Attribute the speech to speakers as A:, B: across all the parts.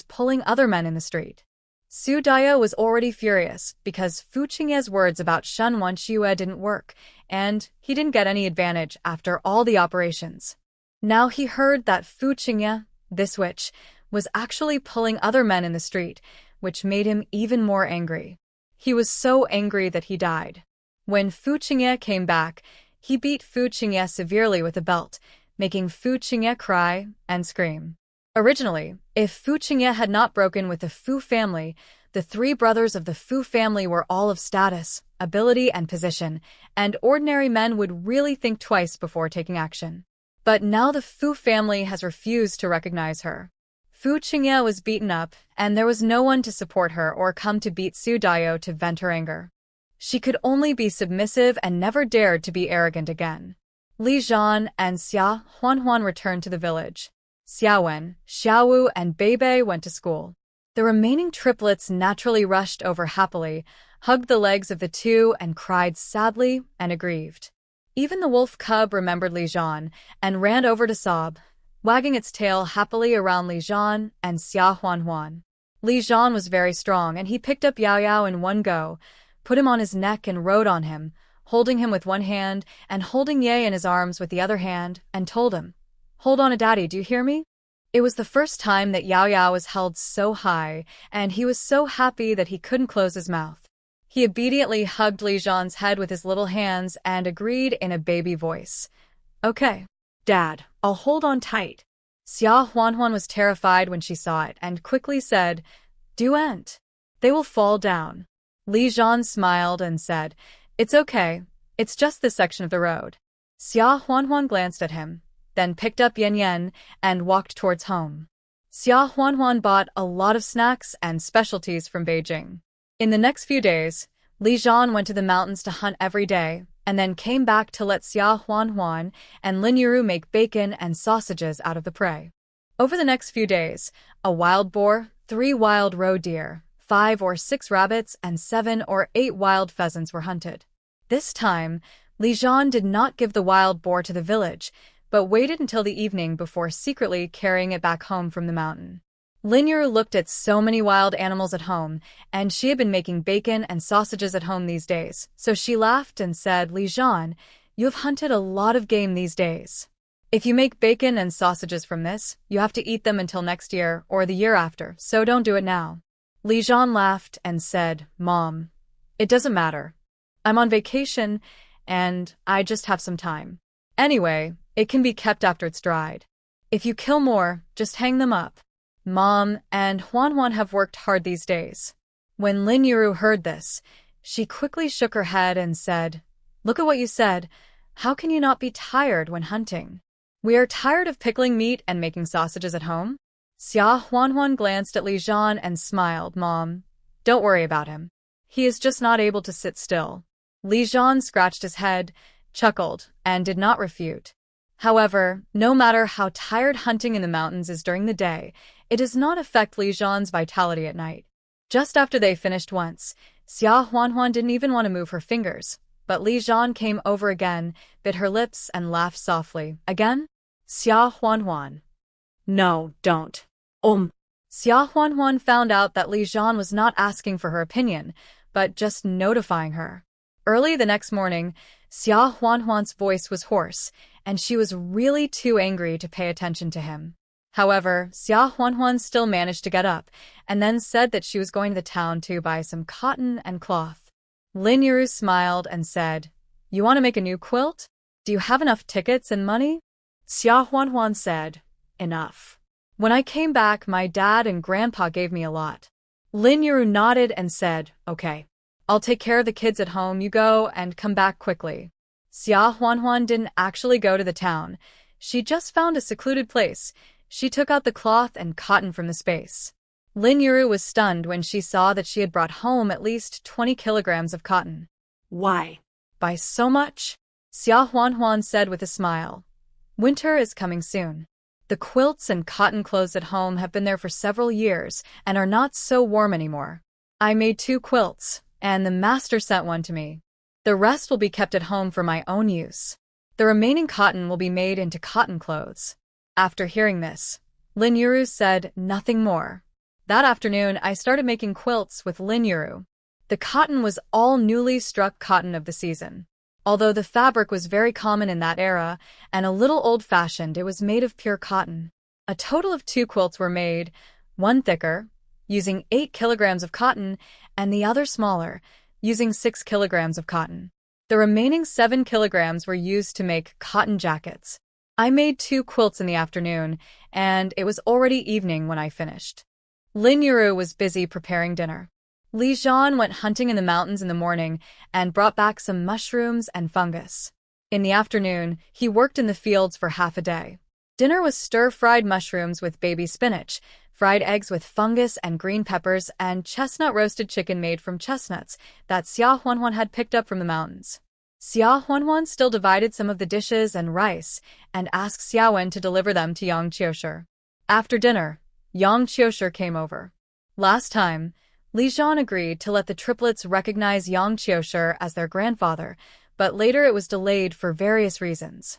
A: pulling other men in the street. Su Daya was already furious because Fu Qingye's words about Shen Wenxue didn't work, and he didn't get any advantage after all the operations. Now he heard that Fu Qingye, this witch, was actually pulling other men in the street, which made him even more angry. He was so angry that he died. When Fu Qingye came back, he beat Fu Qingye severely with a belt, making Fu Qingye cry and scream. Originally, if Fu Qingye had not broken with the Fu family, the three brothers of the Fu family were all of status, ability, and position, and ordinary men would really think twice before taking action. But now the Fu family has refused to recognize her. Fu Qingye was beaten up, and there was no one to support her or come to beat Su Daya to vent her anger. She could only be submissive and never dared to be arrogant again. Li Zhan and Xia Huanhuan returned to the village. Xiaowen, Xiaowu, and Beibei went to school. The remaining triplets naturally rushed over happily, hugged the legs of the two, and cried sadly and aggrieved. Even the wolf cub remembered Li Zhan and ran over to sob, wagging its tail happily around Li Zhan and Xia Huanhuan. Li Zhan was very strong, and he picked up Yao Yao in one go, put him on his neck and rode on him, holding him with one hand and holding Ye in his arms with the other hand, and told him, "Hold on, Daddy, do you hear me?" It was the first time that Yao Yao was held so high, and he was so happy that he couldn't close his mouth. He obediently hugged Li Zhan's head with his little hands and agreed in a baby voice, "Okay, Dad, I'll hold on tight." Xia Huanhuan was terrified when she saw it and quickly said, "Duant, they will fall down." Li Zhan smiled and said, "It's okay, it's just this section of the road." Xia Huanhuan glanced at him, then picked up Yan Yan and walked towards home. Xia Huanhuan bought a lot of snacks and specialties from Beijing. In the next few days, Li Zhan went to the mountains to hunt every day, and then came back to let Xia Huanhuan and Lin Yuru make bacon and sausages out of the prey. Over the next few days, a wild boar, 3 wild roe deer, 5 or 6 rabbits, and 7 or 8 wild pheasants were hunted. This time, Li Zhan did not give the wild boar to the village, but waited until the evening before secretly carrying it back home from the mountain. Lin Yuru looked at so many wild animals at home, and she had been making bacon and sausages at home these days, so she laughed and said, "Li Zhan, you have hunted a lot of game these days. If you make bacon and sausages from this, you have to eat them until next year or the year after, so don't do it now." Li Zhan laughed and said, "Mom, it doesn't matter. I'm on vacation, and I just have some time. Anyway, it can be kept after it's dried. If you kill more, just hang them up. Mom and Huanhuan have worked hard these days." When Lin Yuru heard this, she quickly shook her head and said, "Look at what you said. How can you not be tired when hunting? We are tired of pickling meat and making sausages at home." Xia Huanhuan glanced at Li Zhan and smiled. "Mom, don't worry about him. He is just not able to sit still." Li Zhan scratched his head, chuckled, and did not refute. However, no matter how tired hunting in the mountains is during the day, it does not affect Li Zhan's vitality at night. Just after they finished once, Xia Huanhuan didn't even want to move her fingers, but Li Zhan came over again, bit her lips, and laughed softly. Again? Xia Huanhuan. "No, don't." Xia Huanhuan found out that Li Zhan was not asking for her opinion, but just notifying her. Early the next morning, Xia Huanhuan's voice was hoarse, and she was really too angry to pay attention to him. However, Xia Huanhuan still managed to get up, and then said that she was going to the town to buy some cotton and cloth. Lin Yuru smiled and said, "You want to make a new quilt? Do you have enough tickets and money?" Xia Huanhuan said, "Enough. When I came back, my dad and grandpa gave me a lot." Lin Yuru nodded and said, "Okay. I'll take care of the kids at home. You go and come back quickly." Xia Huanhuan didn't actually go to the town. She just found a secluded place. She took out the cloth and cotton from the space. Lin Yuru was stunned when she saw that she had brought home at least 20 kilograms of cotton. "Why? By so much?" Xia Huanhuan said with a smile. "Winter is coming soon. The quilts and cotton clothes at home have been there for several years and are not so warm anymore. I made 2 quilts, and the master sent one to me. The rest will be kept at home for my own use. The remaining cotton will be made into cotton clothes." After hearing this, Lin Yuru said nothing more. That afternoon, I started making quilts with Lin Yuru. The cotton was all newly struck cotton of the season. Although the fabric was very common in that era and a little old-fashioned, it was made of pure cotton. A total of 2 quilts were made, one thicker, using 8 kilograms of cotton, and the other smaller, using 6 kilograms of cotton. The remaining 7 kilograms were used to make cotton jackets. I made 2 quilts in the afternoon, and it was already evening when I finished. Lin Yuru was busy preparing dinner. Li Zhan went hunting in the mountains in the morning and brought back some mushrooms and fungus. In the afternoon, he worked in the fields for half a day. Dinner was stir-fried mushrooms with baby spinach, fried eggs with fungus and green peppers, and chestnut roasted chicken made from chestnuts that Xia Huanhuan had picked up from the mountains. Xia Huanhuan still divided some of the dishes and rice and asked Xia Wen to deliver them to Yang Qiushi. After dinner, Yang Qiushi came over. Last time, Li Zhan agreed to let the triplets recognize Yang Qiushi as their grandfather, but later it was delayed for various reasons.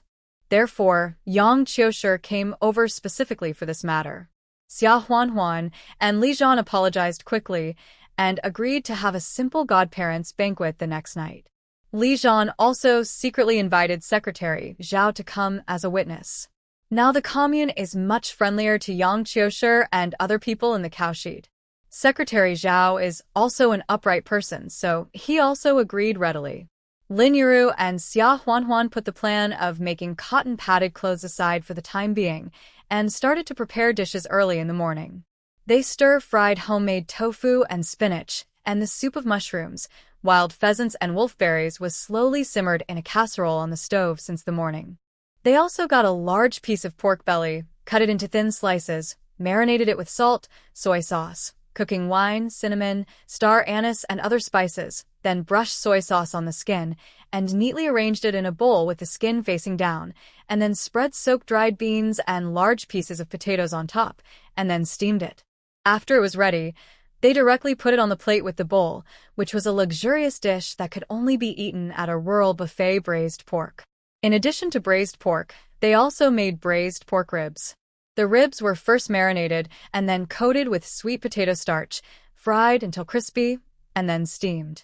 A: Therefore, Yang Qiushi came over specifically for this matter. Xia Huanhuan and Li Zhan apologized quickly and agreed to have a simple godparents' banquet the next night. Li Zhan also secretly invited Secretary Zhao to come as a witness. Now the commune is much friendlier to Yang Qiushi and other people in the cowshed. Secretary Zhao is also an upright person, so he also agreed readily. Lin Yuru and Xia Huanhuan put the plan of making cotton-padded clothes aside for the time being and started to prepare dishes early in the morning. They stir-fried homemade tofu and spinach, and the soup of mushrooms, wild pheasants and wolfberries was slowly simmered in a casserole on the stove since the morning. They also got a large piece of pork belly, cut it into thin slices, marinated it with salt, soy sauce, cooking wine, cinnamon, star anise, and other spices, then brushed soy sauce on the skin, and neatly arranged it in a bowl with the skin facing down, and then spread soaked dried beans and large pieces of potatoes on top, and then steamed it. After it was ready, they directly put it on the plate with the bowl, which was a luxurious dish that could only be eaten at a rural buffet. Braised pork. In addition to braised pork, they also made braised pork ribs. The ribs were first marinated and then coated with sweet potato starch, fried until crispy, and then steamed.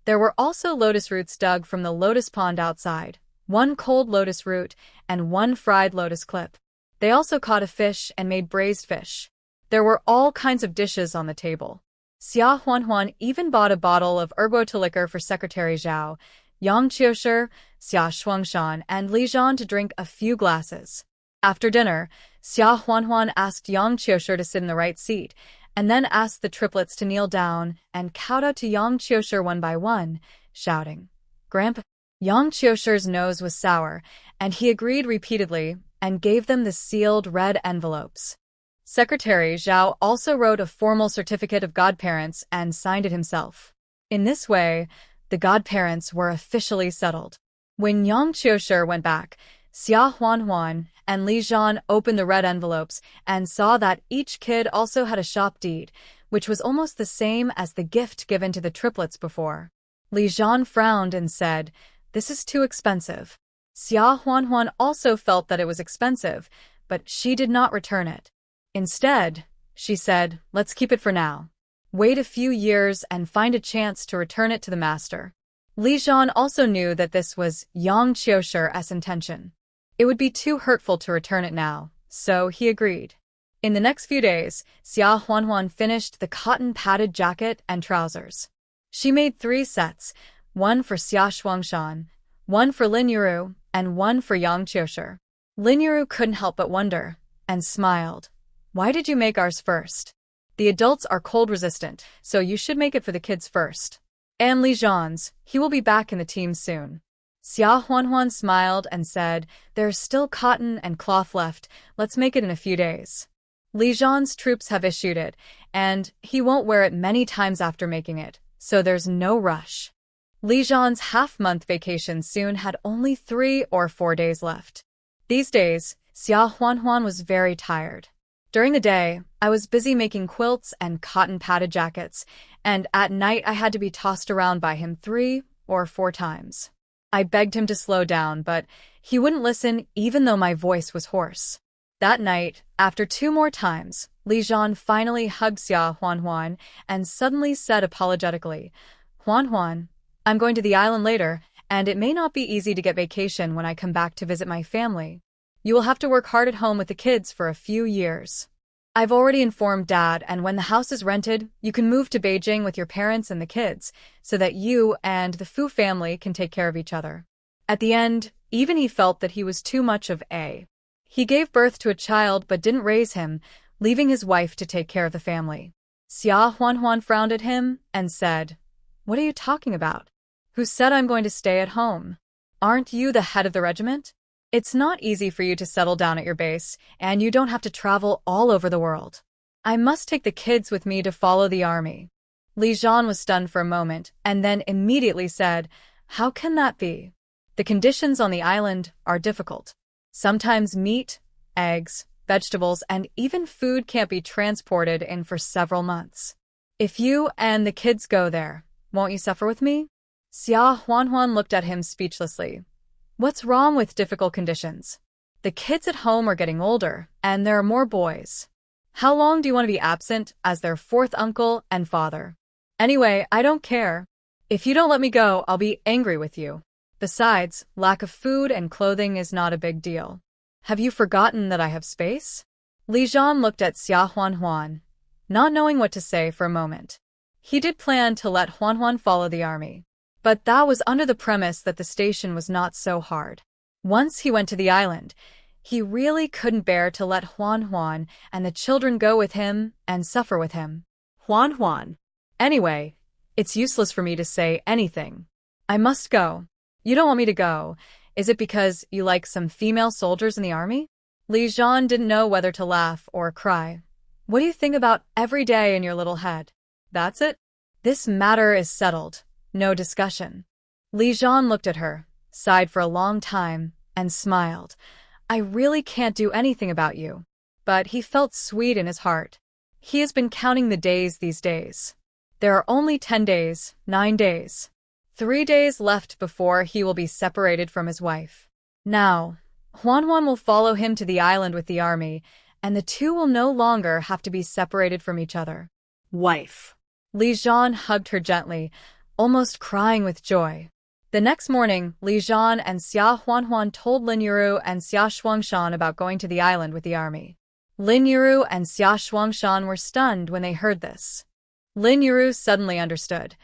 A: There were also lotus roots dug from the lotus pond outside, 1 cold lotus root, and 1 fried lotus clip. They also caught a fish and made braised fish. There were all kinds of dishes on the table. Xia Huanhuan even bought a bottle of herbota liquor for Secretary Zhao, Yang Qiushi, Xia Shuangshan, and Li Zhan to drink a few glasses. After dinner, Xia Huanhuan asked Yang Qiushi to sit in the right seat, and then asked the triplets to kneel down and kowtow to Yang Qiushi one by one, shouting, "Grandpa." Yang Qiushi's nose was sour, and he agreed repeatedly and gave them the sealed red envelopes. Secretary Zhao also wrote a formal certificate of godparents and signed it himself. In this way, the godparents were officially settled. When Yang Qiushi went back, Xia Huanhuan and Li Zhan opened the red envelopes and saw that each kid also had a shop deed, which was almost the same as the gift given to the triplets before. Li Zhan frowned and said, "This is too expensive." Xia Huanhuan also felt that it was expensive, but she did not return it. Instead, she said, "Let's keep it for now. Wait a few years and find a chance to return it to the master." Li Zhan also knew that this was Yang Qiushi's intention. It would be too hurtful to return it now, so he agreed. In the next few days, Xia Huanhuan finished the cotton-padded jacket and trousers. She made 3 sets, 1 for Xia Shuangshan, 1 for Lin Yuru, and 1 for Yang Qiushi. Lin Yuru couldn't help but wonder, and smiled. "Why did you make ours first? The adults are cold-resistant, so you should make it for the kids first." And Li Zhan's, "He will be back in the team soon." Xia Huanhuan smiled and said, "There's still cotton and cloth left, let's make it in a few days. Li Zhan's troops have issued it, and he won't wear it many times after making it, so there's no rush." Li Zhan's half-month vacation soon had only 3 or 4 days left. These days, Xia Huanhuan was very tired. During the day, I was busy making quilts and cotton-padded jackets, and at night I had to be tossed around by him 3 or 4 times. I begged him to slow down, but he wouldn't listen even though my voice was hoarse. That night, after 2 more times, Li Jian finally hugged Xia Huanhuan and suddenly said apologetically, Huanhuan, I'm going to the island later, and it may not be easy to get vacation when I come back to visit my family. You will have to work hard at home with the kids for a few years. I've already informed Dad, and when the house is rented, you can move to Beijing with your parents and the kids, so that you and the Fu family can take care of each other. At the end, even he felt that he was too much of a. He gave birth to a child but didn't raise him, leaving his wife to take care of the family. Xia Huanhuan frowned at him and said, What are you talking about? Who said I'm going to stay at home? Aren't you the head of the regiment? It's not easy for you to settle down at your base, and you don't have to travel all over the world. I must take the kids with me to follow the army. Li Jian was stunned for a moment, and then immediately said, How can that be? The conditions on the island are difficult. Sometimes meat, eggs, vegetables, and even food can't be transported in for several months. If you and the kids go there, won't you suffer with me? Xia Huanhuan looked at him speechlessly. What's wrong with difficult conditions? The kids at home are getting older, and there are more boys. How long do you want to be absent as their fourth uncle and father? Anyway, I don't care. If you don't let me go, I'll be angry with you. Besides, lack of food and clothing is not a big deal. Have you forgotten that I have space? Li Jian looked at Xia Huanhuan, not knowing what to say for a moment. He did plan to let Huanhuan follow the army, but that was under the premise that the station was not so hard. Once he went to the island, he really couldn't bear to let Huanhuan and the children go with him and suffer with him. Huanhuan. Anyway, it's useless for me to say anything. I must go. You don't want me to go. Is it because you like some female soldiers in the army? Li Jian didn't know whether to laugh or cry. What do you think about every day in your little head? That's it? This matter is settled. No discussion. Li Jian looked at her, sighed for a long time, and smiled. I really can't do anything about you. But he felt sweet in his heart. He has been counting the days these days. There are only 10 days, 9 days. 3 days left before he will be separated from his wife. Now, Huanhuan will follow him to the island with the army, and the two will no longer have to be separated from each other. Wife. Li Jian hugged her gently, almost crying with joy. The next morning, Li Jian and Xia Huanhuan told Lin Yuru and Xia Shuangshan about going to the island with the army. Lin Yuru and Xia Shuangshan were stunned when they heard this. Lin Yuru suddenly understood.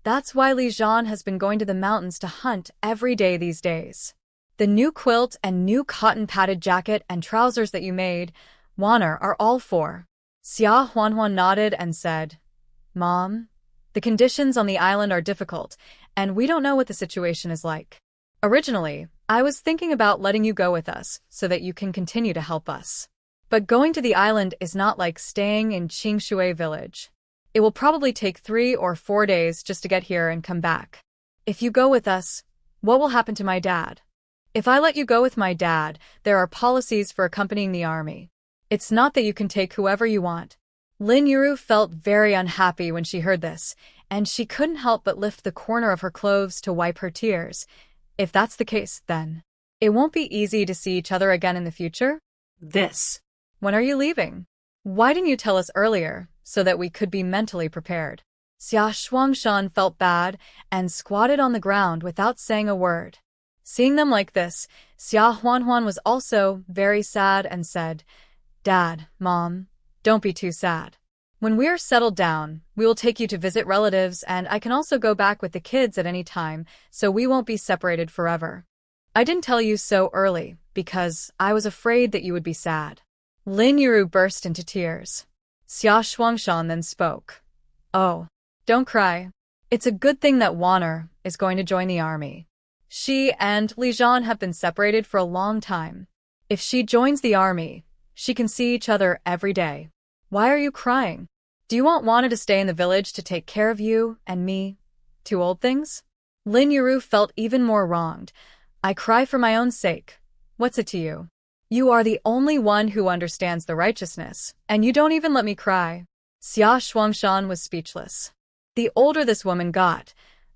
A: That's why Li Jian has been going to the mountains to hunt every day these days. The new quilt and new cotton-padded jacket and trousers that you made, Waner, are all for. Xia Huanhuan nodded and said, Mom, the conditions on the island are difficult, and we don't know what the situation is like. Originally, I was thinking about letting you go with us so that you can continue to help us. But going to the island is not like staying in Qingshui village. It will probably take 3 or 4 days just to get here and come back. If you go with us, what will happen to my dad? If I let you go with my dad, there are policies for accompanying the army. It's not that you can take whoever you want. Lin Yuru felt very unhappy when she heard this, and she couldn't help but lift the corner of her clothes to wipe her tears. If that's the case, then it won't be easy to see each other again in the future? When are you leaving? Why didn't you tell us earlier, so that we could be mentally prepared? Xia Shuangshan felt bad and squatted on the ground without saying a word. Seeing them like this, Xia Huanhuan was also very sad and said, Dad, Mom, don't be too sad. When we are settled down, we will take you to visit relatives, and I can also go back with the kids at any time, so we won't be separated forever. I didn't tell you so early, because I was afraid that you would be sad. Lin Yuru burst into tears. Xia Shuangshan then spoke. Oh, don't cry. It's a good thing that Waner is going to join the army. She and Li Jian have been separated for a long time. If she joins the army, she can see each other every day. Why are you crying? Do you want Waner to stay in the village to take care of you and me? 2 old things? Lin Yuru felt even more wronged. I cry for my own sake. What's it to you? You are the only one who understands the righteousness, and you don't even let me cry. Xia Shuangshan was speechless. The older this woman got,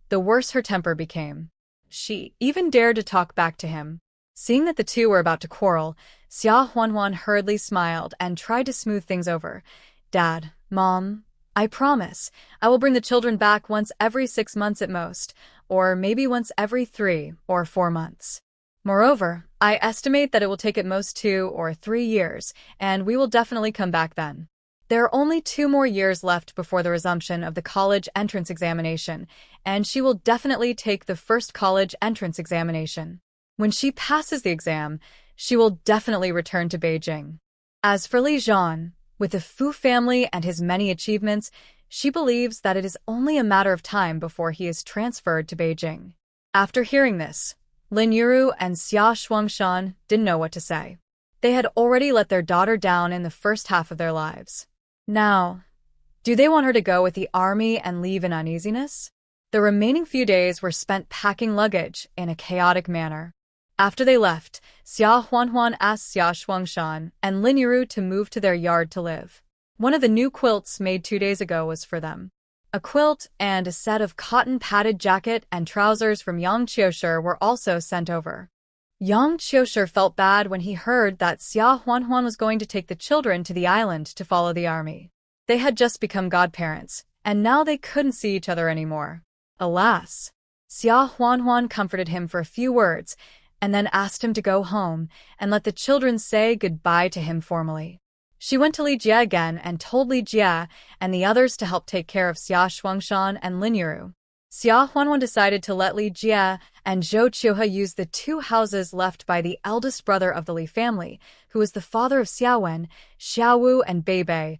A: the worse her temper became. She even dared to talk back to him. Seeing that the two were about to quarrel, Xia Huanhuan hurriedly smiled and tried to smooth things over. Dad, Mom, I promise, I will bring the children back once every 6 months at most, or maybe once every 3 or 4 months. Moreover, I estimate that it will take at most 2 or 3 years, and we will definitely come back then. There are only 2 more years left before the resumption of the college entrance examination, and she will definitely take the first college entrance examination. When she passes the exam, she will definitely return to Beijing. As for Li Zhan, with the Fu family and his many achievements, she believes that it is only a matter of time before he is transferred to Beijing. After hearing this, Lin Yuru and Xia Shuangshan didn't know what to say. They had already let their daughter down in the first half of their lives. Now, do they want her to go with the army and leave in uneasiness? The remaining few days were spent packing luggage in a chaotic manner. After they left, Xia Huanhuan asked Xia Shuangshan and Lin Yuru to move to their yard to live. One of the new quilts made 2 days ago was for them. A quilt and a set of cotton-padded jacket and trousers from Yang Qiushi were also sent over. Yang Qiushi felt bad when he heard that Xia Huanhuan was going to take the children to the island to follow the army. They had just become godparents, and now they couldn't see each other anymore. Alas! Xia Huanhuan comforted him for a few words, and then asked him to go home and let the children say goodbye to him formally. She went to Li Jie again and told Li Jie and the others to help take care of Xia Shuangshan and Lin Yuru. Xia Huanhuan decided to let Li Jie and Zhou Qiuhe use the 2 houses left by the eldest brother of the Li family, who was the father of Xiaowen, Xiaowu, and Beibei.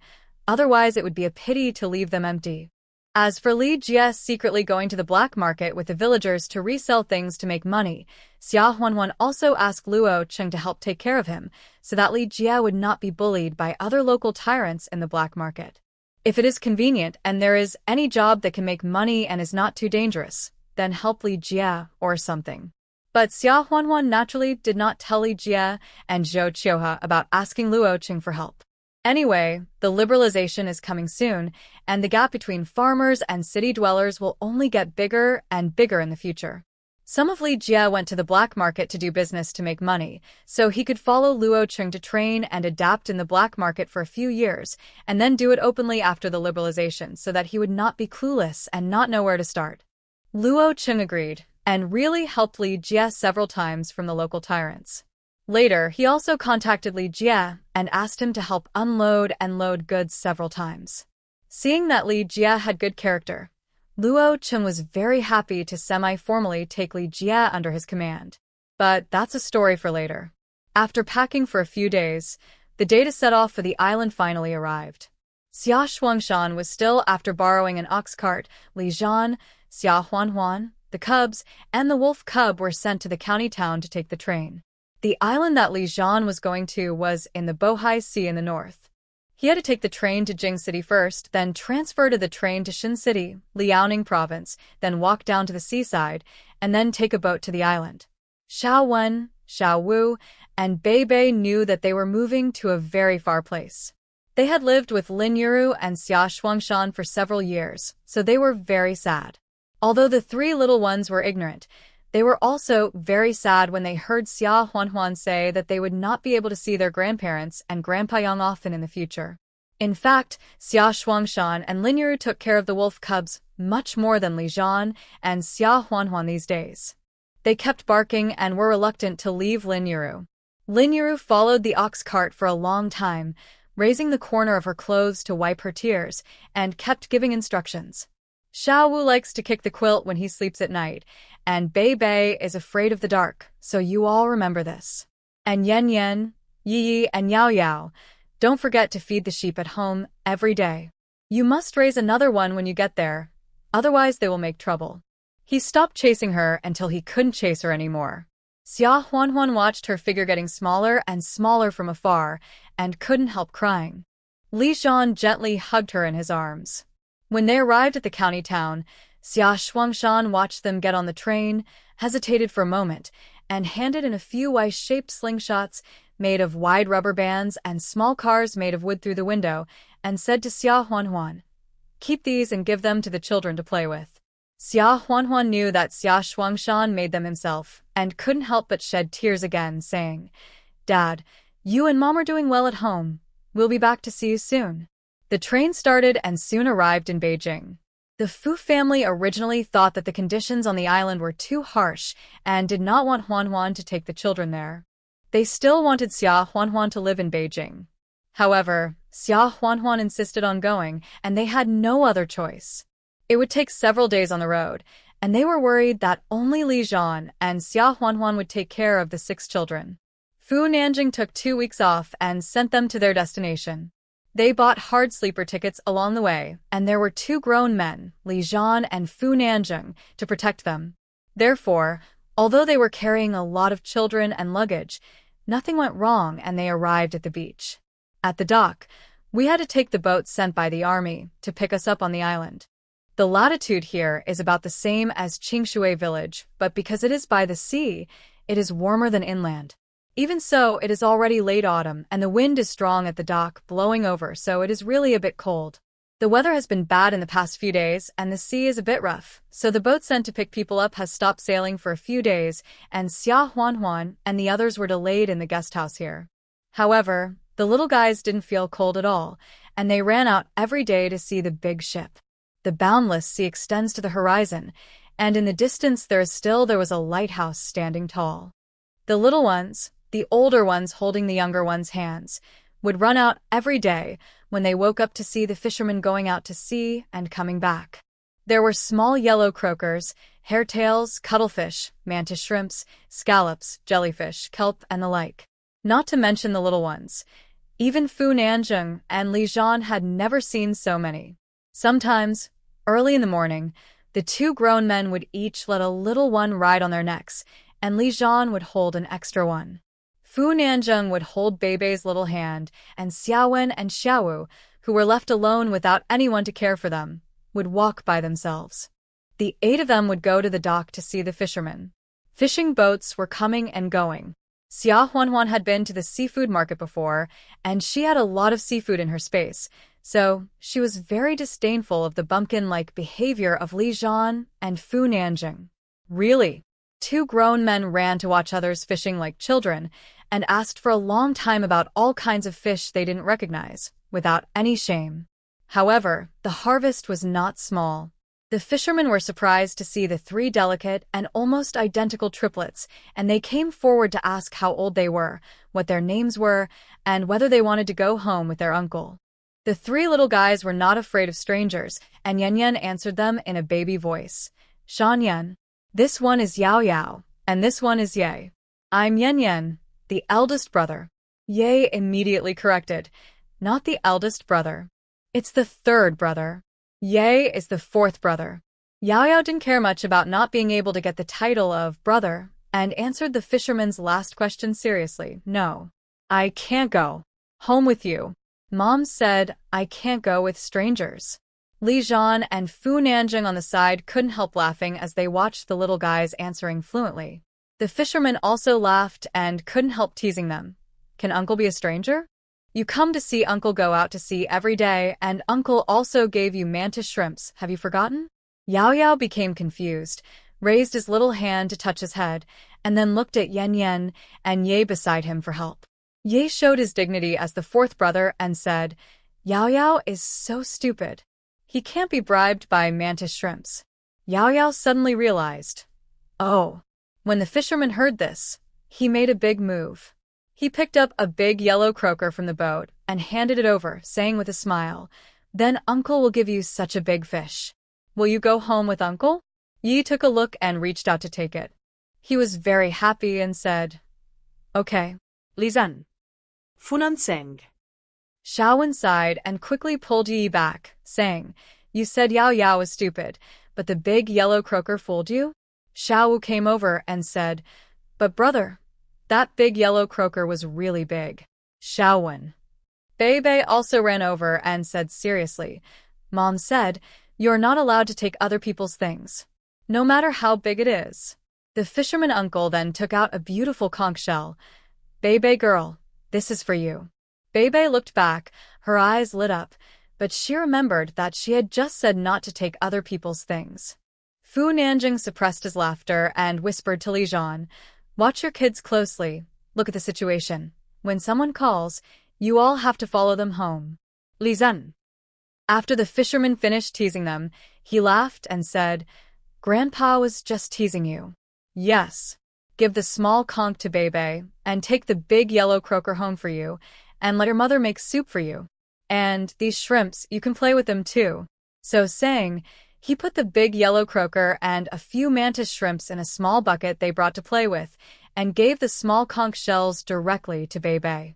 A: Otherwise, it would be a pity to leave them empty. As for Li Jie secretly going to the black market with the villagers to resell things to make money, Xia Huanhuan also asked Luo Cheng to help take care of him, so that Li Jie would not be bullied by other local tyrants in the black market. If it is convenient and there is any job that can make money and is not too dangerous, then help Li Jie or something. But Xia Huanhuan naturally did not tell Li Jie and Zhou Qiuhe about asking Luo Cheng for help. Anyway, the liberalization is coming soon, and the gap between farmers and city dwellers will only get bigger and bigger in the future. Some of Li Jie went to the black market to do business to make money, so he could follow Luo Cheng to train and adapt in the black market for a few years, and then do it openly after the liberalization so that he would not be clueless and not know where to start. Luo Cheng agreed, and really helped Li Jie several times from the local tyrants. Later, he also contacted Li Jie and asked him to help unload and load goods several times. Seeing that Li Jie had good character, Luo Cheng was very happy to semi-formally take Li Jie under his command. But that's a story for later. After packing for a few days, the day to set off for the island finally arrived. Xia Shuangshan was still after borrowing an ox cart. Li Zhan, Xia Huanhuan, the cubs, and the wolf cub were sent to the county town to take the train. The island that Li Zhan was going to was in the Bohai Sea in the north. He had to take the train to Jing City first, then transfer to the train to Xin City, Liaoning Province, then walk down to the seaside, and then take a boat to the island. Xiaowen, Xiaowu, and Beibei knew that they were moving to a very far place. They had lived with Lin Yuru and Xia Shuangshan for several years, so they were very sad. Although the 3 little ones were ignorant, they were also very sad when they heard Xia Huanhuan say that they would not be able to see their grandparents and Grandpa Yang often in the future. In fact, Xia Shuangshan and Lin Yuru took care of the wolf cubs much more than Li Zhan and Xia Huanhuan these days. They kept barking and were reluctant to leave Lin Yuru. Lin Yuru followed the ox cart for a long time, raising the corner of her clothes to wipe her tears, and kept giving instructions. Xiaowu likes to kick the quilt when he sleeps at night, and Beibei is afraid of the dark, so you all remember this. And Yan Yan, Yi Yi, and Yao Yao, don't forget to feed the sheep at home every day. You must raise another one when you get there, otherwise they will make trouble. He stopped chasing her until he couldn't chase her anymore. Xia Huanhuan watched her figure getting smaller and smaller from afar, and couldn't help crying. Li Zhan gently hugged her in his arms. When they arrived at the county town, Xia Shuangshan watched them get on the train, hesitated for a moment, and handed in a few Y-shaped slingshots made of wide rubber bands and small cars made of wood through the window, and said to Xia Huanhuan, "Keep these and give them to the children to play with." Xia Huanhuan knew that Xia Shuangshan made them himself, and couldn't help but shed tears again, saying, "Dad, you and Mom are doing well at home. We'll be back to see you soon." The train started and soon arrived in Beijing. The Fu family originally thought that the conditions on the island were too harsh and did not want Huanhuan to take the children there. They still wanted Xia Huanhuan to live in Beijing. However, Xia Huanhuan insisted on going, and they had no other choice. It would take several days on the road, and they were worried that only Li Zhan and Xia Huanhuan would take care of the 6 children. Fu Nanjing took 2 weeks off and sent them to their destination. They bought hard sleeper tickets along the way, and there were 2 grown men, Li Zhan and Fu Nanjing, to protect them. Therefore, although they were carrying a lot of children and luggage, nothing went wrong and they arrived at the beach. At the dock, we had to take the boat sent by the army to pick us up on the island. The latitude here is about the same as Qingshui village, but because it is by the sea, it is warmer than inland. Even so, it is already late autumn and the wind is strong at the dock, blowing over, so it is really a bit cold. The weather has been bad in the past few days and the sea is a bit rough, so the boat sent to pick people up has stopped sailing for a few days, and Xia Huanhuan and the others were delayed in the guest house here. However, the little guys didn't feel cold at all, and they ran out every day to see the big ship. The boundless sea extends to the horizon, and in the distance there was a lighthouse standing tall. The little ones, the older ones holding the younger ones' hands, would run out every day when they woke up to see the fishermen going out to sea and coming back. There were small yellow croakers, hairtails, cuttlefish, mantis shrimps, scallops, jellyfish, kelp, and the like. Not to mention the little ones. Even Fu Nanjing and Li Zhan had never seen so many. Sometimes, early in the morning, the 2 grown men would each let a little one ride on their necks, and Li Zhan would hold an extra one. Fu Nanjing would hold Beibei's little hand, and Xiaowen and Xiaowu, who were left alone without anyone to care for them, would walk by themselves. The 8 of them would go to the dock to see the fishermen. Fishing boats were coming and going. Xia Huanhuan had been to the seafood market before, and she had a lot of seafood in her space, so she was very disdainful of the bumpkin-like behavior of Li Zhan and Fu Nanjing. Really, 2 grown men ran to watch others fishing like children, and asked for a long time about all kinds of fish they didn't recognize, without any shame. However, the harvest was not small. The fishermen were surprised to see the 3 delicate and almost identical triplets, and they came forward to ask how old they were, what their names were, and whether they wanted to go home with their uncle. The 3 little guys were not afraid of strangers, and Yan Yan answered them in a baby voice. "Shan Yan. This one is Yao Yao, and this one is Ye. I'm Yan Yan, the eldest brother." Ye immediately corrected, "Not the eldest brother. It's the 3rd brother. Ye is the 4th brother." Yao Yao didn't care much about not being able to get the title of brother, and answered the fisherman's last question seriously. "No, I can't go home with you. Mom said I can't go with strangers." Li Zhan and Fu Nanjing on the side couldn't help laughing as they watched the little guys answering fluently. The fisherman also laughed and couldn't help teasing them. "Can Uncle be a stranger? You come to see Uncle go out to sea every day, and Uncle also gave you mantis shrimps. Have you forgotten?" Yao Yao became confused, raised his little hand to touch his head, and then looked at Yan Yan and Ye beside him for help. Ye showed his dignity as the 4th brother and said, "Yao Yao is so stupid. He can't be bribed by mantis shrimps." Yao Yao suddenly realized. Oh. When the fisherman heard this, he made a big move. He picked up a big yellow croaker from the boat and handed it over, saying with a smile, "Then Uncle will give you such a big fish. Will you go home with Uncle?" Yi took a look and reached out to take it. He was very happy and said, "Okay."
B: Li Zhan. Fu Nanjing.
A: Xiaowen sighed and quickly pulled Yi back, saying, "You said Yao Yao was stupid, but the big yellow croaker fooled you?" Xiaowu came over and said, "But brother, that big yellow croaker was really big." Xiaowen. Beibei also ran over and said seriously, "Mom said, you're not allowed to take other people's things, no matter how big it is." The fisherman uncle then took out a beautiful conch shell. "Beibei girl, this is for you." Beibei looked back, her eyes lit up, but she remembered that she had just said not to take other people's things. Fu Nanjing suppressed his laughter and whispered to Li Zhan, "Watch your kids closely. Look at the situation. When someone calls, you all have to follow them home."
B: Li Zhan.
A: After the fisherman finished teasing them, he laughed and said, "Grandpa was just teasing you." "Yes. Give the small conch to Bebe, and take the big yellow croaker home for you, and let your mother make soup for you. And these shrimps, you can play with them too." So saying, he put the big yellow croaker and a few mantis shrimps in a small bucket they brought to play with, and gave the small conch shells directly to Bebe.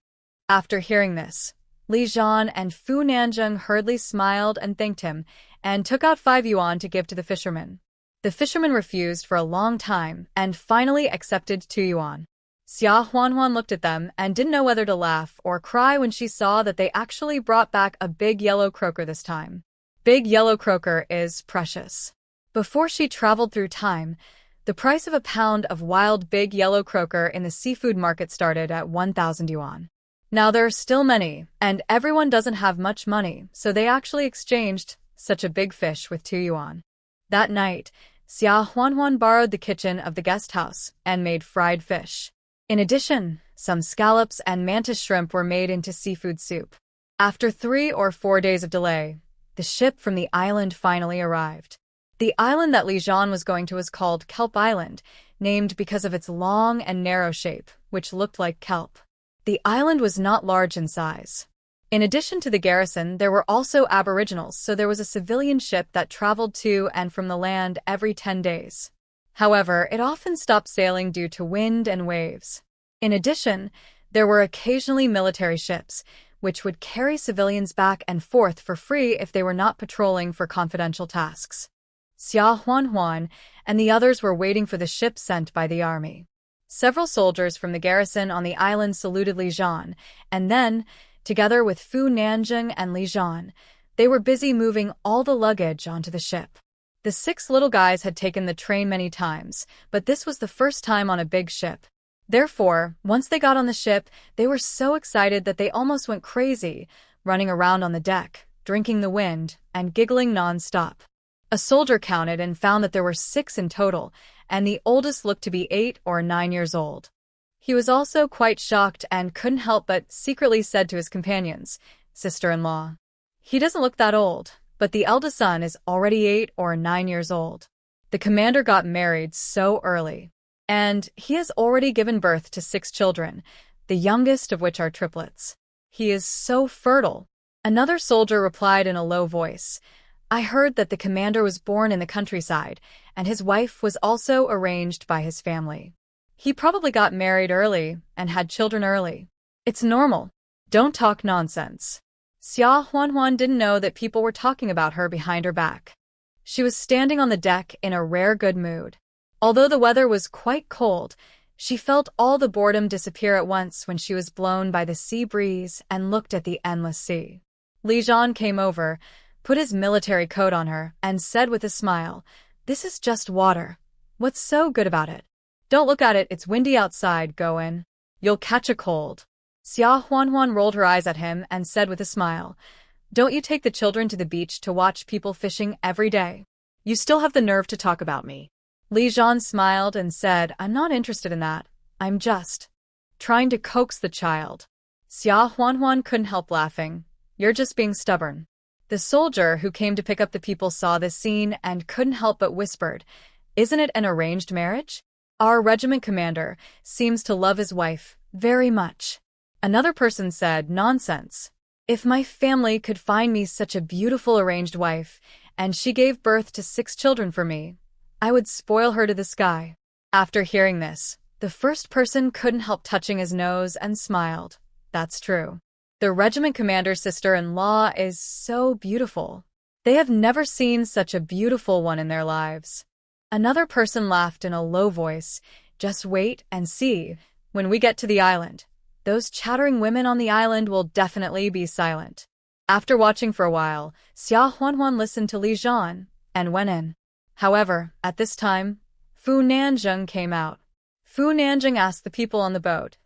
A: After hearing this, Li Zhan and Fu Nanjing hurriedly smiled and thanked him, and took out 5 yuan to give to the fisherman. The fisherman refused for a long time, and finally accepted 2 yuan. Xia Huanhuan looked at them and didn't know whether to laugh or cry when she saw that they actually brought back a big yellow croaker this time. Big yellow croaker is precious. Before she traveled through time, the price of a pound of wild big yellow croaker in the seafood market started at 1,000 yuan. Now there are still many, and everyone doesn't have much money, so they actually exchanged such a big fish with 2 yuan. That night, Xia Huanhuan borrowed the kitchen of the guest house and made fried fish. In addition, some scallops and mantis shrimp were made into seafood soup. After 3 or 4 days of delay, the ship from the island finally arrived. The island that Li Zhan was going to was called Kelp Island, named because of its long and narrow shape, which looked like kelp. The island was not large in size. In addition to the garrison, there were also aboriginals, so there was a civilian ship that traveled to and from the land every 10 days. However, it often stopped sailing due to wind and waves. In addition, there were occasionally military ships, which would carry civilians back and forth for free if they were not patrolling for confidential tasks. Xia Huanhuan and the others were waiting for the ship sent by the army. Several soldiers from the garrison on the island saluted Li Zhan, and then, together with Fu Nanjing and Li Zhan, they were busy moving all the luggage onto the ship. The 6 little guys had taken the train many times, but this was the first time on a big ship. Therefore, once they got on the ship, they were so excited that they almost went crazy, running around on the deck, drinking the wind, and giggling non-stop. A soldier counted and found that there were 6 in total, and the oldest looked to be 8 or 9 years old. He was also quite shocked and couldn't help but secretly said to his companions, "Sister-in-law, he doesn't look that old, but the eldest son is already 8 or 9 years old. The commander got married so early, and he has already given birth to 6 children, the youngest of which are triplets. He is so fertile." Another soldier replied in a low voice, "I heard that the commander was born in the countryside, and his wife was also arranged by his family. He probably got married early and had children early. It's normal. Don't talk nonsense." Xia Huanhuan didn't know that people were talking about her behind her back. She was standing on the deck in a rare good mood. Although the weather was quite cold, she felt all the boredom disappear at once when she was blown by the sea breeze and looked at the endless sea. Li Zhan came over, put his military coat on her, and said with a smile, "This is just water. What's so good about it? Don't look at it, it's windy outside, go in. You'll catch a cold." Xia Huanhuan rolled her eyes at him and said with a smile, "Don't you take the children to the beach to watch people fishing every day?
B: You still have the nerve to talk about me."
A: Li Zhan smiled and said, "I'm not interested in that. I'm just trying to coax the child." Xia Huanhuan couldn't help laughing. "You're just being stubborn." The soldier who came to pick up the people saw this scene and couldn't help but whispered, "Isn't it an arranged marriage? Our regiment commander seems to love his wife very much." Another person said, "Nonsense. If my family could find me such a beautiful arranged wife, and she gave birth to 6 children for me, I would spoil her to the sky." After hearing this, the first person couldn't help touching his nose and smiled. That's true. The regiment commander's sister-in-law is so beautiful. They have never seen such a beautiful one in their lives. Another person laughed in a low voice, "Just wait and see. When we get to the island, those chattering women on the island will definitely be silent." After watching for a while, Xia Huanhuan listened to Li Zhan and went in. However, at this time, Fu Nanjing came out. Fu Nanjing asked the people on the boat,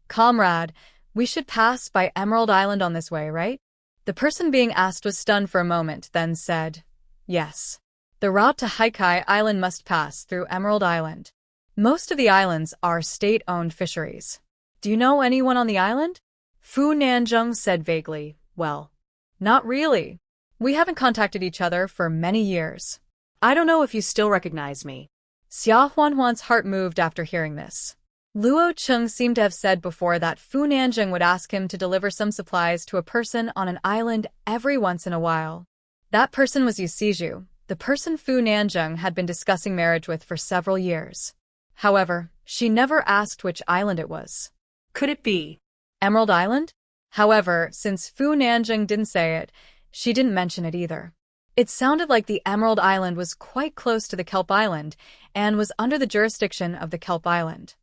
A: "Comrade, we should pass by Emerald Island on this way, right?" The person being asked was stunned for a moment, then said, "Yes." The route to Haikai Island must pass through Emerald Island. Most of the islands are state-owned fisheries. Do you know anyone on the island? Fu Nanzheng said vaguely. Well, not really. We haven't contacted each other for many years.
B: I don't know if you still recognize me.
A: Xia Huanhuan's heart moved after hearing this. Luo Cheng seemed to have said before that Fu Nanzheng would ask him to deliver some supplies to a person on an island every once in a while. That person was Yu Siju, the person Fu Nanzheng had been discussing marriage with for several years. However, she never asked which island it was.
B: Could it be
A: Emerald Island? However, since Fu Nanzheng didn't say it, she didn't mention it either. It sounded like the Emerald Island was quite close to the Kelp Island and was under the jurisdiction of the Kelp Island.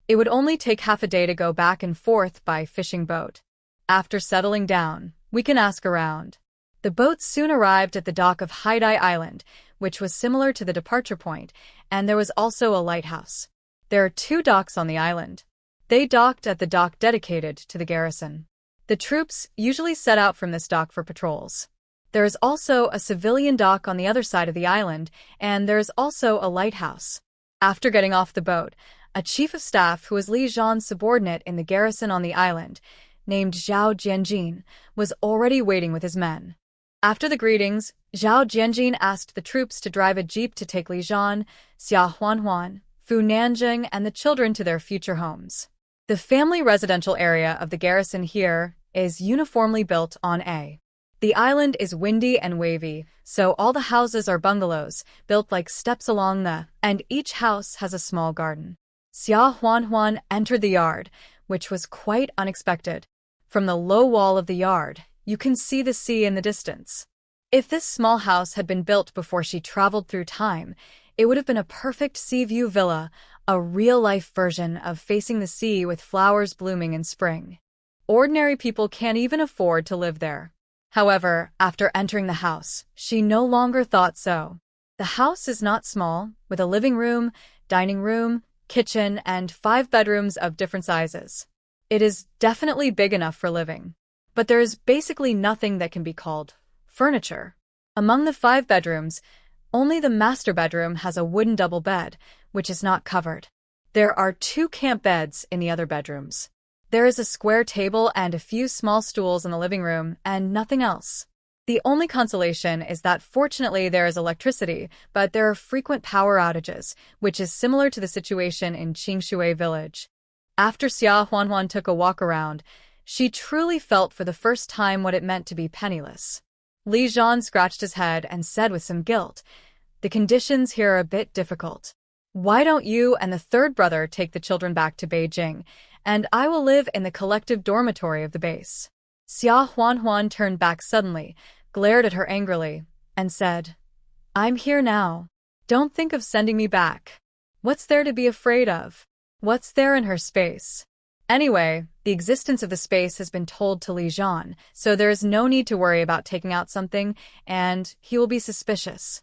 A: It would only take half a day to go back and forth by fishing boat. After settling down, we can ask around. The boat soon arrived at the dock of Haidai Island, which was similar to the departure point, and there was also a lighthouse. There are 2 docks on the island. They docked at the dock dedicated to the garrison. The troops usually set out from this dock for patrols. There is also a civilian dock on the other side of the island, and there is also a lighthouse. After getting off the boat, a chief of staff who was Li Zhan's subordinate in the garrison on the island, named Zhao Jianjin, was already waiting with his men. After the greetings, Zhao Jianjin asked the troops to drive a jeep to take Li Zhan, Xia Huanhuan, Fu Nanzheng, and the children to their future homes. The family residential area of the garrison here is uniformly built on A. The island is windy and wavy, so all the houses are bungalows, built like steps along and each house has a small garden. Xia Huanhuan entered the yard, which was quite unexpected. From the low wall of the yard, you can see the sea in the distance. If this small house had been built before she traveled through time, it would have been a perfect sea view villa, a real-life version of facing the sea with flowers blooming in spring. Ordinary people can't even afford to live there. However, after entering the house, she no longer thought so. The house is not small, with a living room, dining room, kitchen, and 5 bedrooms of different sizes. It is definitely big enough for living. But there is basically nothing that can be called furniture. Among the 5 bedrooms, only the master bedroom has a wooden double bed, which is not covered. There are 2 camp beds in the other bedrooms. There is a square table and a few small stools in the living room, and nothing else. The only consolation is that fortunately there is electricity, but there are frequent power outages, which is similar to the situation in Qingshui village. After Xia Huanhuan took a walk around, she truly felt for the first time what it meant to be penniless. Li Zhan scratched his head and said with some guilt, "The conditions here are a bit difficult. Why don't you and the 3rd brother take the children back to Beijing, and I will live in the collective dormitory of the base?" Xia Huanhuan turned back suddenly, glared at her angrily, and said, "I'm here now. Don't think of sending me back. What's there to be afraid of? What's there in her space?" Anyway, the existence of the space has been told to Li Zhan, so there is no need to worry about taking out something, and he will be suspicious.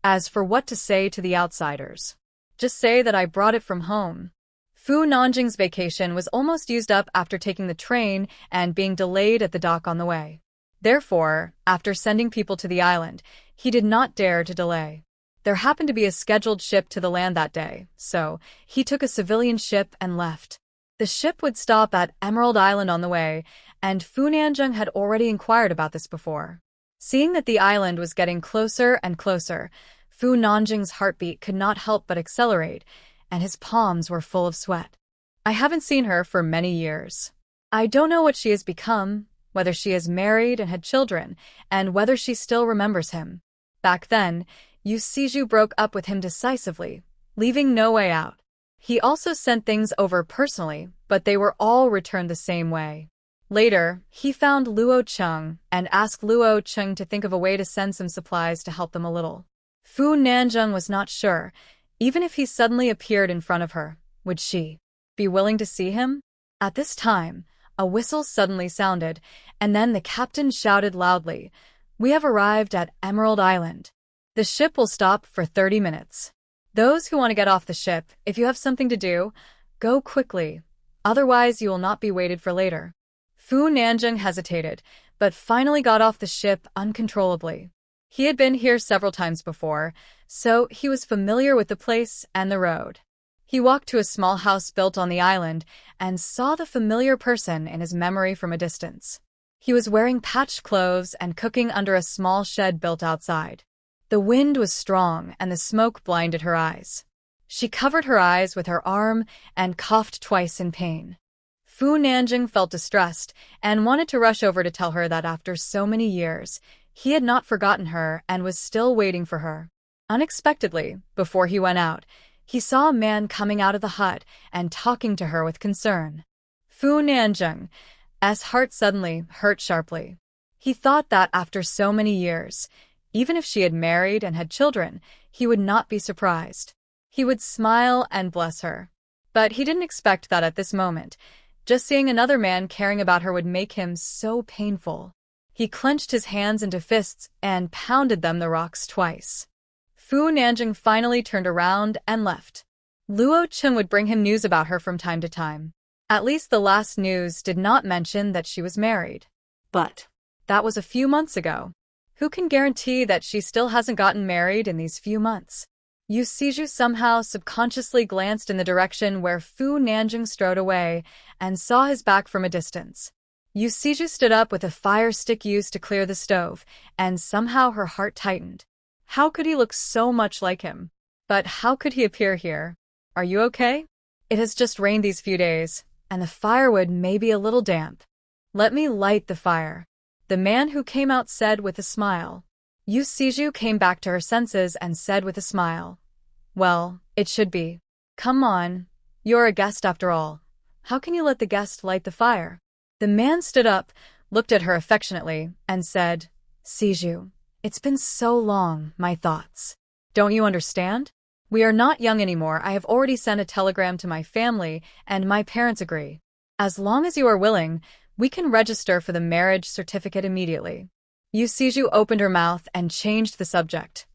A: As for what to say to the outsiders, just say that I brought it from home. Fu Nanjing's vacation was almost used up after taking the train and being delayed at the dock on the way. Therefore, after sending people to the island, he did not dare to delay. There happened to be a scheduled ship to the land that day, so he took a civilian ship and left. The ship would stop at Emerald Island on the way, and Fu Nanzheng had already inquired about this before. Seeing that the island was getting closer and closer, Fu Nanjing's heartbeat could not help but accelerate, and his palms were full of sweat. I haven't seen her for many years. I don't know what she has become, whether she is married and had children, and whether she still remembers him. Back then, Yu Siju broke up with him decisively, leaving no way out. He also sent things over personally, but they were all returned the same way. Later, he found Luo Cheng and asked Luo Cheng to think of a way to send some supplies to help them a little. Fu Nanzheng was not sure. Even if he suddenly appeared in front of her, would she be willing to see him? At this time, a whistle suddenly sounded, and then the captain shouted loudly, "We have arrived at Emerald Island. The ship will stop for 30 minutes. Those who want to get off the ship, if you have something to do, go quickly. Otherwise, you will not be waited for later." Fu Nanzheng hesitated, but finally got off the ship uncontrollably. He had been here several times before, so he was familiar with the place and the road. He walked to a small house built on the island and saw the familiar person in his memory from a distance. He was wearing patched clothes and cooking under a small shed built outside. The wind was strong and the smoke blinded her eyes. She covered her eyes with her arm and coughed twice in pain. Fu Nanjing felt distressed and wanted to rush over to tell her that after so many years, he had not forgotten her and was still waiting for her. Unexpectedly, before he went out, he saw a man coming out of the hut and talking to her with concern. Fu Nanjing's heart suddenly hurt sharply. He thought that after so many years, even if she had married and had children, he would not be surprised. He would smile and bless her. But he didn't expect that at this moment. Just seeing another man caring about her would make him so painful. He clenched his hands into fists and pounded them the rocks twice. Fu Nanjing finally turned around and left. Luo Chen would bring him news about her from time to time. At least the last news did not mention that she was married.
B: But
A: that was a few months ago. Who can guarantee that she still hasn't gotten married in these few months? Yu Siju somehow subconsciously glanced in the direction where Fu Nanjing strode away and saw his back from a distance. Yu Siju stood up with a fire stick used to clear the stove, and somehow her heart tightened. How could he look so much like him? But how could he appear here? Are you okay? It has just rained these few days, and the firewood may be a little damp. Let me light the fire. The man who came out said with a smile. Yu Siju came back to her senses and said with a smile, "Well, it should be. Come on. You're a guest after all. How can you let the guest light the fire?" The man stood up, looked at her affectionately, and said, "Siju, it's been so long, my thoughts. Don't you understand? We are not young anymore. I have already sent a telegram to my family, and my parents agree. As long as you are willing, we can register for the marriage certificate immediately." Yu Siju opened her mouth and changed the subject.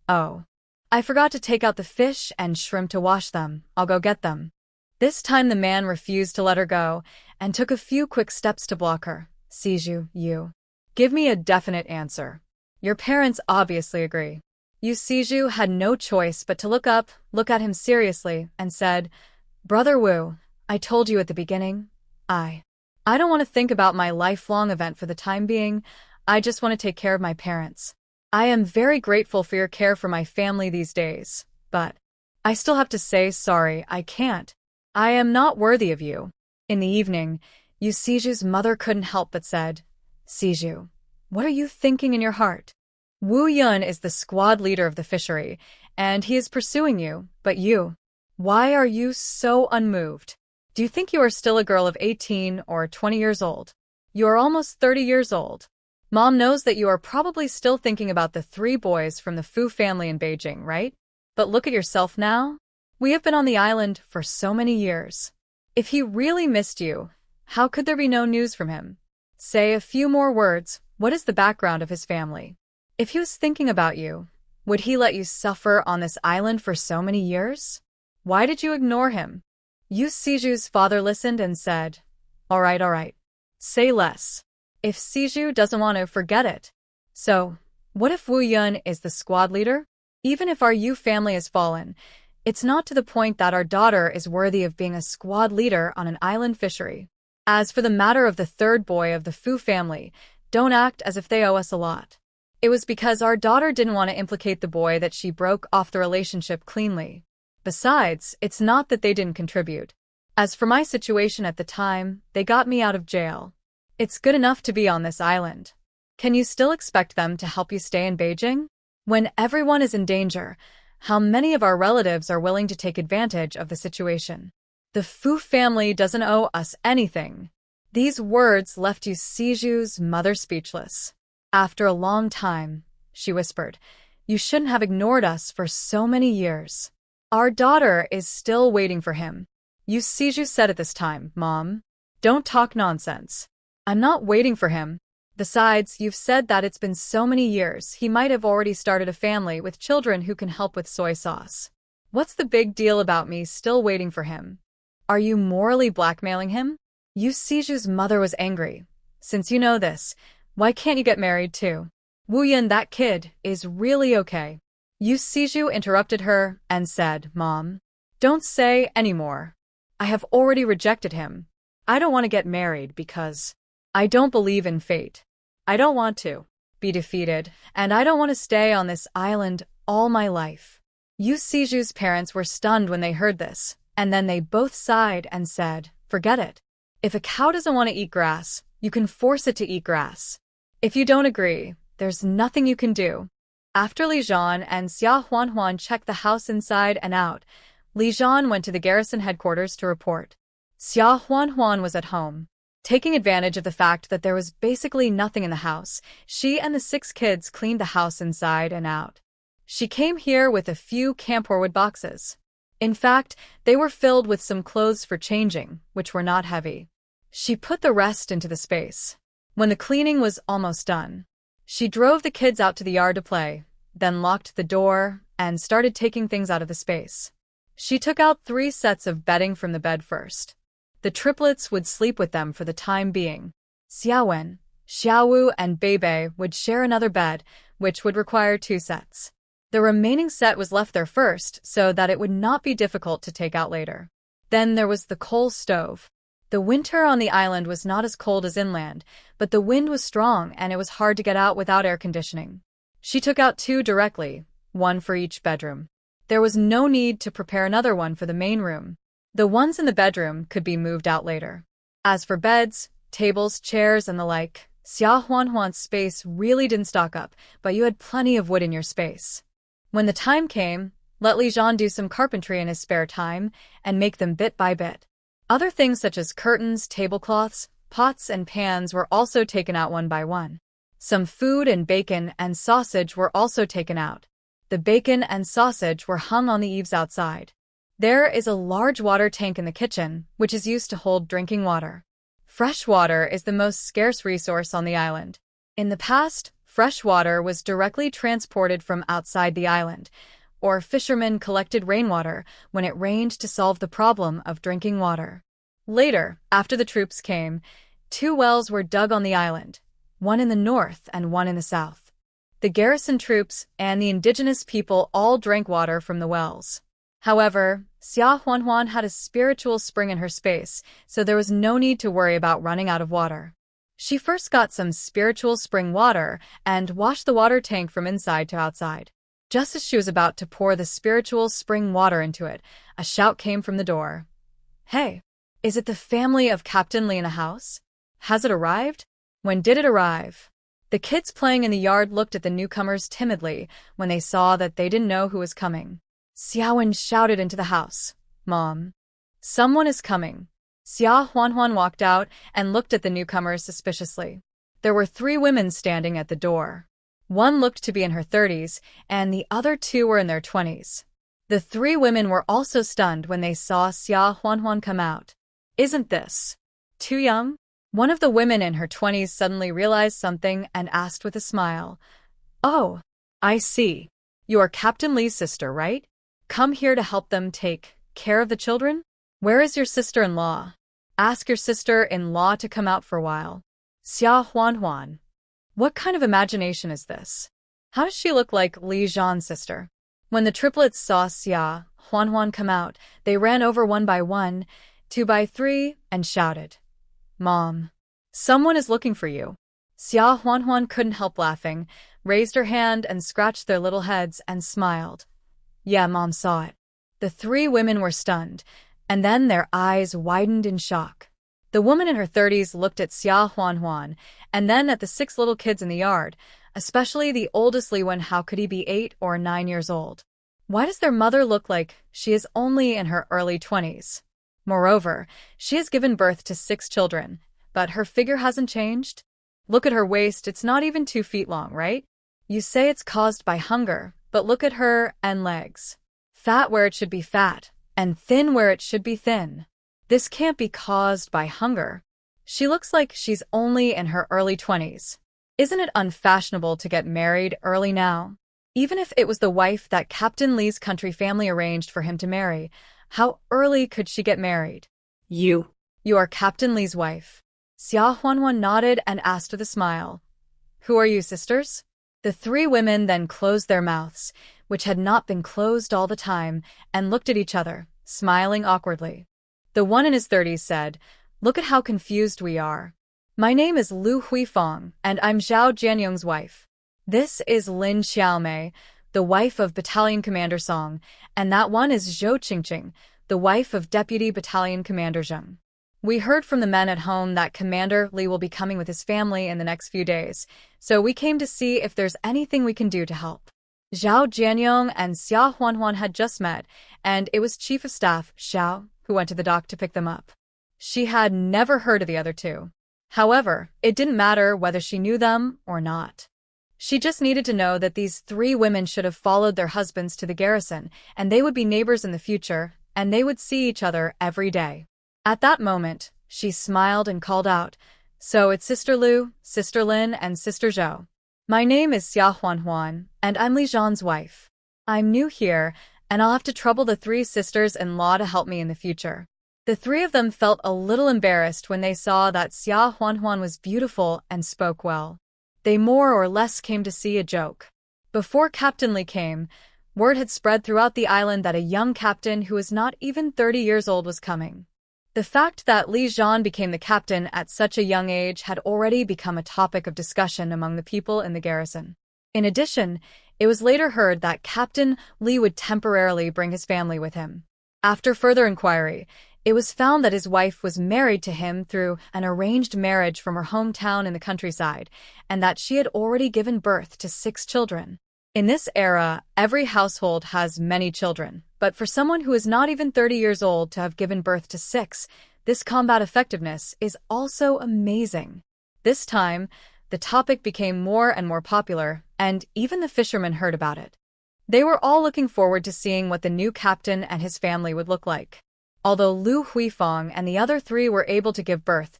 A: "Oh, I forgot to take out the fish and shrimp to wash them. I'll go get them." This time the man refused to let her go and took a few quick steps to block her. "Siju, you. Give me a definite answer. Your parents obviously agree." Yu Siju had no choice but to look up, look at him seriously, and said, "Brother Wu, I told you at the beginning, I don't want to think about my lifelong event for the time being. I just want to take care of my parents. I am very grateful for your care for my family these days, but I still have to say sorry, I can't. I am not worthy of you." In the evening, Yu Siju's mother couldn't help but said, "Siju, what are you thinking in your heart? Wu Yun is the squad leader of the fishery, and he is pursuing you, but you, why are you so unmoved? Do you think you are still a girl of 18 or 20 years old? You are almost 30 years old. Mom knows that you are probably still thinking about the 3 boys from the Fu family in Beijing, right? But look at yourself now. We have been on the island for so many years. If he really missed you, how could there be no news from him? Say a few more words. What is the background of his family? If he was thinking about you, would he let you suffer on this island for so many years? Why did you ignore him?" Yu Siju's father listened and said, All right. Say less. If Siju doesn't want to, forget it. So, what if Wu Yun is the squad leader? Even if our Yu family has fallen, it's not to the point that our daughter is worthy of being a squad leader on an island fishery. As for the matter of the 3rd boy of the Fu family, don't act as if they owe us a lot. It was because our daughter didn't want to implicate the boy that she broke off the relationship cleanly. Besides, it's not that they didn't contribute. As for my situation at the time, they got me out of jail. It's good enough to be on this island. Can you still expect them to help you stay in Beijing? When everyone is in danger, how many of our relatives are willing to take advantage of the situation? The Fu family doesn't owe us anything. These words left Yu Siju's mother speechless. After a long time, she whispered, "You shouldn't have ignored us for so many years. Our daughter is still waiting for him." Yu Siju said at this time, "Mom, don't talk nonsense. I'm not waiting for him. Besides, you've said that it's been so many years, he might have already started a family with children who can help with soy sauce. What's the big deal about me still waiting for him? Are you morally blackmailing him?" Yu Siju's mother was angry. "Since you know this, why can't you get married too? Wu Yan, that kid is really okay. Yu Siju interrupted her and said, Mom, don't say any more. I have already rejected him. I don't want to get married because I don't believe in fate. I don't want to be defeated, and I don't want to stay on this island all my life. Yu Siju's parents were stunned when they heard this, and then they both sighed and said, forget it. If a cow doesn't want to eat grass, you can force it to eat grass. If you don't agree, there's nothing you can do. After Li Zhan and Xia Huanhuan checked the house inside and out, Li Zhan went to the garrison headquarters to report. Xia Huanhuan was at home. Taking advantage of the fact that there was basically nothing in the house, she and the 6 kids cleaned the house inside and out. She came here with a few camphorwood boxes. In fact, they were filled with some clothes for changing, which were not heavy. She put the rest into the space. When the cleaning was almost done, she drove the kids out to the yard to play, then locked the door and started taking things out of the space. She took out 3 sets of bedding from the bed first. The triplets would sleep with them for the time being. Xiaowen, Xiaowu, and Beibei would share another bed, which would require 2 sets. The remaining set was left there first so that it would not be difficult to take out later. Then there was the coal stove. The winter on the island was not as cold as inland, but the wind was strong and it was hard to get out without air conditioning. She took out 2 directly, 1 for each bedroom. There was no need to prepare another one for the main room. The ones in the bedroom could be moved out later. As for beds, tables, chairs, and the like, Xia Huanhuan's space really didn't stock up, but you had plenty of wood in your space. When the time came, let Li Zhan do some carpentry in his spare time and make them bit by bit. Other things such as curtains, tablecloths, pots, and pans were also taken out one by one. Some food and bacon and sausage were also taken out. The bacon and sausage were hung on the eaves outside. There is a large water tank in the kitchen, which is used to hold drinking water. Fresh water is the most scarce resource on the island. In the past, fresh water was directly transported from outside the island, or fishermen collected rainwater when it rained to solve the problem of drinking water. Later, after the troops came, 2 wells were dug on the island, one in the north and one in the south. The garrison troops and the indigenous people all drank water from the wells. However, Xia Huanhuan had a spiritual spring in her space, so there was no need to worry about running out of water. She first got some spiritual spring water and washed the water tank from inside to outside. Just as she was about to pour the spiritual spring water into it, a shout came from the door. Hey, is it the family of Captain Li in the house? Has it arrived? When did it arrive? The kids playing in the yard looked at the newcomers timidly when they saw that they didn't know who was coming. Xiaowen shouted into the house, Mom, someone is coming. Xia Huanhuan walked out and looked at the newcomers suspiciously. There were 3 women standing at the door. One looked to be in her 30s, and the other 2 were in their 20s. The 3 women were also stunned when they saw Xia Huanhuan come out. Isn't this too young? One of the women in her 20s suddenly realized something and asked with a smile, Oh, I see. You are Captain Li's sister, right? Come here to help them take care of the children? Where is your sister-in-law? Ask your sister-in-law to come out for a while. Xia Huanhuan. What kind of imagination is this? How does she look like Li Zhan's sister? When the triplets saw Xia Huanhuan come out, they ran over 1 by 1, 2 by 3, and shouted, Mom, someone is looking for you. Xia Huanhuan couldn't help laughing, raised her hand and scratched their little heads and smiled. Yeah, Mom saw it. The 3 women were stunned, and then their eyes widened in shock. The woman in her 30s looked at Xia Huanhuan, and then at the 6 little kids in the yard, especially the oldest Li Wen. How could he be 8 or 9 years old? Why does their mother look like she is only in her early 20s? Moreover, she has given birth to 6 children, but her figure hasn't changed. Look at her waist, it's not even 2 feet long, right? You say it's caused by hunger, but look at her and legs. Fat where it should be fat, and thin where it should be thin. This can't be caused by hunger. She looks like she's only in her early 20s. Isn't it unfashionable to get married early now? Even if it was the wife that Captain Li's country family arranged for him to marry, how early could she get married? You are Captain Li's wife. Xia Huanhuan nodded and asked with a smile. Who are you, sisters? The three women then closed their mouths, which had not been closed all the time, and looked at each other, smiling awkwardly. The one in his 30s said, "Look at how confused we are. My name is Lu Huifeng, and I'm Zhao Jianyong's wife. This is Lin Xiaomei, the wife of Battalion Commander Song, and that one is Zhou Qingqing, the wife of Deputy Battalion Commander Zheng. We heard from the men at home that Commander Li will be coming with his family in the next few days, so we came to see if there's anything we can do to help." Zhao Jianyong and Xia Huanhuan had just met, and it was Chief of Staff Xiao who went to the dock to pick them up. She had never heard of the other two. However, it didn't matter whether she knew them or not. She just needed to know that these three women should have followed their husbands to the garrison, and they would be neighbors in the future, and they would see each other every day. At that moment, she smiled and called out, "So it's Sister Lu, Sister Lin, and Sister Zhou. My name is Xia Huanhuan, and I'm Li Zhan's wife. I'm new here, and I'll have to trouble the three sisters-in-law to help me in the future." The three of them felt a little embarrassed when they saw that Xia Huanhuan was beautiful and spoke well. They more or less came to see a joke. Before Captain Li came, word had spread throughout the island that a young captain who was not even 30 years old was coming. The fact that Li Zhan became the captain at such a young age had already become a topic of discussion among the people in the garrison. In addition, it was later heard that Captain Li would temporarily bring his family with him. After further inquiry, it was found that his wife was married to him through an arranged marriage from her hometown in the countryside, and that she had already given birth to 6 children. In this era, every household has many children, but for someone who is not even 30 years old to have given birth to 6, this combat effectiveness is also amazing. This time, the topic became more and more popular, and even the fishermen heard about it. They were all looking forward to seeing what the new captain and his family would look like. Although Lu Huifeng and the other 3 were able to give birth,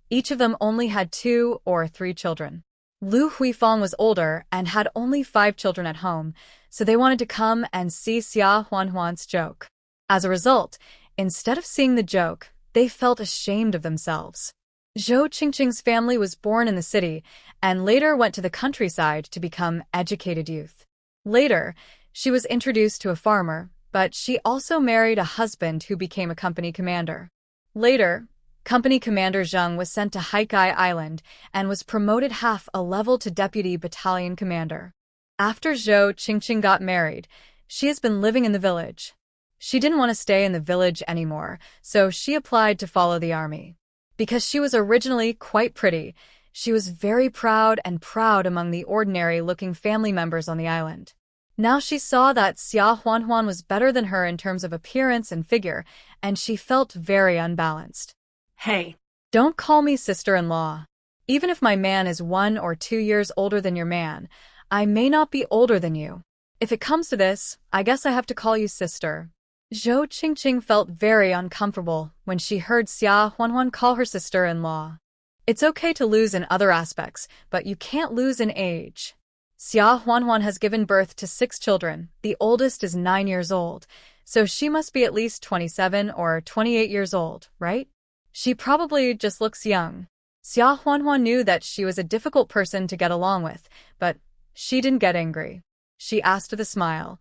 A: each of them only had 2 or 3 children. Lu Huifeng was older and had only 5 children at home, so they wanted to come and see Xia Huanhuan's joke. As a result, instead of seeing the joke, they felt ashamed of themselves. Zhou Qingqing's family was born in the city and later went to the countryside to become educated youth. Later, she was introduced to a farmer, but she also married a husband who became a company commander. Later, Company Commander Zheng was sent to Haikai Island and was promoted half a level to Deputy Battalion Commander. After Zhou Qingqing got married, she has been living in the village. She didn't want to stay in the village anymore, so she applied to follow the army. Because she was originally quite pretty, she was very proud among the ordinary-looking family members on the island. Now she saw that Xia Huanhuan was better than her in terms of appearance and figure, and she felt very unbalanced.
B: Hey.
A: Don't call me sister-in-law. Even if my man is 1 or 2 years older than your man, I may not be older than you. If it comes to this, I guess I have to call you sister. Zhou Qingqing felt very uncomfortable when she heard Xia Huanhuan call her sister-in-law. It's okay to lose in other aspects, but you can't lose in age. Xia Huanhuan has given birth to 6 children. The oldest is 9 years old, so she must be at least 27 or 28 years old, right? She probably just looks young. Xia Huanhuan knew that she was a difficult person to get along with, but she didn't get angry. She asked with a smile,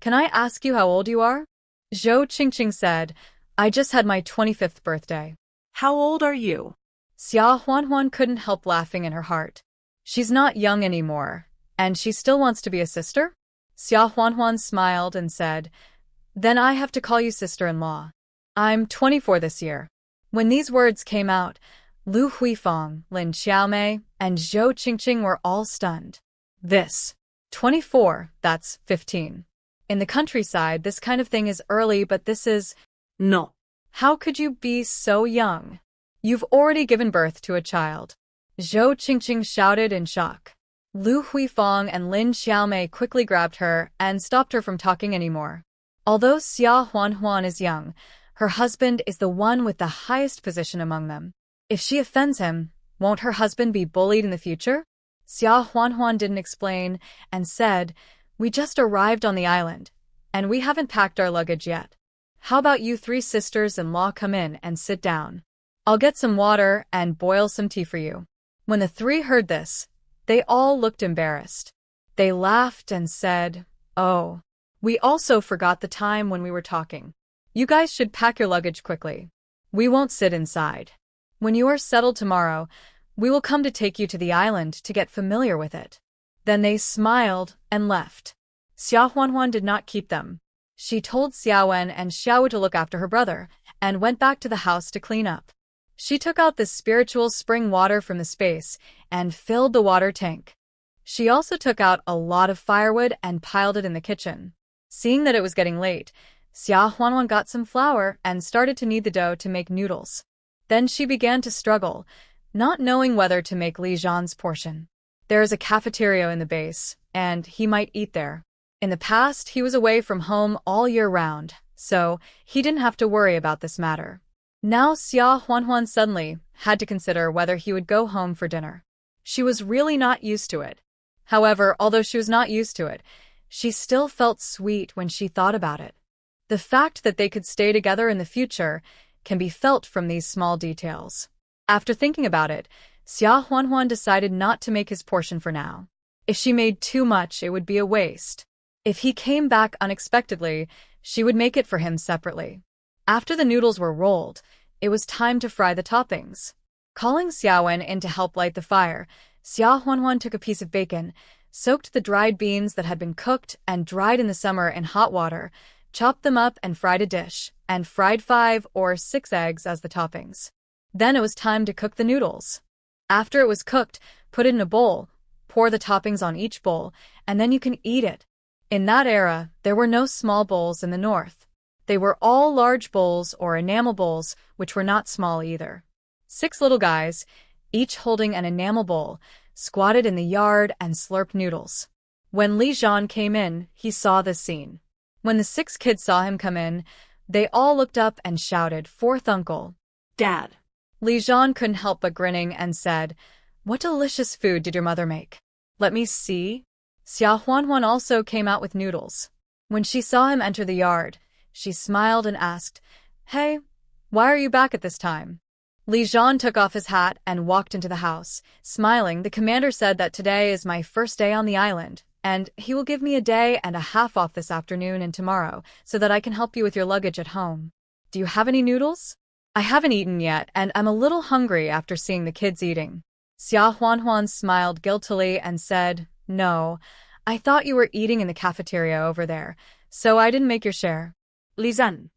A: "Can I ask you how old you are?" Zhou Qingqing said, "I just had my 25th birthday."
B: How old are you?
A: Xia Huanhuan couldn't help laughing in her heart. She's not young anymore, and she still wants to be a sister? Xia Huanhuan smiled and said, "Then I have to call you sister-in-law. I'm 24 this year." When these words came out, Lu Huifeng, Lin Xiaomei, and Zhou Qingqing were all stunned. This. 24, that's 15. In the countryside, this kind of thing is early, but this is...
B: No.
A: How could you be so young? You've already given birth to a child. Zhou Qingqing shouted in shock. Lu Huifeng and Lin Xiaomei quickly grabbed her and stopped her from talking anymore. Although Xia Huanhuan is young, her husband is the one with the highest position among them. If she offends him, won't her husband be bullied in the future? Xia Huanhuan didn't explain and said, "We just arrived on the island, and we haven't packed our luggage yet. How about you 3 sisters-in-law come in and sit down? I'll get some water and boil some tea for you." When the 3 heard this, they all looked embarrassed. They laughed and said, "Oh, we also forgot the time when we were talking. You guys should pack your luggage quickly. We won't sit inside. When you are settled tomorrow, we will come to take you to the island to get familiar with it." Then they smiled and left. Xia Huanhuan did not keep them. She told Xiaowen and Xiaowu to look after her brother, and went back to the house to clean up. She took out the spiritual spring water from the space and filled the water tank. She also took out a lot of firewood and piled it in the kitchen. Seeing that it was getting late, Xia Huanhuan got some flour and started to knead the dough to make noodles. Then she began to struggle, not knowing whether to make Li Zhan's portion. There is a cafeteria in the base, and he might eat there. In the past, he was away from home all year round, so he didn't have to worry about this matter. Now Xia Huanhuan suddenly had to consider whether he would go home for dinner. She was really not used to it. However, although she was not used to it, she still felt sweet when she thought about it. The fact that they could stay together in the future can be felt from these small details. After thinking about it, Xia Huanhuan decided not to make his portion for now. If she made too much, it would be a waste. If he came back unexpectedly, she would make it for him separately. After the noodles were rolled, it was time to fry the toppings. Calling Xiaowen in to help light the fire, Xia Huanhuan took a piece of bacon, soaked the dried beans that had been cooked and dried in the summer in hot water, chopped them up and fried a dish, and fried 5 or 6 eggs as the toppings. Then it was time to cook the noodles. After it was cooked, put it in a bowl, pour the toppings on each bowl, and then you can eat it. In that era, there were no small bowls in the north. They were all large bowls or enamel bowls, which were not small either. 6 little guys, each holding an enamel bowl, squatted in the yard and slurped noodles. When Li Zhan came in, he saw this scene. When the 6 kids saw him come in, they all looked up and shouted, "Fourth uncle!"
B: Dad.
A: Li Zhan couldn't help but grinning and said, "What delicious food did your mother make? Let me see." Xia Huanhuan also came out with noodles. When she saw him enter the yard, she smiled and asked, "Hey, why are you back at this time?" Li Zhan took off his hat and walked into the house. Smiling, the commander said that today is my first day on the island, and he will give me a day and a half off this afternoon and tomorrow so that I can help you with your luggage at home. Do you have any noodles? I haven't eaten yet, and I'm a little hungry after seeing the kids eating. Xia Huanhuan smiled guiltily and said, "No, I thought you were eating in the cafeteria over there, so I didn't make your share."
B: Li Zhan.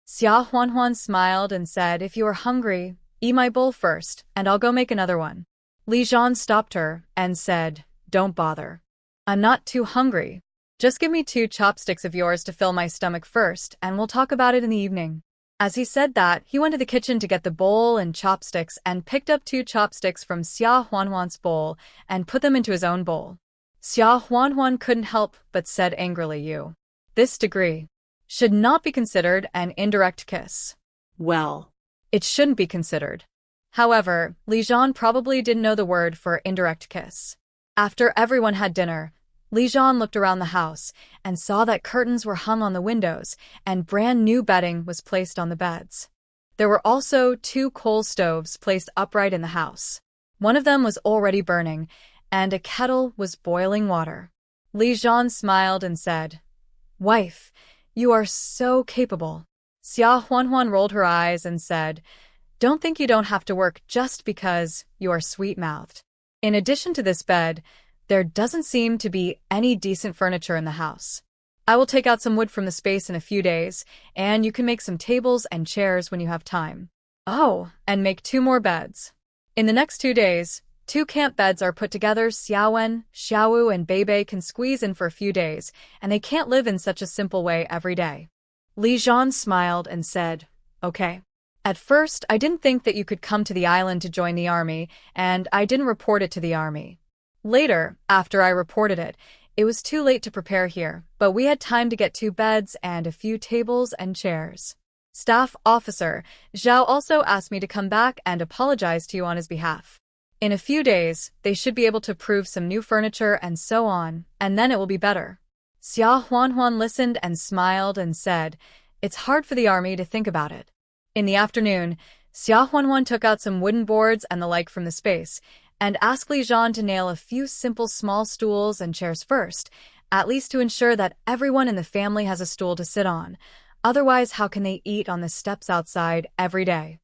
A: Xia Huanhuan smiled and said, "If you are hungry, eat my bowl first, and I'll go make another one." Li Zhan stopped her and said, "Don't bother. I'm not too hungry. Just give me 2 chopsticks of yours to fill my stomach first, and we'll talk about it in the evening." As he said that, he went to the kitchen to get the bowl and chopsticks and picked up 2 chopsticks from Xia Huanhuan's bowl and put them into his own bowl. Xia Huanhuan couldn't help but said angrily, "This degree should not be considered an indirect kiss."
B: Well.
A: It shouldn't be considered. However, Li Zhan probably didn't know the word for indirect kiss. After everyone had dinner, Li Zhan looked around the house and saw that curtains were hung on the windows and brand new bedding was placed on the beds. There were also 2 coal stoves placed upright in the house. One of them was already burning, and a kettle was boiling water. Li Zhan smiled and said, "Wife, you are so capable." Xia Huanhuan rolled her eyes and said, "Don't think you don't have to work just because you are sweet-mouthed. In addition to this bed, there doesn't seem to be any decent furniture in the house. I will take out some wood from the space in a few days, and you can make some tables and chairs when you have time. Oh, and make 2 more beds. In the next 2 days, 2 camp beds are put together. Xiaowen, Xiaowu, and Beibei can squeeze in for a few days, and they can't live in such a simple way every day." Li Zhan smiled and said, "Okay. At first, I didn't think that you could come to the island to join the army, and I didn't report it to the army. Later, after I reported it, it was too late to prepare here, but we had time to get 2 beds and a few tables and chairs. Staff Officer Zhao also asked me to come back and apologize to you on his behalf. In a few days, they should be able to prove some new furniture and so on, and then it will be better." Xia Huanhuan listened and smiled and said, "It's hard for the army to think about it." In the afternoon, Xia Huanhuan took out some wooden boards and the like from the space, and ask Li Zhan to nail a few simple small stools and chairs first, at least to ensure that everyone in the family has a stool to sit on. Otherwise, how can they eat on the steps outside every day?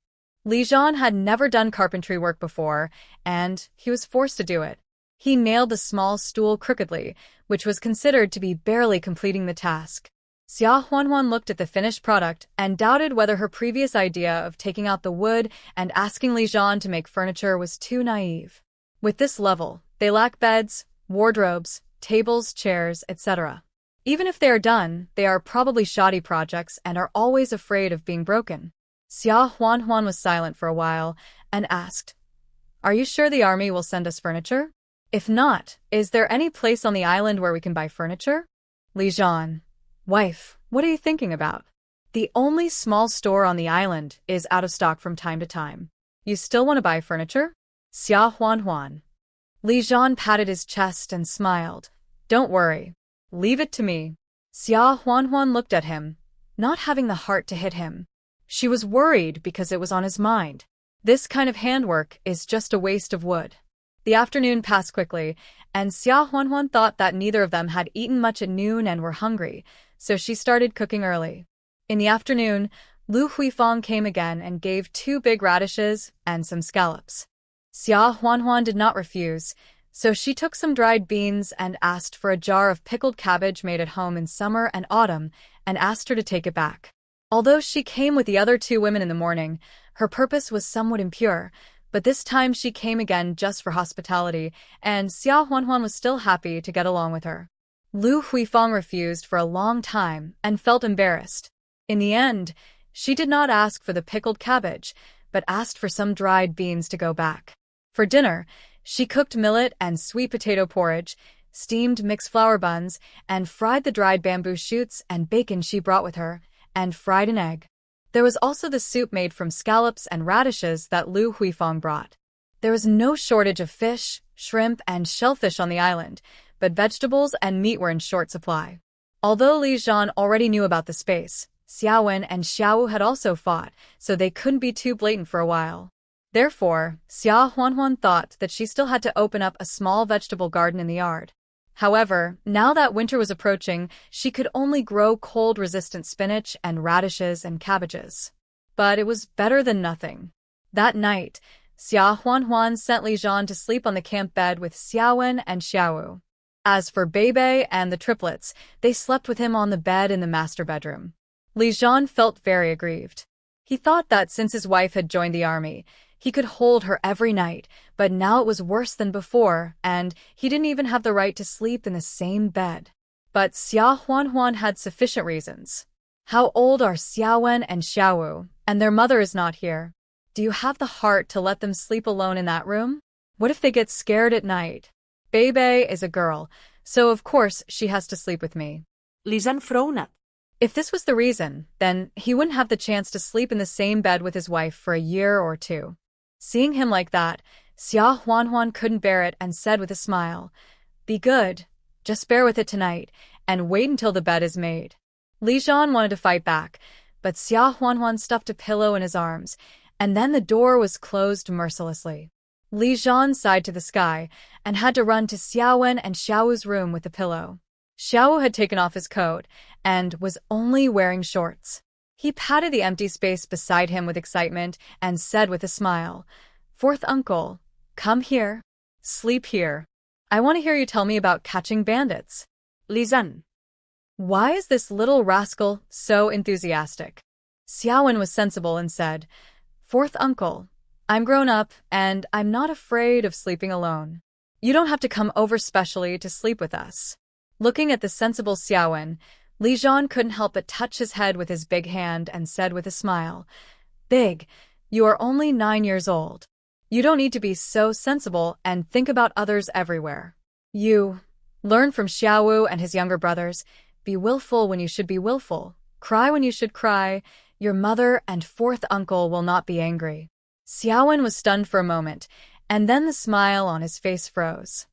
A: Li Zhan had never done carpentry work before, and he was forced to do it. He nailed the small stool crookedly, which was considered to be barely completing the task. Xia Huanhuan looked at the finished product and doubted whether her previous idea of taking out the wood and asking Li Zhan to make furniture was too naive. With this level, they lack beds, wardrobes, tables, chairs, etc. Even if they are done, they are probably shoddy projects and are always afraid of being broken. Xia Huanhuan was silent for a while and asked, "Are you sure the army will send us furniture? If not, is there any place on the island where we can buy furniture?" Li Zhan: "Wife, what are you thinking about? The only small store on the island is out of stock from time to time. You still want to buy furniture?" Xia Huanhuan. Li Zhan patted his chest and smiled. "Don't worry. Leave it to me." Xia Huanhuan looked at him, not having the heart to hit him. She was worried because it was on his mind. This kind of handwork is just a waste of wood. The afternoon passed quickly, and Xia Huanhuan thought that neither of them had eaten much at noon and were hungry, so she started cooking early. In the afternoon, Lu Huifang came again and gave 2 big radishes and some scallops. Xia Huanhuan did not refuse, so she took some dried beans and asked for a jar of pickled cabbage made at home in summer and autumn, and asked her to take it back. Although she came with the other 2 women in the morning, her purpose was somewhat impure, but this time she came again just for hospitality, and Xia Huanhuan was still happy to get along with her. Lu Huifang refused for a long time and felt embarrassed. In the end, she did not ask for the pickled cabbage, but asked for some dried beans to go back. For dinner, she cooked millet and sweet potato porridge, steamed mixed flour buns, and fried the dried bamboo shoots and bacon she brought with her, and fried an egg. There was also the soup made from scallops and radishes that Lu Huifang brought. There was no shortage of fish, shrimp, and shellfish on the island, but vegetables and meat were in short supply. Although Li Zhan already knew about the space, Xiaowen and Xiaowu had also fought, so they couldn't be too blatant for a while. Therefore, Xia Huanhuan thought that she still had to open up a small vegetable garden in the yard. However, now that winter was approaching, she could only grow cold-resistant spinach and radishes and cabbages. But it was better than nothing. That night, Xia Huanhuan sent Li Zhan to sleep on the camp bed with Xiaowen and Xiaowu. As for Beibei and the triplets, they slept with him on the bed in the master bedroom. Li Zhan felt very aggrieved. He thought that since his wife had joined the army, he could hold her every night, but now it was worse than before, and he didn't even have the right to sleep in the same bed. But Xia Huanhuan had sufficient reasons. How old are Xiaowen and Xiaowu, and their mother is not here? Do you have the heart to let them sleep alone in that room? What if they get scared at night? Beibei is a girl, so of course she has to sleep with me.
B: Li Zhan frowned.
A: If this was the reason, then he wouldn't have the chance to sleep in the same bed with his wife for a year or 2. Seeing him like that, Xia Huanhuan couldn't bear it and said with a smile, "Be good, just bear with it tonight, and wait until the bed is made." Li Zhan wanted to fight back, but Xia Huanhuan stuffed a pillow in his arms, and then the door was closed mercilessly. Li Zhan sighed to the sky and had to run to Xiaowen and Xiaowu's room with the pillow. Xiaowu had taken off his coat and was only wearing shorts. He patted the empty space beside him with excitement and said with a smile, "Fourth uncle, come here. Sleep here. I want to hear you tell me about catching bandits."
B: Li Zhan.
A: Why is this little rascal so enthusiastic? Xiaowen was sensible and said, "Fourth uncle, I'm grown up and I'm not afraid of sleeping alone. You don't have to come over specially to sleep with us." Looking at the sensible Xiaowen, Li Zhan couldn't help but touch his head with his big hand and said with a smile, "Big, you are only 9 years old. You don't need to be so sensible and think about others everywhere. You learn from Xiaowu and his younger brothers, be willful when you should be willful, cry when you should cry. Your mother and fourth uncle will not be angry." Xiaowen was stunned for a moment, and then the smile on his face froze.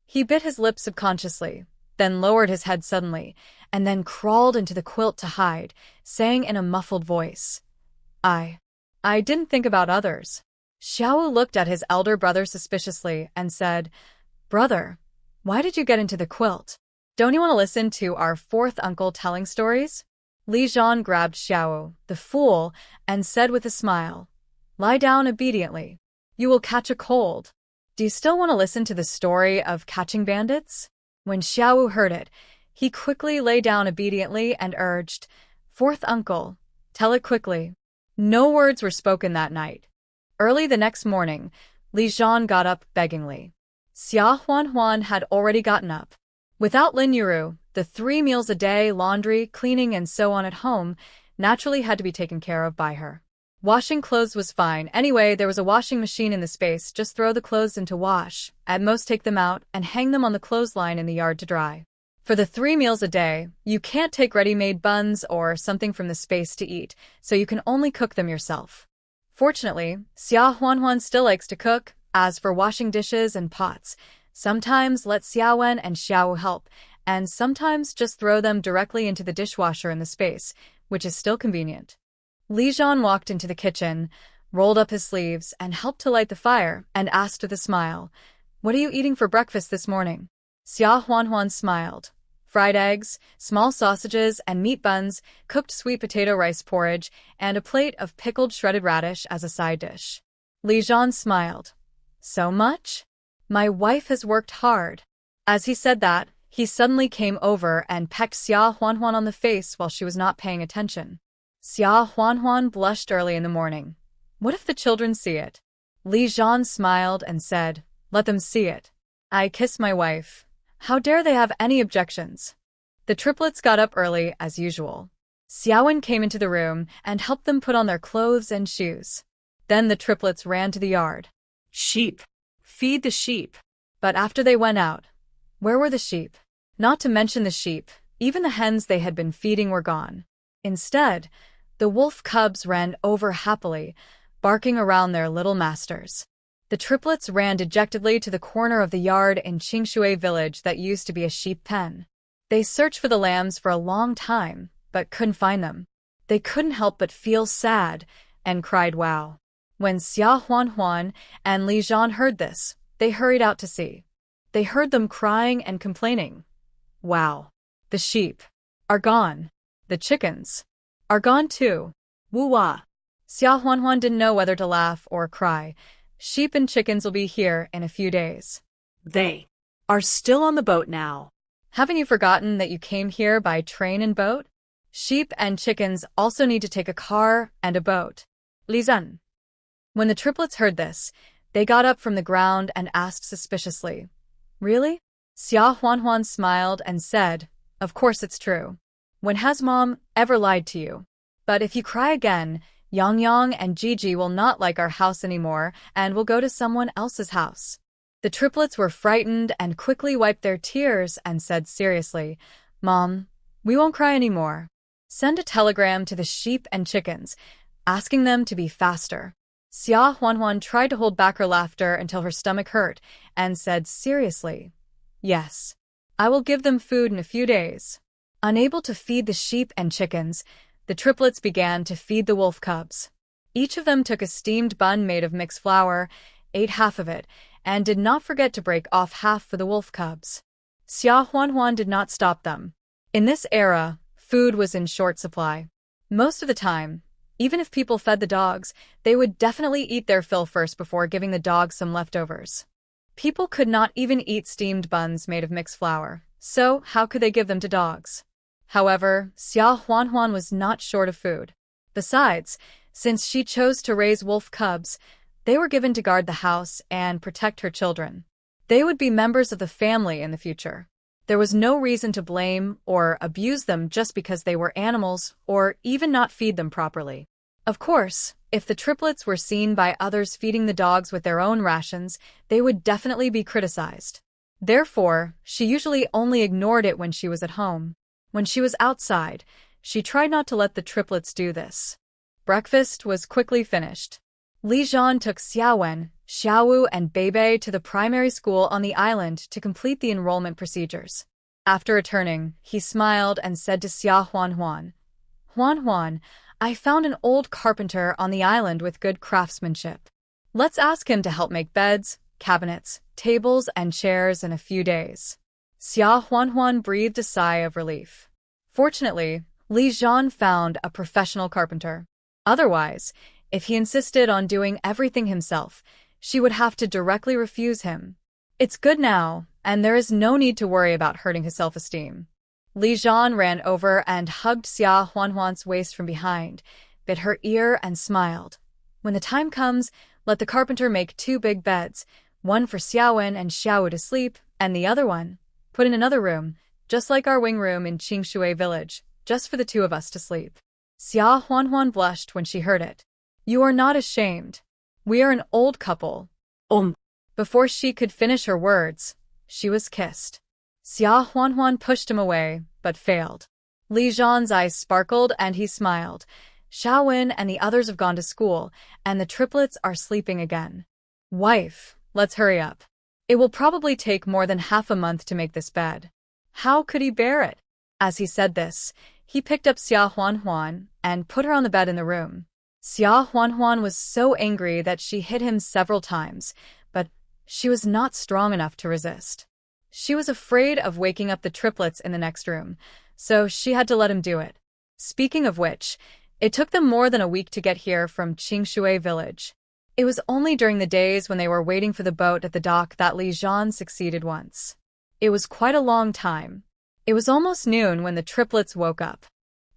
A: He bit his lip subconsciously, then lowered his head suddenly, and then crawled into the quilt to hide, saying in a muffled voice, I didn't think about others. Xiao looked at his elder brother suspiciously and said, "Brother, why did you get into the quilt? Don't you want to listen to our fourth uncle telling stories?" Li Zhan grabbed Xiao, the fool, and said with a smile, "Lie down obediently. You will catch a cold. Do you still want to listen to the story of catching bandits?" When Xiao heard it, he quickly lay down obediently and urged, "Fourth uncle, tell it quickly." No words were spoken that night. Early the next morning, Li Zhan got up beggingly. Xia Huanhuan had already gotten up. Without Lin Yuru, the 3 meals a day, laundry, cleaning, and so on at home naturally had to be taken care of by her. Washing clothes was fine. Anyway, there was a washing machine in the space. Just throw the clothes into wash, at most take them out, and hang them on the clothesline in the yard to dry. For the 3 meals a day, you can't take ready-made buns or something from the space to eat, so you can only cook them yourself. Fortunately, Xia Huanhuan still likes to cook. As for washing dishes and pots, sometimes let Xiaowen and Xiao help, and sometimes just throw them directly into the dishwasher in the space, which is still convenient. Li Zhan walked into the kitchen, rolled up his sleeves, and helped to light the fire, and asked with a smile, "What are you eating for breakfast this morning?" Xia Huanhuan smiled. Fried eggs, small sausages and meat buns, cooked sweet potato rice porridge, and a plate of pickled shredded radish as a side dish. Li Zhan smiled. "So much? My wife has worked hard." As he said that, he suddenly came over and pecked Xia Huanhuan on the face while she was not paying attention. Xia Huanhuan blushed early in the morning. What if the children see it? Li Zhan smiled and said, "Let them see it. I kiss my wife. How dare they have any objections?" The triplets got up early as usual. Xiaowen came into the room and helped them put on their clothes and shoes. Then the triplets ran to the yard.
B: Sheep. Feed the sheep.
A: But after they went out, where were the sheep? Not to mention the sheep, even the hens they had been feeding were gone. Instead, the wolf cubs ran over happily, barking around their little masters. The triplets ran dejectedly to the corner of the yard in Qingshui village that used to be a sheep pen. They searched for the lambs for a long time, but couldn't find them. They couldn't help but feel sad and cried wow. When Xia Huanhuan and Li Zhan heard this, they hurried out to see. They heard them crying and complaining. Wow. The sheep are gone. The chickens are gone too.
B: Woo-wah.
A: Xia Huanhuan didn't know whether to laugh or cry. Sheep and chickens will be here in a few days.
B: They are still on the boat now.
A: Haven't you forgotten that you came here by train and boat? Sheep and chickens also need to take a car and a boat. Li Zhan. When the triplets heard this, they got up from the ground and asked suspiciously, "Really?" Xia Huanhuan smiled and said, "Of course it's true. When has Mom ever lied to you? But if you cry again, Yang Yang and Gigi will not like our house anymore and will go to someone else's house." The triplets were frightened and quickly wiped their tears and said seriously, "Mom, we won't cry anymore. Send a telegram to the sheep and chickens, asking them to be faster." Xia Huanhuan tried to hold back her laughter until her stomach hurt and said seriously, "Yes, I will give them food in a few days." Unable to feed the sheep and chickens, the triplets began to feed the wolf cubs. Each of them took a steamed bun made of mixed flour, ate half of it, and did not forget to break off half for the wolf cubs. Xia Huanhuan did not stop them. In this era, food was in short supply. Most of the time, even if people fed the dogs, they would definitely eat their fill first before giving the dogs some leftovers. People could not even eat steamed buns made of mixed flour, so how could they give them to dogs? However, Xia Huanhuan was not short of food. Besides, since she chose to raise wolf cubs, they were given to guard the house and protect her children. They would be members of the family in the future. There was no reason to blame or abuse them just because they were animals or even not feed them properly. Of course, if the triplets were seen by others feeding the dogs with their own rations, they would definitely be criticized. Therefore, she usually only ignored it when she was at home. When she was outside, she tried not to let the triplets do this. Breakfast was quickly finished. Li Zhan took Xiaowen, Xiaowu, and Beibei to the primary school on the island to complete the enrollment procedures. After returning, he smiled and said to Xia Huanhuan, "Huanhuan, I found an old carpenter on the island with good craftsmanship. Let's ask him to help make beds, cabinets, tables, and chairs in a few days. Xia Huanhuan breathed a sigh of relief. Fortunately, Li Zhan found a professional carpenter. Otherwise, if he insisted on doing everything himself, she would have to directly refuse him. It's good now, and there is no need to worry about hurting his self-esteem. Li Zhan ran over and hugged Xia Huanhuan's waist from behind, bit her ear, and smiled. When the time comes, let the carpenter make 2 big beds, one for Xiaowen and Xiaowu to sleep, and the other one put in another room, just like our wing room in Qingshui village, just for the 2 of us to sleep. Xia Huanhuan blushed when she heard it. You are not ashamed. We are an old couple. Before she could finish her words, she was kissed. Xia Huanhuan pushed him away, but failed. Li Zhan's eyes sparkled and he smiled. Xiaowen and the others have gone to school, and the triplets are sleeping again. Wife, let's hurry up. It will probably take more than half a month to make this bed. How could he bear it? As he said this, he picked up Xia Huanhuan and put her on the bed in the room. Xia Huanhuan was so angry that she hit him several times, but she was not strong enough to resist. She was afraid of waking up the triplets in the next room, so she had to let him do it. Speaking of which, it took them more than a week to get here from Qingshui village. It was only during the days when they were waiting for the boat at the dock that Li Zhan succeeded once. It was quite a long time. It was almost noon when the triplets woke up.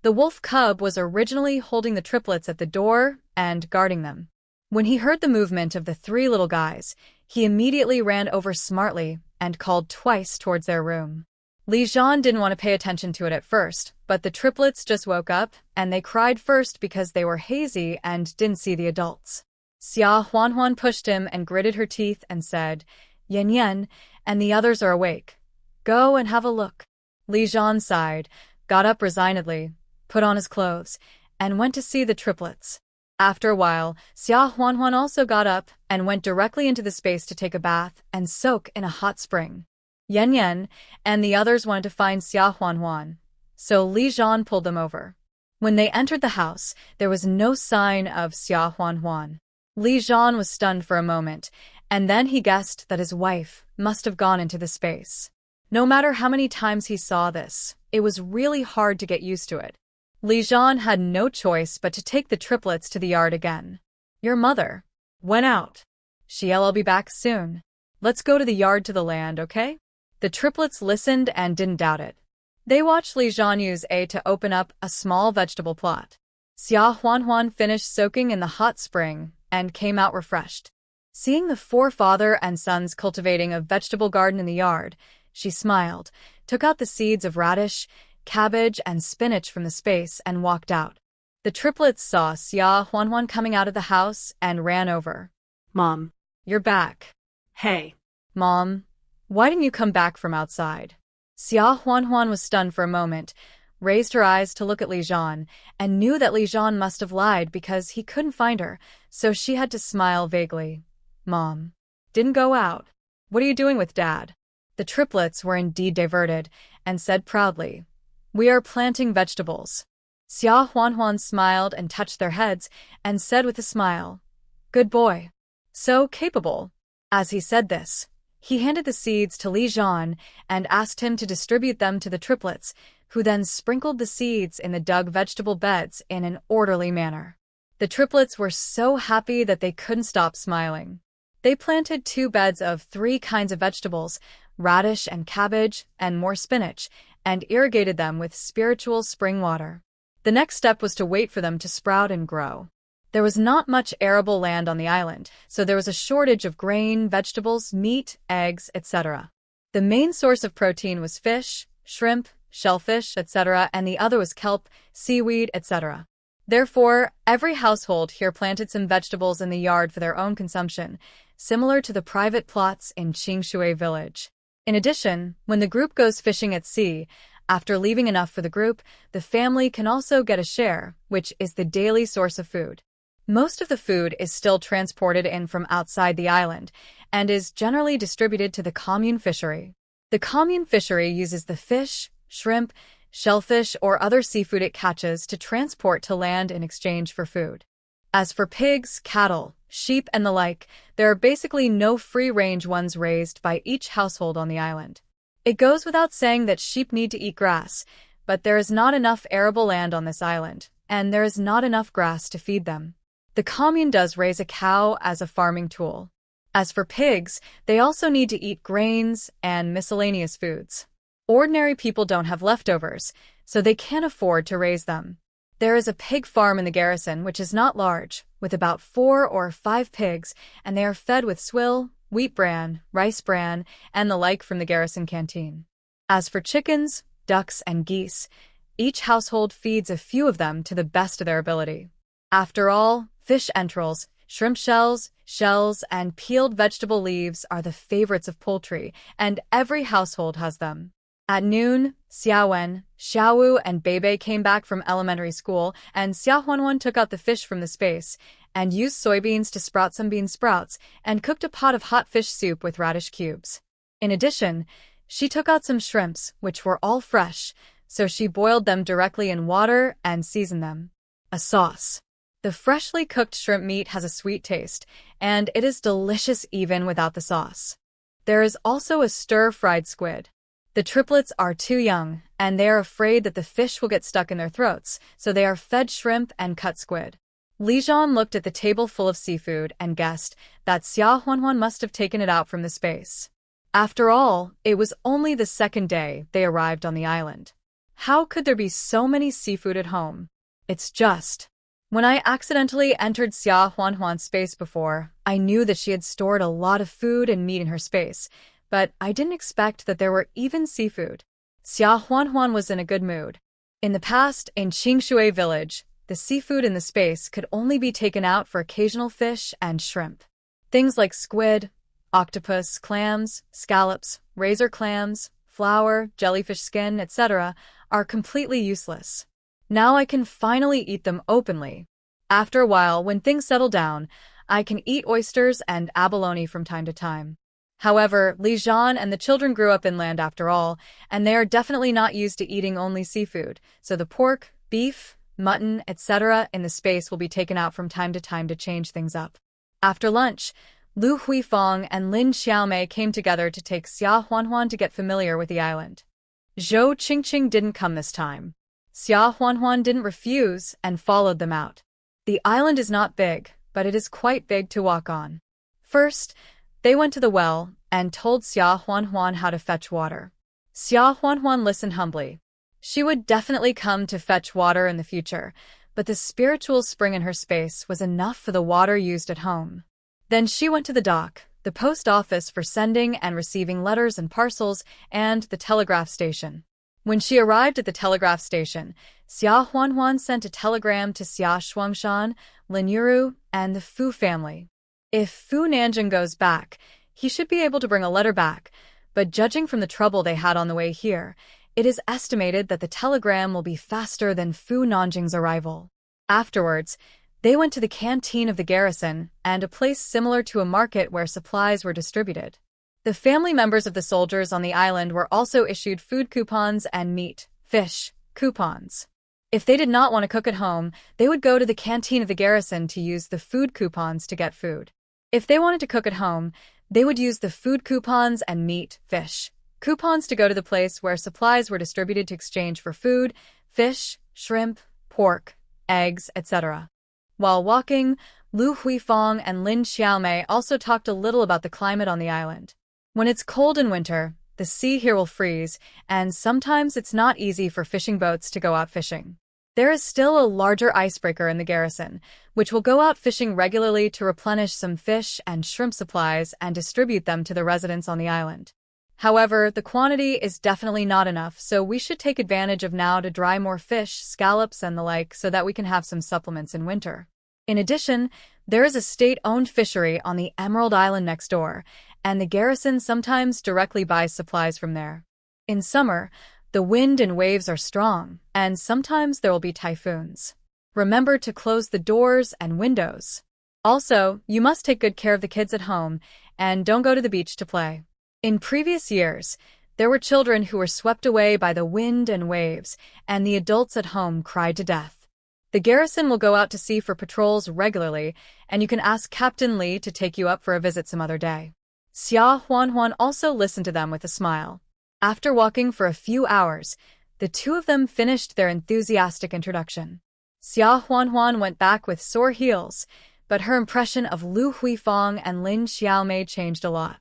A: The wolf cub was originally holding the triplets at the door and guarding them. When he heard the movement of the 3 little guys, he immediately ran over smartly and called twice towards their room. Li Zhan didn't want to pay attention to it at first, but the triplets just woke up, and they cried first because they were hazy and didn't see the adults. Xia Huanhuan pushed him and gritted her teeth and said, Yan Yan, and the others are awake. Go and have a look. Li Zhan sighed, got up resignedly, put on his clothes, and went to see the triplets. After a while, Xia Huanhuan also got up and went directly into the space to take a bath and soak in a hot spring. Yan Yan and the others wanted to find Xia Huanhuan, so Li Zhan pulled them over. When they entered the house, there was no sign of Xia Huanhuan. Li Zhan was stunned for a moment, and then he guessed that his wife must have gone into the space. No matter how many times he saw this, it was really hard to get used to it. Li Zhan had no choice but to take the triplets to the yard again. Your mother went out. I'll be back soon. Let's go to the yard to the land, okay? The triplets listened and didn't doubt it. They watched Li Zhan use A to open up a small vegetable plot. Xia Huanhuan finished soaking in the hot spring and came out refreshed. Seeing the 4 father and sons cultivating a vegetable garden in the yard, she smiled, took out the seeds of radish, cabbage, and spinach from the space and walked out. The triplets saw Xia Huanhuan coming out of the house and ran over.
B: Mom.
A: You're back.
B: Hey.
A: Mom, why didn't you come back from outside? Xia Huanhuan was stunned for a moment, raised her eyes to look at Li Zhan, and knew that Li Zhan must have lied because he couldn't find her, so she had to smile vaguely. Mom. Didn't go out. What are you doing with Dad? The triplets were indeed diverted, and said proudly, We are planting vegetables. Xia Huanhuan smiled and touched their heads, and said with a smile, Good boy. So capable. As he said this, he handed the seeds to Li Zhan and asked him to distribute them to the triplets, who then sprinkled the seeds in the dug vegetable beds in an orderly manner. The triplets were so happy that they couldn't stop smiling. They planted 2 beds of 3 kinds of vegetables, radish and cabbage, and more spinach, and irrigated them with spiritual spring water. The next step was to wait for them to sprout and grow. There was not much arable land on the island, so there was a shortage of grain, vegetables, meat, eggs, etc. The main source of protein was fish, shrimp, shellfish, etc., and the other was kelp, seaweed, etc. Therefore, every household here planted some vegetables in the yard for their own consumption, similar to the private plots in Qingshui village. In addition, when the group goes fishing at sea, after leaving enough for the group, the family can also get a share, which is the daily source of food. Most of the food is still transported in from outside the island and is generally distributed to the commune fishery. The commune fishery uses the fish, shrimp, shellfish, or other seafood it catches to transport to land in exchange for food. As for pigs, cattle, sheep, and the like. There are basically no free-range ones raised by each household on the island. It goes without saying that sheep need to eat grass, but there is not enough arable land on this island, and there is not enough grass to feed them. The commune does raise a cow as a farming tool. As for pigs, they also need to eat grains and miscellaneous foods. Ordinary people don't have leftovers, so they can't afford to raise them. There is a pig farm in the garrison which is not large, with about 4 or 5 pigs, and they are fed with swill, wheat bran, rice bran, and the like from the garrison canteen. As for chickens, ducks, and geese, each household feeds a few of them to the best of their ability. After all, fish entrails, shrimp shells, and peeled vegetable leaves are the favorites of poultry, and every household has them. At noon, Xiaowen, Xiaowu, and Bebe came back from elementary school, and Xiaohuanhuan took out the fish from the space, and used soybeans to sprout some bean sprouts, and cooked a pot of hot fish soup with radish cubes. In addition, she took out some shrimps, which were all fresh, so she boiled them directly in water and seasoned them. A sauce. The freshly cooked shrimp meat has a sweet taste, and it is delicious even without the sauce. There is also a stir-fried squid. The triplets are too young, and they are afraid that the fish will get stuck in their throats, so they are fed shrimp and cut squid. Li Zhan looked at the table full of seafood and guessed that Xiaohuanhuan must have taken it out from the space. After all, it was only the second day they arrived on the island. How could there be so many seafood at home? It's just... When I accidentally entered Xiaohuanhuan's space before, I knew that she had stored a lot of food and meat in her space, but I didn't expect that there were even seafood. Xiaohuanhuan was in a good mood. In the past, in Qingshui village, the seafood in the space could only be taken out for occasional fish and shrimp. Things like squid, octopus, clams, scallops, razor clams, flour, jellyfish skin, etc. are completely useless. Now I can finally eat them openly. After a while, when things settle down, I can eat oysters and abalone from time to time. However, Li Zhan and the children grew up inland after all, and they are definitely not used to eating only seafood, so the pork, beef, mutton, etc. in the space will be taken out from time to change things up. After lunch, Lu Huifeng and Lin Xiaomei came together to take Xiaohuanhuan to get familiar with the island. Zhou Qingqing didn't come this time. Xiaohuanhuan didn't refuse and followed them out. The island is not big, but it is quite big to walk on. First, they went to the well and told Xiaohuanhuan how to fetch water. Xiaohuanhuan listened humbly. She would definitely come to fetch water in the future, but the spiritual spring in her space was enough for the water used at home. Then she went to the dock, the post office for sending and receiving letters and parcels, and the telegraph station. When she arrived at the telegraph station, Xiaohuanhuan sent a telegram to Xia Shuangshan, Lin Yuru, and the Fu family. If Fu Nanjing goes back, he should be able to bring a letter back, but judging from the trouble they had on the way here, it is estimated that the telegram will be faster than Fu Nanjing's arrival. Afterwards, they went to the canteen of the garrison and a place similar to a market where supplies were distributed. The family members of the soldiers on the island were also issued food coupons and meat, fish, coupons. If they did not want to cook at home, they would go to the canteen of the garrison to use the food coupons to get food. If they wanted to cook at home, they would use the food coupons and meat, fish, coupons to go to the place where supplies were distributed to exchange for food, fish, shrimp, pork, eggs, etc. While walking, Lu Huifeng and Lin Xiaomei also talked a little about the climate on the island. When it's cold in winter, the sea here will freeze, and sometimes it's not easy for fishing boats to go out fishing. There is still a larger icebreaker in the garrison, which will go out fishing regularly to replenish some fish and shrimp supplies and distribute them to the residents on the island. However, the quantity is definitely not enough, so we should take advantage of now to dry more fish, scallops, and the like so that we can have some supplements in winter. In addition, there is a state-owned fishery on the Emerald Island next door, and the garrison sometimes directly buys supplies from there. In summer, the wind and waves are strong, and sometimes there will be typhoons. Remember to close the doors and windows. Also, you must take good care of the kids at home, and don't go to the beach to play. In previous years, there were children who were swept away by the wind and waves, and the adults at home cried to death. The garrison will go out to sea for patrols regularly, and you can ask Captain Li to take you up for a visit some other day. Xia Huanhuan also listened to them with a smile. After walking for a few hours, the two of them finished their enthusiastic introduction. Xia Huanhuan went back with sore heels, but her impression of Lu Huifang and Lin Xiaomei changed a lot.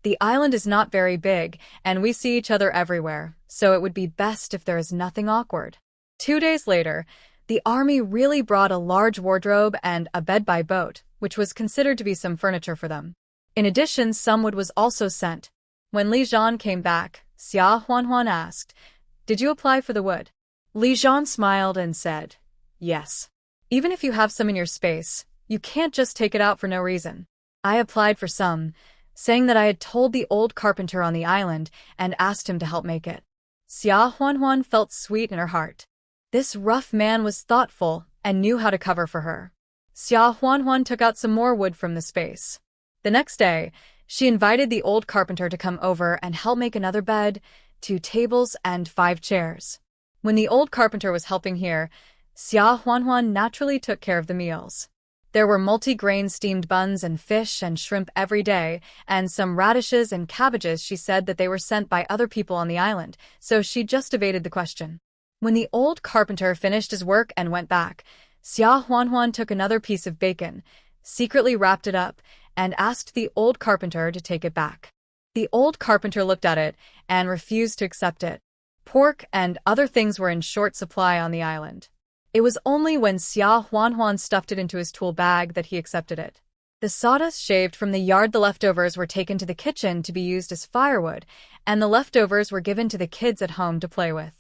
A: The island is not very big, and we see each other everywhere, so it would be best if there is nothing awkward. 2 days later, the army really brought a large wardrobe and a bed by boat, which was considered to be some furniture for them. In addition, some wood was also sent. When Li Zhan came back, Xia Huanhuan asked, "Did you apply for the wood?" Li Zhan smiled and said, "Yes. Even if you have some in your space, you can't just take it out for no reason. I applied for some, saying that I had told the old carpenter on the island and asked him to help make it." Xia Huanhuan felt sweet in her heart. This rough man was thoughtful and knew how to cover for her. Xia Huanhuan took out some more wood from the space. The next day, she invited the old carpenter to come over and help make another bed, 2 tables, and 5 chairs. When the old carpenter was helping here, Xia Huanhuan naturally took care of the meals. There were multi-grain steamed buns and fish and shrimp every day, and some radishes and cabbages. She said that they were sent by other people on the island, so she just evaded the question. When the old carpenter finished his work and went back, Xia Huanhuan took another piece of bacon, secretly wrapped it up, and asked the old carpenter to take it back. The old carpenter looked at it and refused to accept it. Pork and other things were in short supply on the island. It was only when Xia Huanhuan stuffed it into his tool bag that he accepted it. The sawdust shaved from the yard, the leftovers were taken to the kitchen to be used as firewood, and the leftovers were given to the kids at home to play with.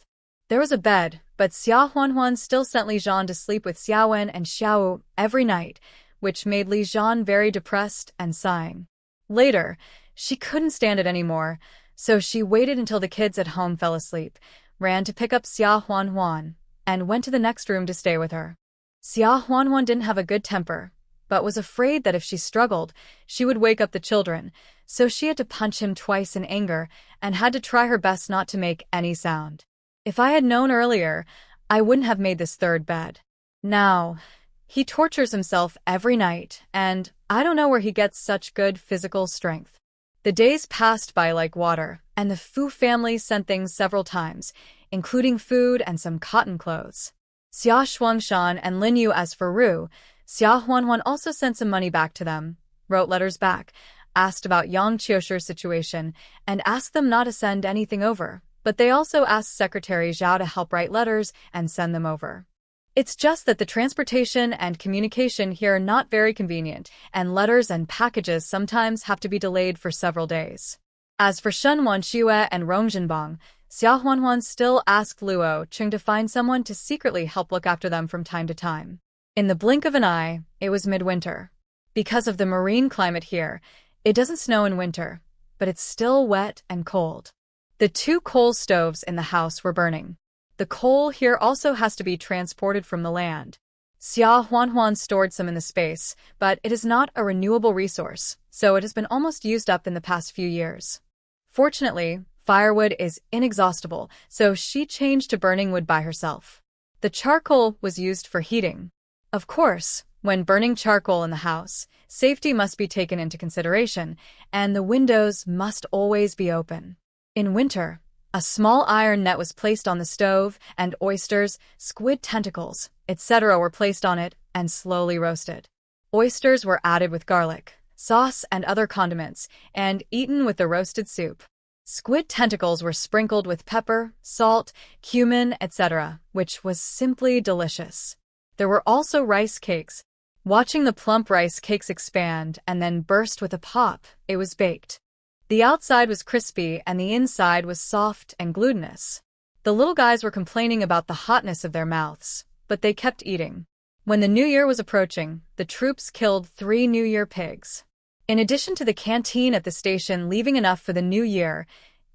A: There was a bed, but Xia Huanhuan still sent Li Zhan to sleep with Xiaowen and Xiaowu every night, which made Li Zhan very depressed and sighing. Later, she couldn't stand it anymore, so she waited until the kids at home fell asleep, ran to pick up Xia Huanhuan, and went to the next room to stay with her. Xia Huanhuan didn't have a good temper, but was afraid that if she struggled, she would wake up the children, so she had to punch him twice in anger and had to try her best not to make any sound. If I had known earlier, I wouldn't have made this third bed. Now, he tortures himself every night, and I don't know where he gets such good physical strength. The days passed by like water, and the Fu family sent things several times, including food and some cotton clothes. Xia Shuangshan and Lin Yu. As for Ru, Xia Huanhuan also sent some money back to them, wrote letters back, asked about Yang Qiushi's situation, and asked them not to send anything over, but they also asked Secretary Zhao to help write letters and send them over. It's just that the transportation and communication here are not very convenient, and letters and packages sometimes have to be delayed for several days. As for Shen Wanxue and Rong Zhenbang, Xia Huanhuan still asked Luo Cheng to find someone to secretly help look after them from time to time. In the blink of an eye, it was midwinter. Because of the marine climate here, it doesn't snow in winter, but it's still wet and cold. The 2 coal stoves in the house were burning. The coal here also has to be transported from the land. Xia Huanhuan stored some in the space, but it is not a renewable resource, so it has been almost used up in the past few years. Fortunately, firewood is inexhaustible, so she changed to burning wood by herself. The charcoal was used for heating. Of course, when burning charcoal in the house, safety must be taken into consideration, and the windows must always be open. In winter, a small iron net was placed on the stove, and oysters, squid tentacles, etc. were placed on it and slowly roasted. Oysters were added with garlic, sauce, and other condiments, and eaten with the roasted soup. Squid tentacles were sprinkled with pepper, salt, cumin, etc., which was simply delicious. There were also rice cakes. Watching the plump rice cakes expand and then burst with a pop, it was baked. The outside was crispy and the inside was soft and glutinous. The little guys were complaining about the hotness of their mouths, but they kept eating. When the New Year was approaching, the troops killed 3 New Year pigs. In addition to the canteen at the station leaving enough for the New Year,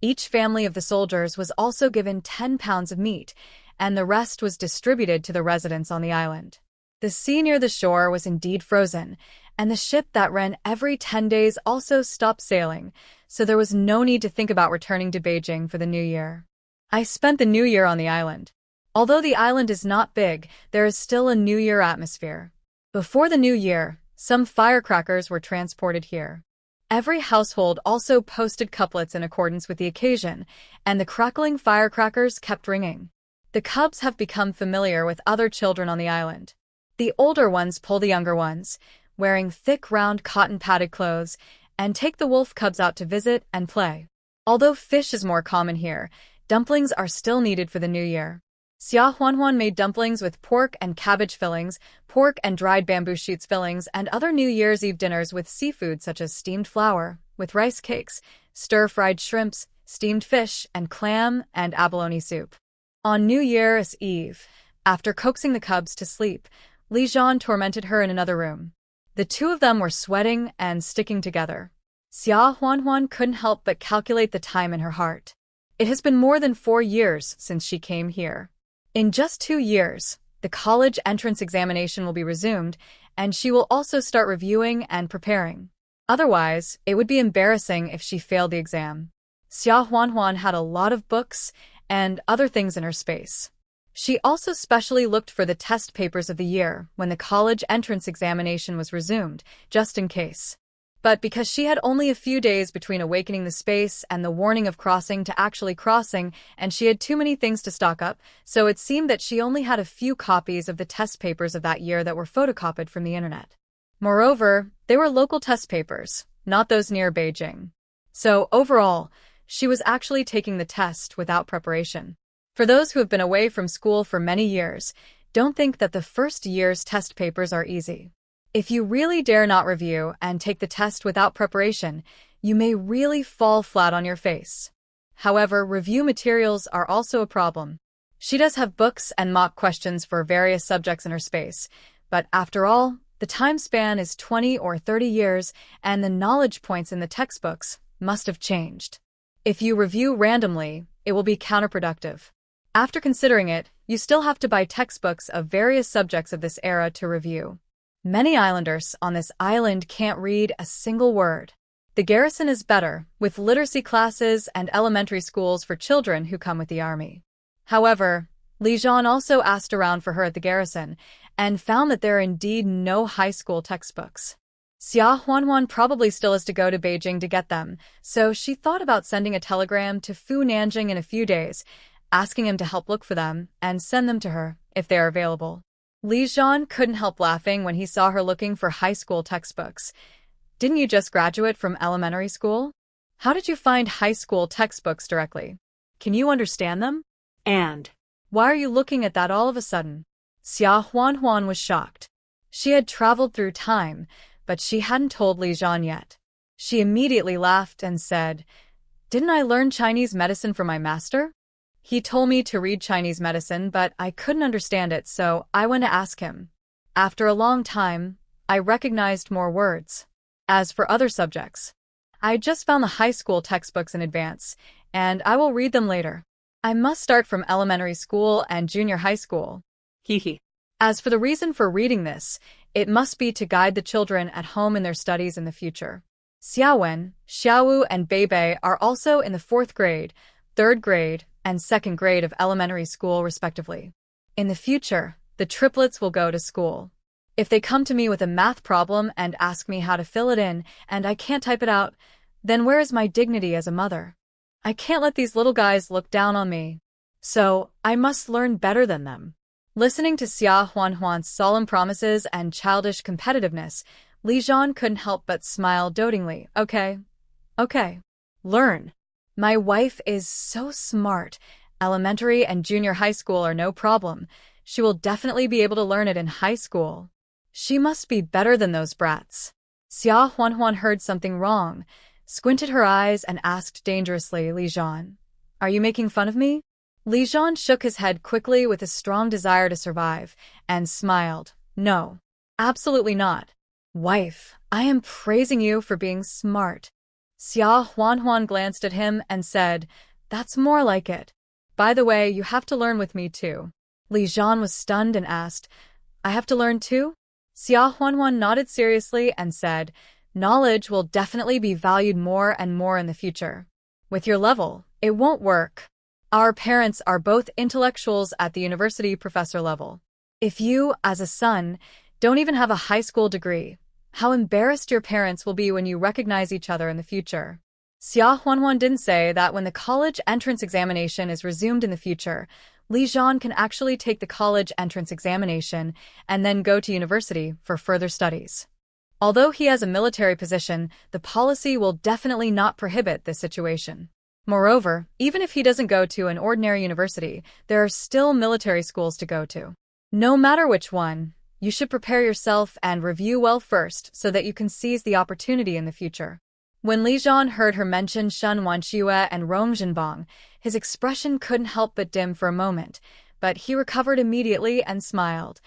A: each family of the soldiers was also given 10 pounds of meat, and the rest was distributed to the residents on the island. The sea near the shore was indeed frozen, and the ship that ran every 10 days also stopped sailing, so there was no need to think about returning to Beijing for the New Year. I spent the New Year on the island. Although the island is not big, there is still a New Year atmosphere. Before the New Year, some firecrackers were transported here. Every household also posted couplets in accordance with the occasion, and the crackling firecrackers kept ringing. The cubs have become familiar with other children on the island. The older ones pull the younger ones, wearing thick round cotton-padded clothes, and take the wolf cubs out to visit and play. Although fish is more common here, dumplings are still needed for the New Year. Xia Huanhuan made dumplings with pork and cabbage fillings, pork and dried bamboo shoots fillings, and other New Year's Eve dinners with seafood such as steamed flour, with rice cakes, stir-fried shrimps, steamed fish, and clam and abalone soup. On New Year's Eve, after coaxing the cubs to sleep, Li Zhan tormented her in another room. The two of them were sweating and sticking together. Xia Huanhuan couldn't help but calculate the time in her heart. It has been more than 4 years since she came here. In just 2 years, the college entrance examination will be resumed, and she will also start reviewing and preparing. Otherwise, it would be embarrassing if she failed the exam. Xia Huanhuan had a lot of books and other things in her space. She also specially looked for the test papers of the year when the college entrance examination was resumed, just in case. But because she had only a few days between awakening the space and the warning of crossing to actually crossing, and she had too many things to stock up, so it seemed that she only had a few copies of the test papers of that year that were photocopied from the internet. Moreover, they were local test papers, not those near Beijing. So, overall, she was actually taking the test without preparation. For those who have been away from school for many years, don't think that the first year's test papers are easy. If you really dare not review and take the test without preparation, you may really fall flat on your face. However, review materials are also a problem. She does have books and mock questions for various subjects in her space, but after all, the time span is 20 or 30 years, and the knowledge points in the textbooks must have changed. If you review randomly, it will be counterproductive. After considering it, you still have to buy textbooks of various subjects of this era to review. Many islanders on this island can't read a single word. The garrison is better, with literacy classes and elementary schools for children who come with the army. However, Li Zhan also asked around for her at the garrison, and found that there are indeed no high school textbooks. Xia Huanhuan probably still has to go to Beijing to get them, so she thought about sending a telegram to Fu Nanjing in a few days, asking him to help look for them and send them to her, if they are available. Li Zhan couldn't help laughing when he saw her looking for high school textbooks. Didn't you just graduate from elementary school? How did you find high school textbooks directly? Can you understand them?
B: And
A: Why are you looking at that all of a sudden? Xia Huanhuan was shocked. She had traveled through time, but she hadn't told Li Zhan yet. She immediately laughed and said, "Didn't I learn Chinese medicine from my master? He told me to read Chinese medicine, but I couldn't understand it, so I went to ask him. After a long time, I recognized more words. As for other subjects, I just found the high school textbooks in advance, and I will read them later. I must start from elementary school and junior high school."
B: hee.
A: As for the reason for reading this, it must be to guide the children at home in their studies in the future. Xiaowen, Xiaowu, and Beibei are also in the 4th grade, 3rd grade, and 2nd grade of elementary school, respectively. In the future, the triplets will go to school. If they come to me with a math problem and ask me how to fill it in, and I can't type it out, then where is my dignity as a mother? I can't let these little guys look down on me. So, I must learn better than them. Listening to Xia Huanhuan's solemn promises and childish competitiveness, Li Zhan couldn't help but smile dotingly. Okay. Learn. My wife is so smart. Elementary and junior high school are no problem. She will definitely be able to learn it in high school. She must be better than those brats. Xia Huanhuan heard something wrong, squinted her eyes, and asked dangerously, "Li Zhan, are you making fun of me?" Li Zhan shook his head quickly with a strong desire to survive, and smiled. "No, absolutely not. Wife, I am praising you for being smart." Xia Huanhuan glanced at him and said, "That's more like it. By the way, you have to learn with me too." Li Zhan was stunned and asked, "I have to learn too?" Xia Huanhuan nodded seriously and said, "Knowledge will definitely be valued more and more in the future. With your level, it won't work. Our parents are both intellectuals at the university professor level. If you, as a son, don't even have a high school degree, how embarrassed your parents will be when you recognize each other in the future. Xia Huanhuan didn't say that when the college entrance examination is resumed in the future, Li Zhan can actually take the college entrance examination and then go to university for further studies. Although he has a military position, the policy will definitely not prohibit this situation. Moreover, even if he doesn't go to an ordinary university, there are still military schools to go to. No matter which one, you should prepare yourself and review well first so that you can seize the opportunity in the future. When Li Zhan heard her mention Shen Wanxue and Rong Zhenbang, his expression couldn't help but dim for a moment, but he recovered immediately and smiled.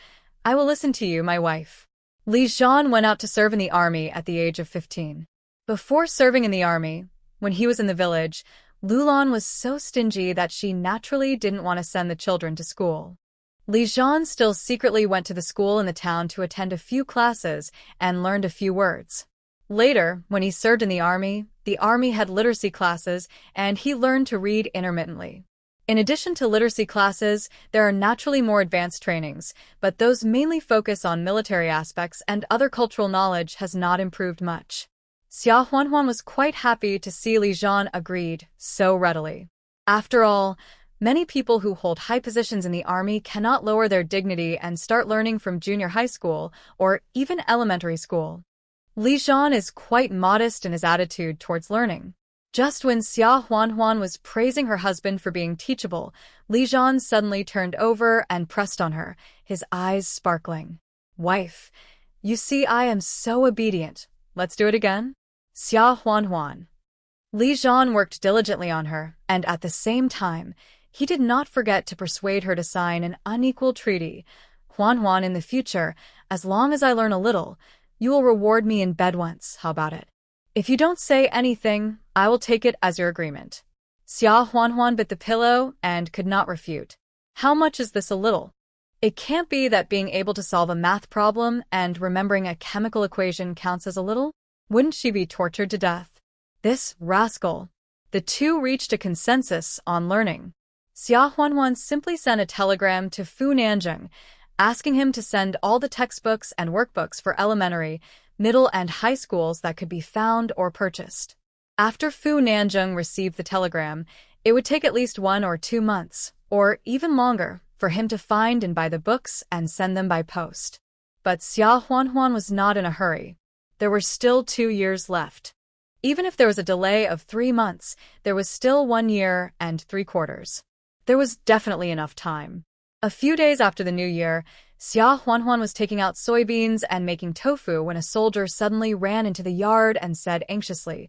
A: I will listen to you, my wife. Li Zhan went out to serve in the army at the age of 15. Before serving in the army, when he was in the village, Lulan was so stingy that she naturally didn't want to send the children to school. Li Zhan still secretly went to the school in the town to attend a few classes and learned a few words. Later, when he served in the army had literacy classes, and he learned to read intermittently. In addition to literacy classes, there are naturally more advanced trainings, but those mainly focus on military aspects and other cultural knowledge has not improved much. Xia Huanhuan was quite happy to see Li Zhan agreed so readily. After all, many people who hold high positions in the army cannot lower their dignity and start learning from junior high school or even elementary school. Li Zhan is quite modest in his attitude towards learning. Just when Xia Huanhuan was praising her husband for being teachable, Li Zhan suddenly turned over and pressed on her, his eyes sparkling. Wife, you see I am so obedient. Let's do it again? Xia Huanhuan. Li Zhan worked diligently on her, and at the same time, he did not forget to persuade her to sign an unequal treaty. Huanhuan, in the future, as long as I learn a little, you will reward me in bed once, how about it? If you don't say anything, I will take it as your agreement. Xia Huanhuan bit the pillow and could not refute. How much is this a little? It can't be that being able to solve a math problem and remembering a chemical equation counts as a little? Wouldn't she be tortured to death? This rascal. The two reached a consensus on learning. Xia Huanhuan simply sent a telegram to Fu Nanjing, asking him to send all the textbooks and workbooks for elementary, middle, and high schools that could be found or purchased. After Fu Nanjing received the telegram, it would take at least 1 or 2 months, or even longer, for him to find and buy the books and send them by post. But Xia Huanhuan was not in a hurry. There were still 2 years left. Even if there was a delay of 3 months, there was still 1 year and 3 quarters. There was definitely enough time. A few days after the new year, Xia Huanhuan was taking out soybeans and making tofu when a soldier suddenly ran into the yard and said anxiously,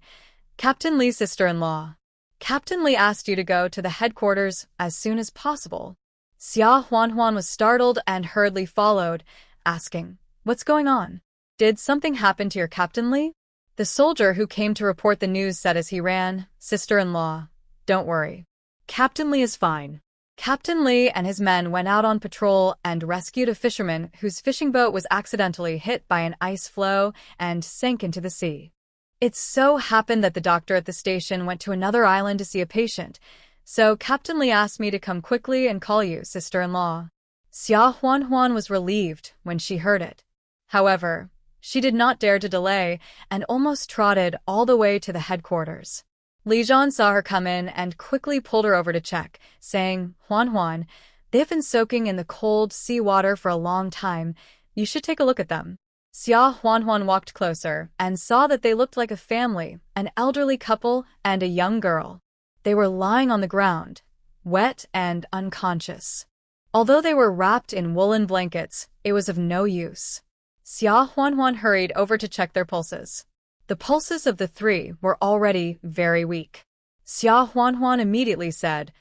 A: Captain Li's sister-in-law. Captain Li asked you to go to the headquarters as soon as possible. Xia Huanhuan was startled and hurriedly followed, asking, What's going on? Did something happen to your Captain Li? The soldier who came to report the news said as he ran, Sister-in-law, don't worry. Captain Li is fine. Captain Li and his men went out on patrol and rescued a fisherman whose fishing boat was accidentally hit by an ice floe and sank into the sea. It so happened that the doctor at the station went to another island to see a patient, so Captain Li asked me to come quickly and call you, sister-in-law. Xia Huanhuan was relieved when she heard it. However, she did not dare to delay and almost trotted all the way to the headquarters. Li Zhan saw her come in and quickly pulled her over to check, saying, Huanhuan, they've been soaking in the cold sea water for a long time. You should take a look at them. Xia Huanhuan walked closer and saw that they looked like a family, an elderly couple and a young girl. They were lying on the ground, wet and unconscious. Although they were wrapped in woolen blankets, it was of no use. Xia Huanhuan hurried over to check their pulses. The pulses of the 3 were already very weak. Xia Huanhuan immediately said,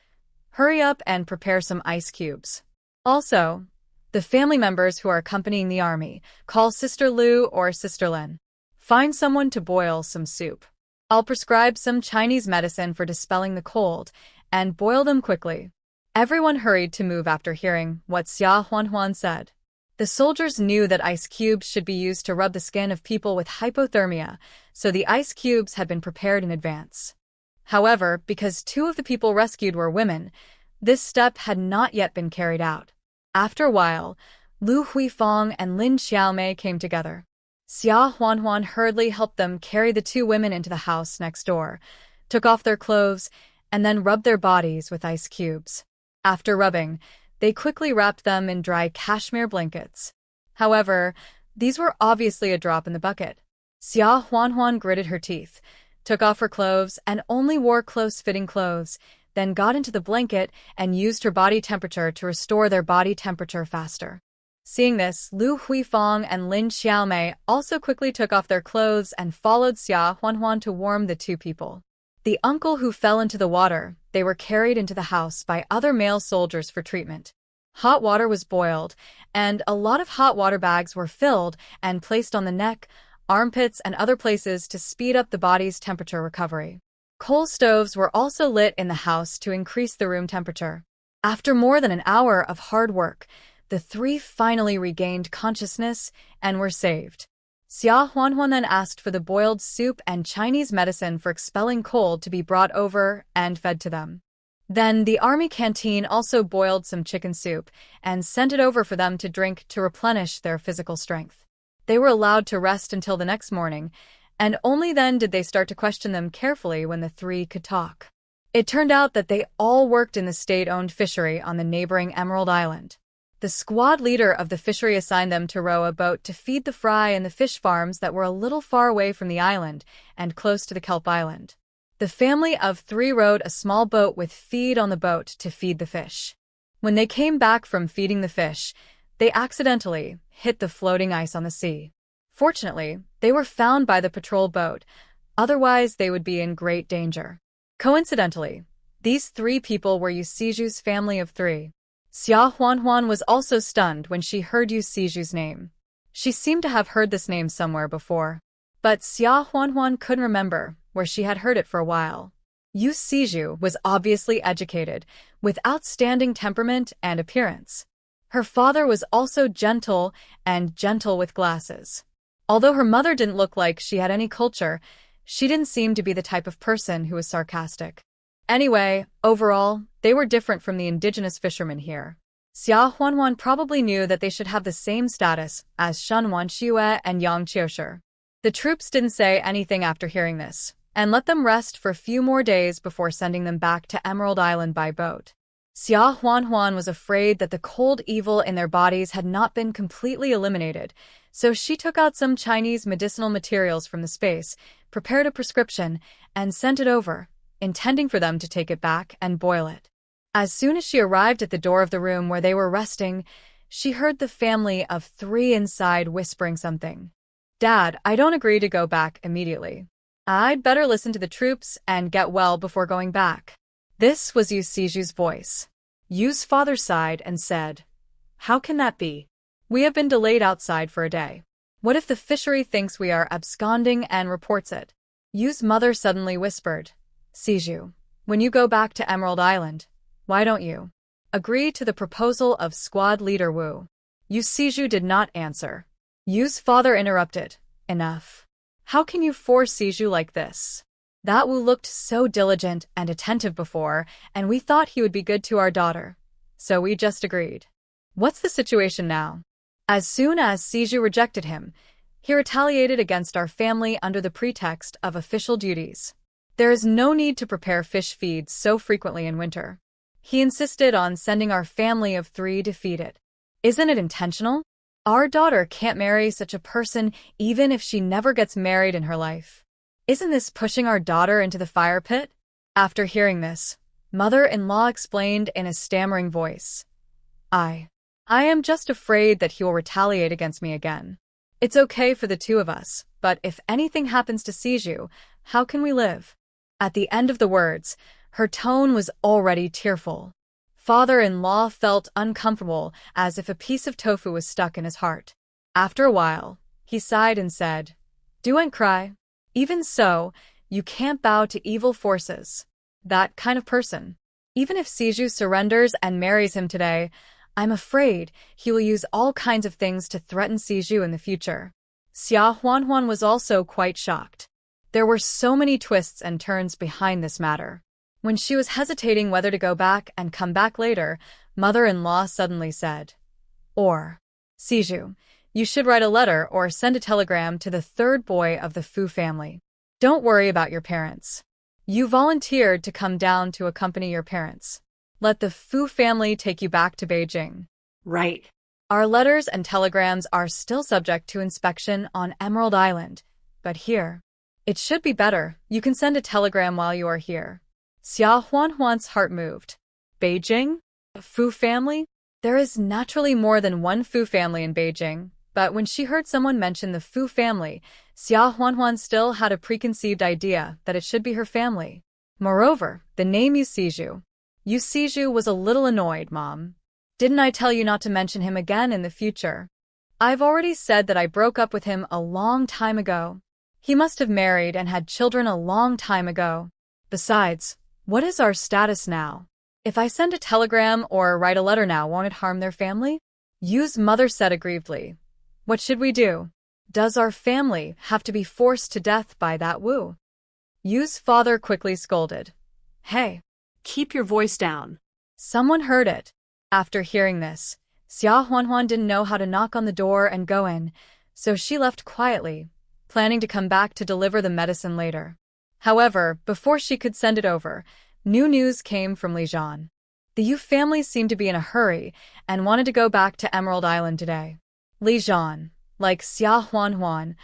A: Hurry up and prepare some ice cubes. Also, the family members who are accompanying the army, call Sister Lu or Sister Lin. Find someone to boil some soup. I'll prescribe some Chinese medicine for dispelling the cold, and boil them quickly. Everyone hurried to move after hearing what Xia Huanhuan said. The soldiers knew that ice cubes should be used to rub the skin of people with hypothermia, so the ice cubes had been prepared in advance. However, because two of the people rescued were women, this step had not yet been carried out. After a while, Lu Huifeng and Lin Xiaomei came together. Xia Huanhuan hurriedly helped them carry the two women into the house next door, took off their clothes, and then rubbed their bodies with ice cubes. After rubbing, they quickly wrapped them in dry cashmere blankets. However, these were obviously a drop in the bucket. Xia Huanhuan gritted her teeth, took off her clothes, and only wore close-fitting clothes, then got into the blanket and used her body temperature to restore their body temperature faster. Seeing this, Lu Huifeng and Lin Xiaomei also quickly took off their clothes and followed Xia Huanhuan to warm the two people. The uncle who fell into the water, they were carried into the house by other male soldiers for treatment. Hot water was boiled, and a lot of hot water bags were filled and placed on the neck, armpits, and other places to speed up the body's temperature recovery. Coal stoves were also lit in the house to increase the room temperature. After more than an hour of hard work, the three finally regained consciousness and were saved. Xia Huanhuan then asked for the boiled soup and Chinese medicine for expelling cold to be brought over and fed to them. Then the army canteen also boiled some chicken soup and sent it over for them to drink to replenish their physical strength. They were allowed to rest until the next morning, and only then did they start to question them carefully when the three could talk. It turned out that they all worked in the state-owned fishery on the neighboring Emerald Island. The squad leader of the fishery assigned them to row a boat to feed the fry in the fish farms that were a little far away from the island and close to the kelp island. The family of three rowed a small boat with feed on the boat to feed the fish. When they came back from feeding the fish, they accidentally hit the floating ice on the sea. Fortunately, they were found by the patrol boat, otherwise they would be in great danger. Coincidentally, these three people were Yu Siju's family of three. Xia Huanhuan was also stunned when she heard Yu Siju's name. She seemed to have heard this name somewhere before, but Xia Huanhuan couldn't remember where she had heard it for a while. Yu Siju was obviously educated, with outstanding temperament and appearance. Her father was also gentle with glasses. Although her mother didn't look like she had any culture, she didn't seem to be the type of person who was sarcastic. Anyway, overall, they were different from the indigenous fishermen here. Xia Huanhuan probably knew that they should have the same status as Shen Wanxue and Yang Qiushi. The troops didn't say anything after hearing this, and let them rest for a few more days before sending them back to Emerald Island by boat. Xia Huanhuan was afraid that the cold evil in their bodies had not been completely eliminated, so she took out some Chinese medicinal materials from the space, prepared a prescription, and sent it over, intending for them to take it back and boil it. As soon as she arrived at the door of the room where they were resting, she heard the family of three inside whispering something. "Dad, I don't agree to go back immediately. I'd better listen to the troops and get well before going back." This was Yu Siju's voice. Yu's father sighed and said, "How can that be? We have been delayed outside for a day. What if the fishery thinks we are absconding and reports it?" Yu's mother suddenly whispered, "Siju, when you go back to Emerald Island, why don't you agree to the proposal of squad leader Wu?" Yu Siju did not answer. Yu's father interrupted, "Enough. How can you force Siju like this? That Wu looked so diligent and attentive before, and we thought he would be good to our daughter. So we just agreed. What's the situation now?" As soon as Siju rejected him, he retaliated against our family under the pretext of official duties. There is no need to prepare fish feeds so frequently in winter. He insisted on sending our family of three to feed it. Isn't it intentional? Our daughter can't marry such a person even if she never gets married in her life. Isn't this pushing our daughter into the fire pit? After hearing this, mother-in-law explained in a stammering voice, I am just afraid that he will retaliate against me again. It's okay for the two of us, but if anything happens to Siju, how can we live?" At the end of the words, her tone was already tearful. Father-in-law felt uncomfortable, as if a piece of tofu was stuck in his heart. After a while, he sighed and said, "Don't cry. Even so, you can't bow to evil forces. That kind of person. Even if Siju surrenders and marries him today, I'm afraid he will use all kinds of things to threaten Siju in the future." Xia Huanhuan was also quite shocked. There were so many twists and turns behind this matter. When she was hesitating whether to go back and come back later, mother-in-law suddenly said, Siju, you should write a letter or send a telegram to the third boy of the Fu family. Don't worry about your parents. You volunteered to come down to accompany your parents. Let the Fu family take you back to Beijing.
B: Right.
A: Our letters and telegrams are still subject to inspection on Emerald Island, but here, it should be better. You can send a telegram while you are here. Xia Huanhuan's heart moved. Beijing? A Fu family? There is naturally more than one Fu family in Beijing, but when she heard someone mention the Fu family, Xia Huanhuan still had a preconceived idea that it should be her family. Moreover, the name Yu Siju was a little annoyed, Mom. Didn't I tell you not to mention him again in the future? I've already said that I broke up with him a long time ago. He must have married and had children a long time ago. Besides, what is our status now? If I send a telegram or write a letter now, won't it harm their family? Yu's mother said aggrievedly. What should we do? Does our family have to be forced to death by that Wu? Yu's father quickly scolded. Hey!
B: Keep your voice down.
A: Someone heard it. After hearing this, Xia Huanhuan didn't know how to knock on the door and go in, so she left quietly, planning to come back to deliver the medicine later. However, before she could send it over, new news came from Li Zhan. The Yu family seemed to be in a hurry and wanted to go back to Emerald Island today. Li Zhan, like Xia Huanhuan,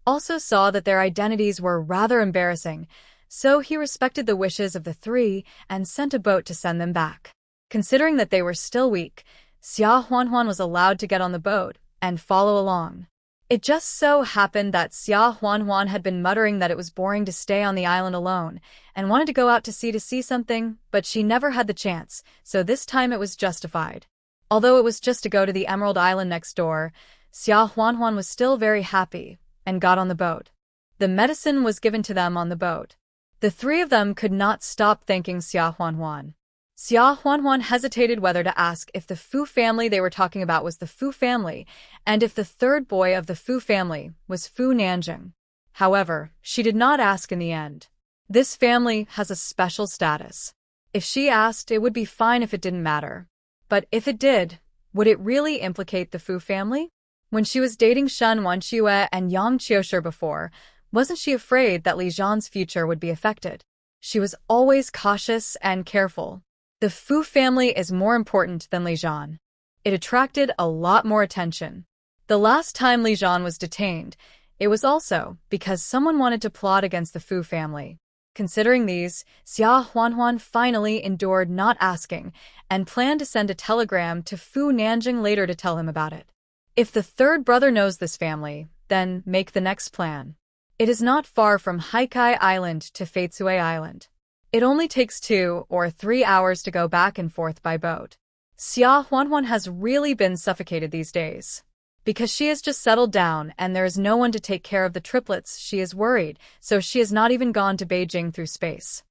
A: also saw that their identities were rather embarrassing, so he respected the wishes of the three and sent a boat to send them back. Considering that they were still weak, Xia Huanhuan was allowed to get on the boat and follow along. It just so happened that Xia Huanhuan had been muttering that it was boring to stay on the island alone and wanted to go out to see something, but she never had the chance, so this time it was justified. Although it was just to go to the Emerald Island next door, Xia Huanhuan was still very happy and got on the boat. The medicine was given to them on the boat. The three of them could not stop thanking Xia Huanhuan. Xia Huanhuan hesitated whether to ask if the Fu family they were talking about was the Fu family, and if the third boy of the Fu family was Fu Nanjing. However, she did not ask in the end. This family has a special status. If she asked, it would be fine if it didn't matter. But if it did, would it really implicate the Fu family? When she was dating Shen Wenxue and Yang Qiushi before, wasn't she afraid that Li Zhan's future would be affected? She was always cautious and careful. The Fu family is more important than Li Zhan. It attracted a lot more attention. The last time Li Zhan was detained, it was also because someone wanted to plot against the Fu family. Considering these, Xia Huanhuan finally endured not asking and planned to send a telegram to Fu Nanjing later to tell him about it. If the third brother knows this family, then make the next plan. It is not far from Haikai Island to Feitsue Island. It only takes 2 or 3 hours to go back and forth by boat. Xia Huanhuan has really been suffocated these days. Because she has just settled down and there is no one to take care of the triplets, she is worried, so she has not even gone to Beijing through space.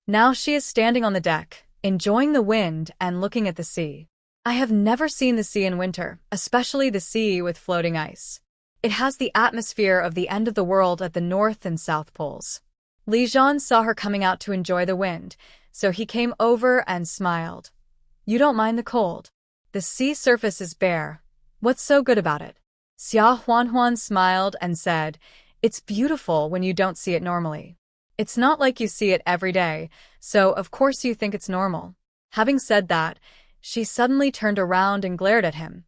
A: Now she is standing on the deck, enjoying the wind and looking at the sea. I have never seen the sea in winter, especially the sea with floating ice. It has the atmosphere of the end of the world at the North and South Poles. Li Zhan saw her coming out to enjoy the wind, so he came over and smiled. You don't mind the cold. The sea surface is bare. What's so good about it? Xia Huanhuan smiled and said, It's beautiful when you don't see it normally. It's not like you see it every day, so of course you think it's normal. Having said that, she suddenly turned around and glared at him.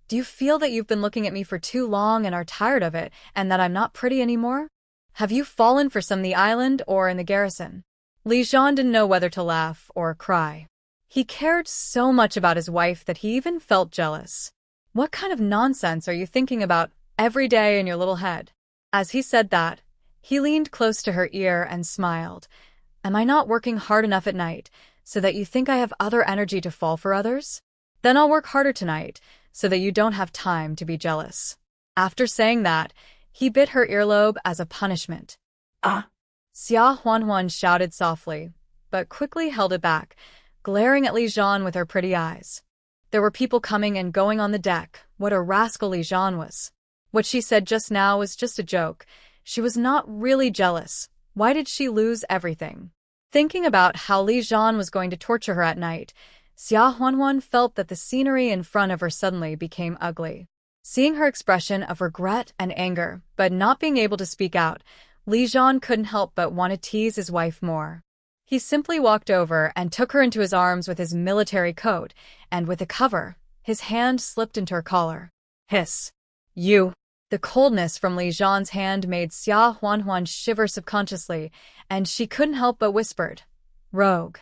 A: Do you feel that you've been looking at me for too long and are tired of it, and that I'm not pretty anymore? Have you fallen for some on the island or in the garrison? Li Zhan didn't know whether to laugh or cry. He cared so much about his wife that he even felt jealous. What kind of nonsense are you thinking about every day in your little head? As he said that, he leaned close to her ear and smiled. Am I not working hard enough at night so that you think I have other energy to fall for others? Then I'll work harder tonight so that you don't have time to be jealous. After saying that, he bit her earlobe as a punishment.
B: Ah!
A: Xia Huanhuan shouted softly, but quickly held it back, glaring at Li Zhan with her pretty eyes. There were people coming and going on the deck. What a rascal Li Zhan was. What she said just now was just a joke. She was not really jealous, Why did she lose everything? Thinking about how Li Zhan was going to torture her at night, Xia Huanhuan felt that the scenery in front of her suddenly became ugly. Seeing her expression of regret and anger, but not being able to speak out, Li Zhan couldn't help but want to tease his wife more. He simply walked over and took her into his arms with his military coat, and with a cover, his hand slipped into her collar. Hiss. You. The coldness from Li Zhan's hand made Xia Huanhuan shiver subconsciously, and she couldn't help but whispered, "Rogue."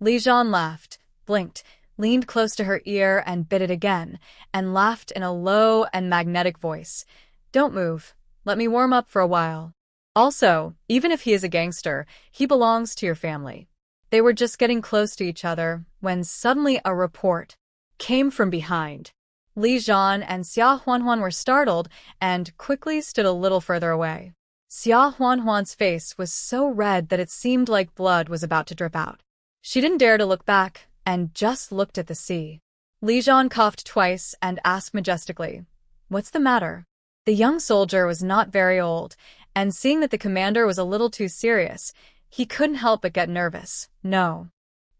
A: Li Zhan laughed, blinked, leaned close to her ear and bit it again, and laughed in a low and magnetic voice. "Don't move. Let me warm up for a while. Also, even if he is a gangster, he belongs to your family." They were just getting close to each other when suddenly a report came from behind. Li Zhan and Xia Huanhuan were startled and quickly stood a little further away. Xia Huanhuan's face was so red that it seemed like blood was about to drip out. She didn't dare to look back and just looked at the sea. Li Zhan coughed twice and asked majestically, "What's the matter?" The young soldier was not very old, and seeing that the commander was a little too serious, he couldn't help but get nervous. "No.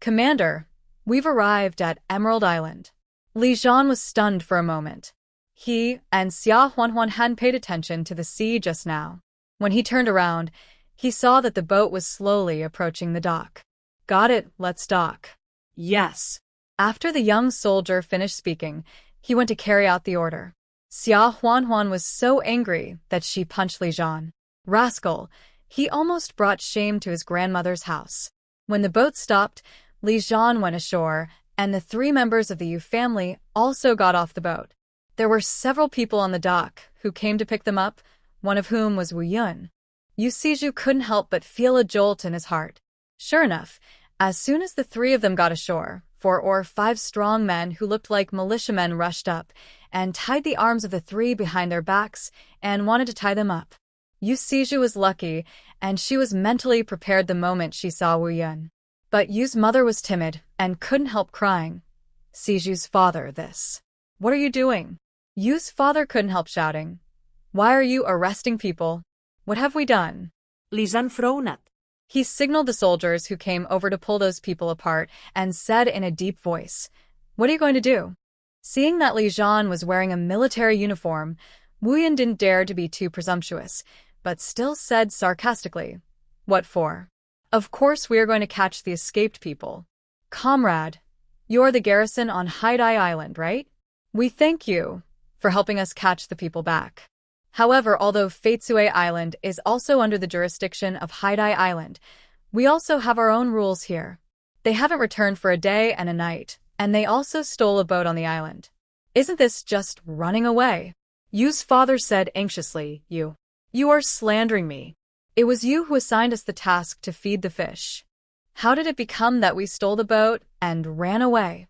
A: Commander, we've arrived at Emerald Island." Li Zhan was stunned for a moment. He and Xia Huanhuan hadn't paid attention to the sea just now. When he turned around, he saw that the boat was slowly approaching the dock. "Got it, let's dock."
B: Yes.
A: After the young soldier finished speaking, he went to carry out the order. Xia Huanhuan was so angry that she punched Li Zhan. Rascal! He almost brought shame to his grandmother's house. When the boat stopped, Li Zhan went ashore, and the 3 members of the Yu family also got off the boat. There were several people on the dock who came to pick them up, one of whom was Wu Yun. Yu Siju couldn't help but feel a jolt in his heart. Sure enough, as soon as the 3 of them got ashore, 4 or 5 strong men who looked like militiamen rushed up and tied the arms of the 3 behind their backs and wanted to tie them up. Yu Siju was lucky, and she was mentally prepared the moment she saw Wu Yun. But Yu's mother was timid and couldn't help crying. "Siju's father, this. What are you doing?" Yu's father couldn't help shouting. "Why are you arresting people? What have we done?"
B: Li Zhan frowned.
A: He signaled the soldiers who came over to pull those people apart and said in a deep voice, "What are you going to do?" Seeing that Li Zhan was wearing a military uniform, Wu Yun didn't dare to be too presumptuous, but still said sarcastically, "What for?" "Of course we are going to catch the escaped people." "Comrade, you're the garrison on Haidai Island, right? We thank you for helping us catch the people back. However, although Feitsue Island is also under the jurisdiction of Haidai Island, we also have our own rules here. They haven't returned for a day and a night, and they also stole a boat on the island. Isn't this just running away?" Yu's father said anxiously, You are slandering me. It was you who assigned us the task to feed the fish. How did it become that we stole the boat and ran away?"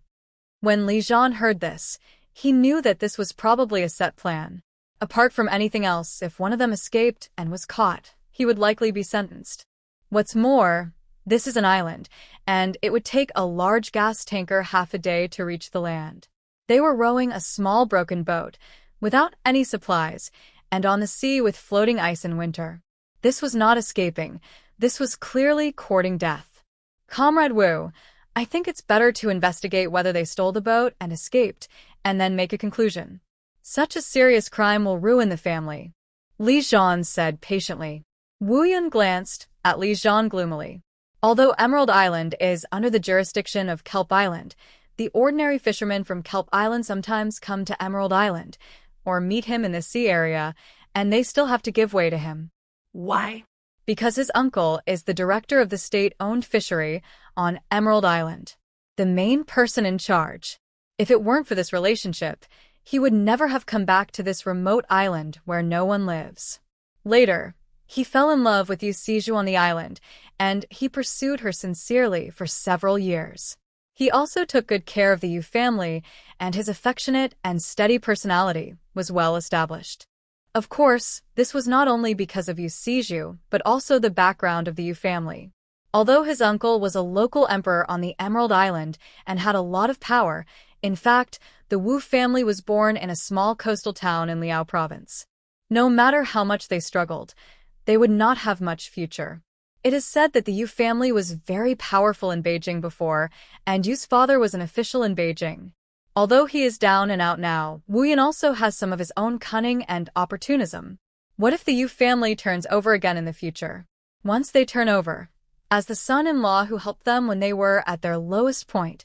A: When Li Zhan heard this, he knew that this was probably a set plan. Apart from anything else, if one of them escaped and was caught, he would likely be sentenced. What's more, this is an island, and it would take a large gas tanker half a day to reach the land. They were rowing a small broken boat, without any supplies, and on the sea with floating ice in winter. This was not escaping. This was clearly courting death. "Comrade Wu, I think it's better to investigate whether they stole the boat and escaped, and then make a conclusion. Such a serious crime will ruin the family," Li Zhan said patiently. Wu Yun glanced at Li Zhan gloomily. Although Emerald Island is under the jurisdiction of Kelp Island, the ordinary fishermen from Kelp Island sometimes come to Emerald Island, or meet him in the sea area, and they still have to give way to him.
B: Why?
A: Because his uncle is the director of the state-owned fishery on Emerald Island, the main person in charge. If it weren't for this relationship, he would never have come back to this remote island where no one lives. Later, he fell in love with Yu Siju on the island, and he pursued her sincerely for several years. He also took good care of the Yu family, and his affectionate and steady personality was well established. Of course, this was not only because of Yu Siju, but also the background of the Yu family. Although his uncle was a local emperor on the Emerald Island and had a lot of power, in fact, the Wu family was born in a small coastal town in Liao province. No matter how much they struggled, they would not have much future. It is said that the Yu family was very powerful in Beijing before, and Yu's father was an official in Beijing. Although he is down and out now, Wu Yun also has some of his own cunning and opportunism. What if the Yu family turns over again in the future? Once they turn over, as the son-in-law who helped them when they were at their lowest point,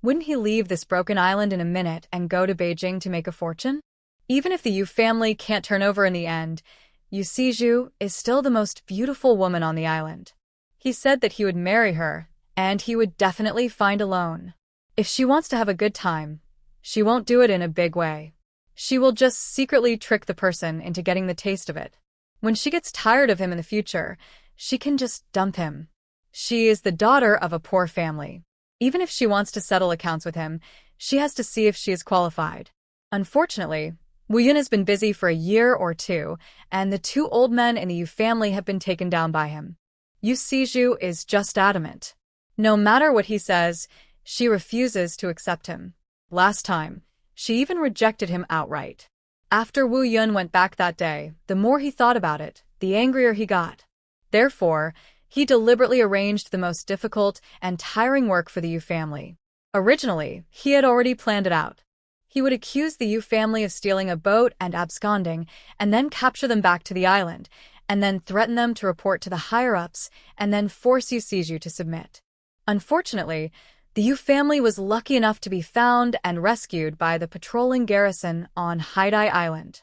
A: wouldn't he leave this broken island in a minute and go to Beijing to make a fortune? Even if the Yu family can't turn over in the end, Yu Siju is still the most beautiful woman on the island. He said that he would marry her, and he would definitely find a loan. If she wants to have a good time, she won't do it in a big way. She will just secretly trick the person into getting the taste of it. When she gets tired of him in the future, she can just dump him. She is the daughter of a poor family. Even if she wants to settle accounts with him, she has to see if she is qualified. Unfortunately, Wu Yun has been busy for a year or two, and the two old men in the Yu family have been taken down by him. Yu Siju is just adamant. No matter what he says, she refuses to accept him. Last time, she even rejected him outright. After Wu Yun went back that day, the more he thought about it, the angrier he got. Therefore, he deliberately arranged the most difficult and tiring work for the Yu family. Originally, he had already planned it out. He would accuse the Yu family of stealing a boat and absconding, and then capture them back to the island, and then threaten them to report to the higher-ups, and then force Yu Siju to submit. Unfortunately, the Yu family was lucky enough to be found and rescued by the patrolling garrison on Haidai Island.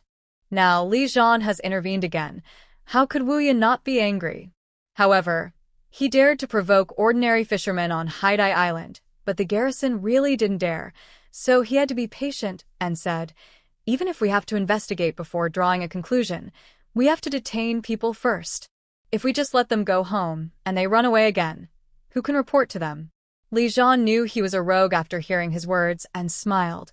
A: Now, Li Zhan has intervened again. How could Wu Yun not be angry? However, he dared to provoke ordinary fishermen on Haidai Island, but the garrison really didn't dare, so he had to be patient and said, "Even if we have to investigate before drawing a conclusion, we have to detain people first. If we just let them go home and they run away again, who can report to them?" Li Zhan knew he was a rogue after hearing his words and smiled.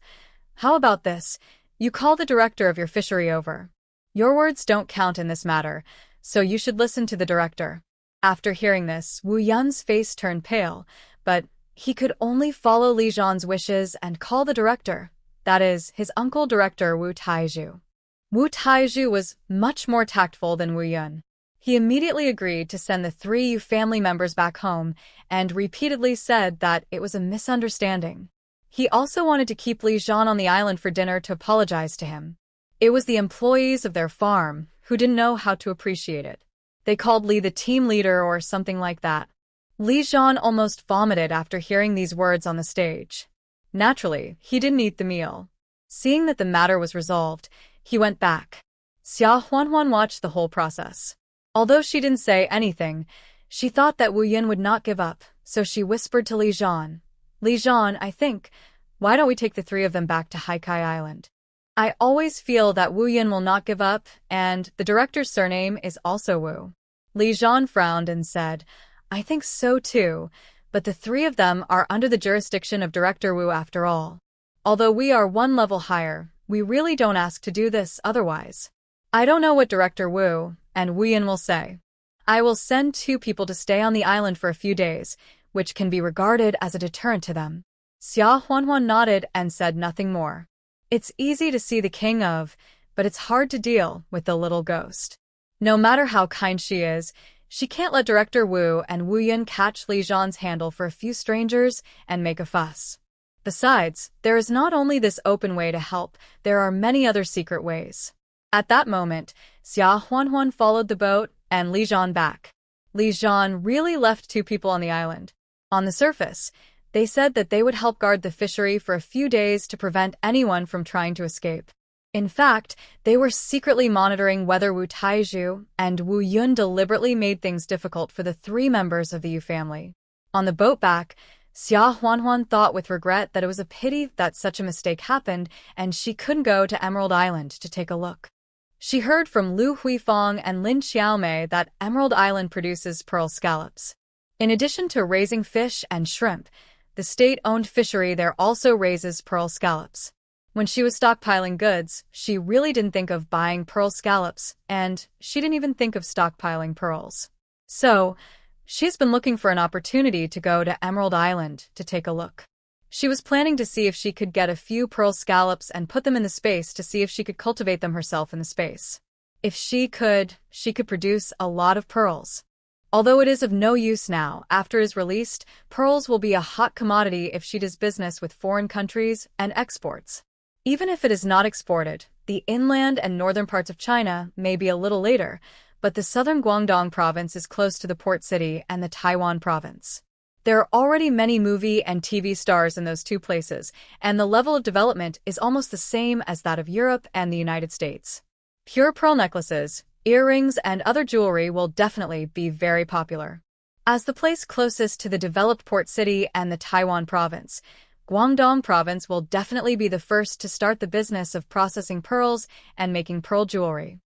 A: "How about this? You call the director of your fishery over. Your words don't count in this matter, so you should listen to the director." After hearing this, Wu Yun's face turned pale, but he could only follow Li Zhan's wishes and call the director, that is, his uncle director Wu Taizhu. Wu Taizhu was much more tactful than Wu Yun. He immediately agreed to send the three Yu family members back home and repeatedly said that it was a misunderstanding. He also wanted to keep Li Zhan on the island for dinner to apologize to him. It was the employees of their farm who didn't know how to appreciate it. They called Li the team leader or something like that. Li Zhan almost vomited after hearing these words on the stage. Naturally, he didn't eat the meal. Seeing that the matter was resolved, he went back. Xia Huanhuan watched the whole process. Although she didn't say anything, she thought that Wu Yun would not give up, so she whispered to Li Zhan, "Li Zhan, I think, why don't we take the three of them back to Haikai Island? I always feel that Wu Yun will not give up, and the director's surname is also Wu." Li Zhan frowned and said, "I think so too, but the three of them are under the jurisdiction of Director Wu after all. Although we are one level higher, we really don't ask to do this otherwise. I don't know what Director Wu and Wu Yun will say. I will send 2 people to stay on the island for a few days, which can be regarded as a deterrent to them." Xia Huanhuan nodded and said nothing more. It's easy to see the king of, but it's hard to deal with the little ghost. No matter how kind she is, she can't let Director Wu and Wu Yun catch Li Zhan's handle for a few strangers and make a fuss. Besides, there is not only this open way to help, there are many other secret ways. At that moment, Xia Huanhuan followed the boat and Li Zhan back. Li Zhan really left 2 people on the island. On the surface, they said that they would help guard the fishery for a few days to prevent anyone from trying to escape. In fact, they were secretly monitoring whether Wu Taizhu and Wu Yun deliberately made things difficult for the 3 members of the Yu family. On the boat back, Xia Huanhuan thought with regret that it was a pity that such a mistake happened and she couldn't go to Emerald Island to take a look. She heard from Lu Huifeng and Lin Xiaomei that Emerald Island produces pearl scallops. In addition to raising fish and shrimp, the state-owned fishery there also raises pearl scallops. When she was stockpiling goods, she really didn't think of buying pearl scallops, and she didn't even think of stockpiling pearls. So, she's been looking for an opportunity to go to Emerald Island to take a look. She was planning to see if she could get a few pearl scallops and put them in the space to see if she could cultivate them herself in the space. If she could produce a lot of pearls. Although it is of no use now, after it is released, pearls will be a hot commodity if she does business with foreign countries and exports. Even if it is not exported, the inland and northern parts of China may be a little later, but the southern Guangdong province is close to the port city and the Taiwan province. There are already many movie and TV stars in those two places, and the level of development is almost the same as that of Europe and the United States. Pure pearl necklaces, earrings, and other jewelry will definitely be very popular. As the place closest to the developed port city and the Taiwan province, Guangdong province will definitely be the first to start the business of processing pearls and making pearl jewelry.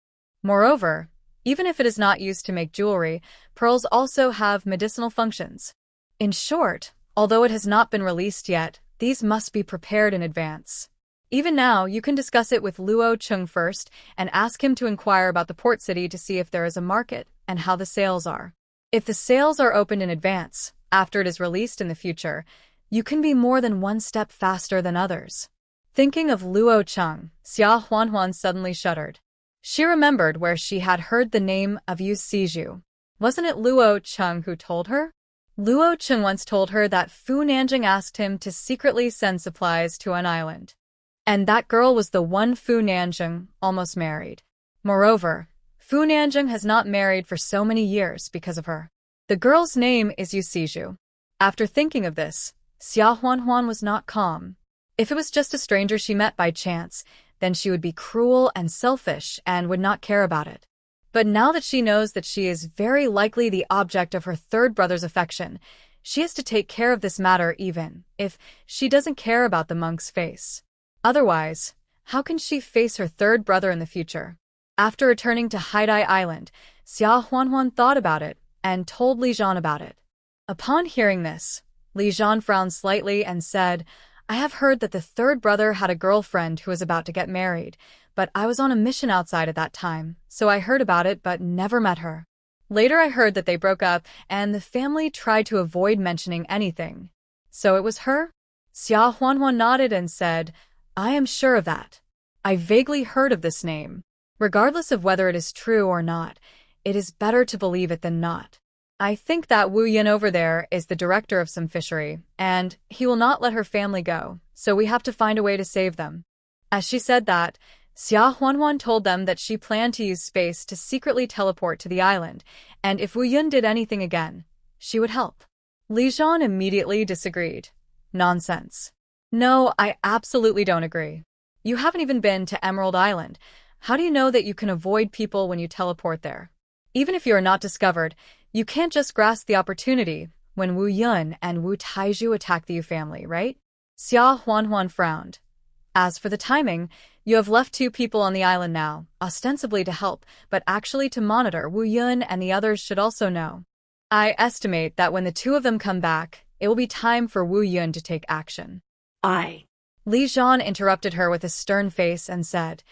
A: Moreover, even if it is not used to make jewelry, pearls also have medicinal functions. In short, although it has not been released yet, these must be prepared in advance. Even now, you can discuss it with Luo Chung first and ask him to inquire about the port city to see if there is a market and how the sales are. If the sales are opened in advance, after it is released in the future, you can be more than one step faster than others. Thinking of Luo Chung, Xia Huanhuan suddenly shuddered. She remembered where she had heard the name of Yu Siju. Wasn't it Luo Chung who told her? Luo Chung once told her that Fu Nanjing asked him to secretly send supplies to an island. And that girl was the one Fu Nanjing almost married. Moreover, Fu Nanjing has not married for so many years because of her. The girl's name is Yu Siju. After thinking of this, Xia Huanhuan was not calm. If it was just a stranger she met by chance, then she would be cruel and selfish and would not care about it. But now that she knows that she is very likely the object of her third brother's affection, she has to take care of this matter even if she doesn't care about the monk's face. Otherwise, how can she face her third brother in the future? After returning to Haidai Island, Xia Huanhuan thought about it and told Li Zhan about it. Upon hearing this, Li Zhan frowned slightly and said, I have heard that the third brother had a girlfriend who was about to get married, but I was on a mission outside at that time, so I heard about it but never met her. Later I heard that they broke up and the family tried to avoid mentioning anything. So it was her? Xia Huanhuan nodded and said, I am sure of that. I vaguely heard of this name. Regardless of whether it is true or not, it is better to believe it than not. I think that Wu Yun over there is the director of some fishery, and he will not let her family go, so we have to find a way to save them. As she said that, Xia Huanhuan told them that she planned to use space to secretly teleport to the island, and if Wu Yun did anything again, she would help. Li Zhan immediately disagreed. Nonsense. No, I absolutely don't agree. You haven't even been to Emerald Island. How do you know that you can avoid people when you teleport there? Even if you are not discovered, you can't just grasp the opportunity when Wu Yun and Wu Taizhu attack the Yu family, right? Xia Huanhuan frowned. As for the timing, you have left 2 people on the island now, ostensibly to help, but actually to monitor. Wu Yun and the others should also know. I estimate that when the 2 of them come back, it will be time for Wu Yun to take action. Li Zhan interrupted her with a stern face and said,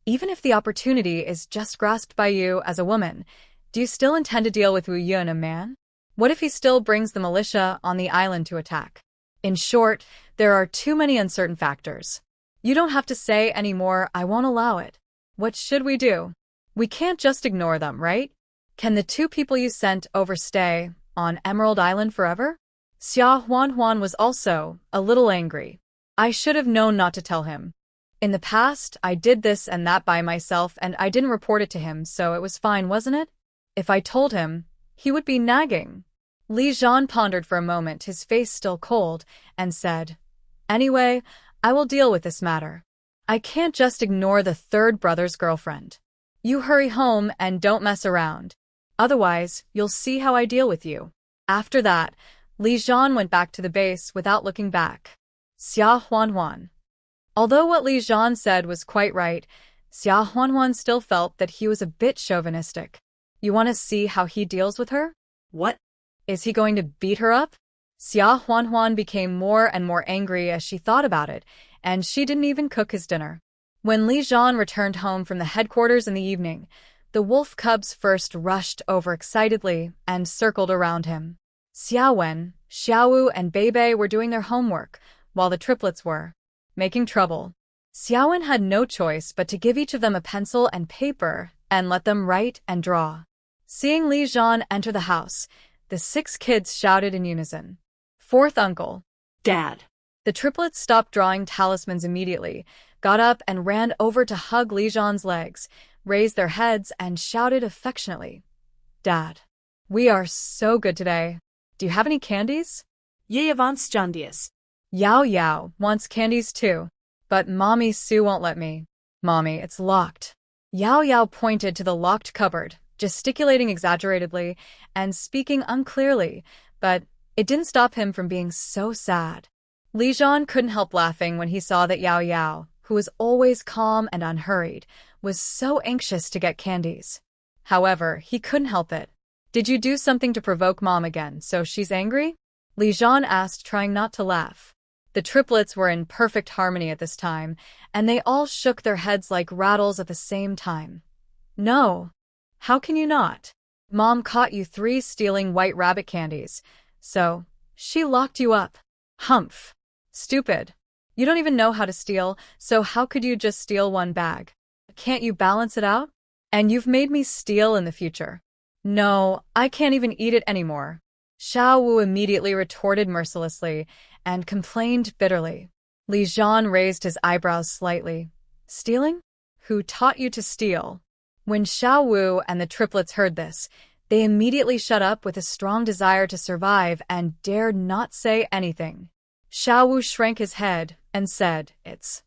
A: even if the opportunity is just grasped by you as a woman, do you still intend to deal with Wu Yun, a man? What if he still brings the militia on the island to attack? In short, there are too many uncertain factors. You don't have to say any more, I won't allow it. What should we do? We can't just ignore them, right? Can the 2 people you sent over stay on Emerald Island forever? Xia Huanhuan was also a little angry. I should have known not to tell him. In the past, I did this and that by myself and I didn't report it to him, so it was fine, wasn't it? If I told him, he would be nagging. Li Zhan pondered for a moment, his face still cold, and said, anyway, I will deal with this matter. I can't just ignore the third brother's girlfriend. You hurry home and don't mess around. Otherwise, you'll see how I deal with you. After that, Li Zhan went back to the base without looking back. Xia Huanhuan. Although what Li Zhan said was quite right, Xia Huanhuan still felt that he was a bit chauvinistic. You want to see how he deals with her?
B: What?
A: Is he going to beat her up? Xia Huanhuan became more and more angry as she thought about it, and she didn't even cook his dinner. When Li Zhan returned home from the headquarters in the evening, the wolf cubs first rushed over excitedly and circled around him. Xiaowen, Xiaowu, and Beibei were doing their homework, while the triplets were making trouble. Xiaowen had no choice but to give each of them a pencil and paper and let them write and draw. Seeing Li Zhan enter the house, the 6 kids shouted in unison, "Fourth uncle!"
B: Dad.
A: The triplets stopped drawing talismans immediately, got up and ran over to hug Li Zhan's legs, raised their heads, and shouted affectionately, "Dad, we are so good today. Do you have any candies?"
B: Ye wants candies.
A: Yao Yao wants candies too, but Mommy Sue won't let me. Mommy, it's locked. Yao Yao pointed to the locked cupboard, gesticulating exaggeratedly and speaking unclearly, but it didn't stop him from being so sad. Li Zhan couldn't help laughing when he saw that Yao Yao, who was always calm and unhurried, was so anxious to get candies. However, he couldn't help it. "Did you do something to provoke Mom again, so she's angry?" Li Zhan asked, trying not to laugh. The triplets were in perfect harmony at this time, and they all shook their heads like rattles at the same time. "No. How can you not? Mom caught you 3 stealing white rabbit candies, so she locked you up. Humph. Stupid. You don't even know how to steal, so how could you just steal 1 bag? Can't you balance it out? And you've made me steal in the future. No, I can't even eat it anymore." Xiao Wu immediately retorted mercilessly and complained bitterly. Li Zhan raised his eyebrows slightly. "Stealing? Who taught you to steal?" When Xiao Wu and the triplets heard this, they immediately shut up with a strong desire to survive and dared not say anything. Xiao Wu shrank his head and said, It's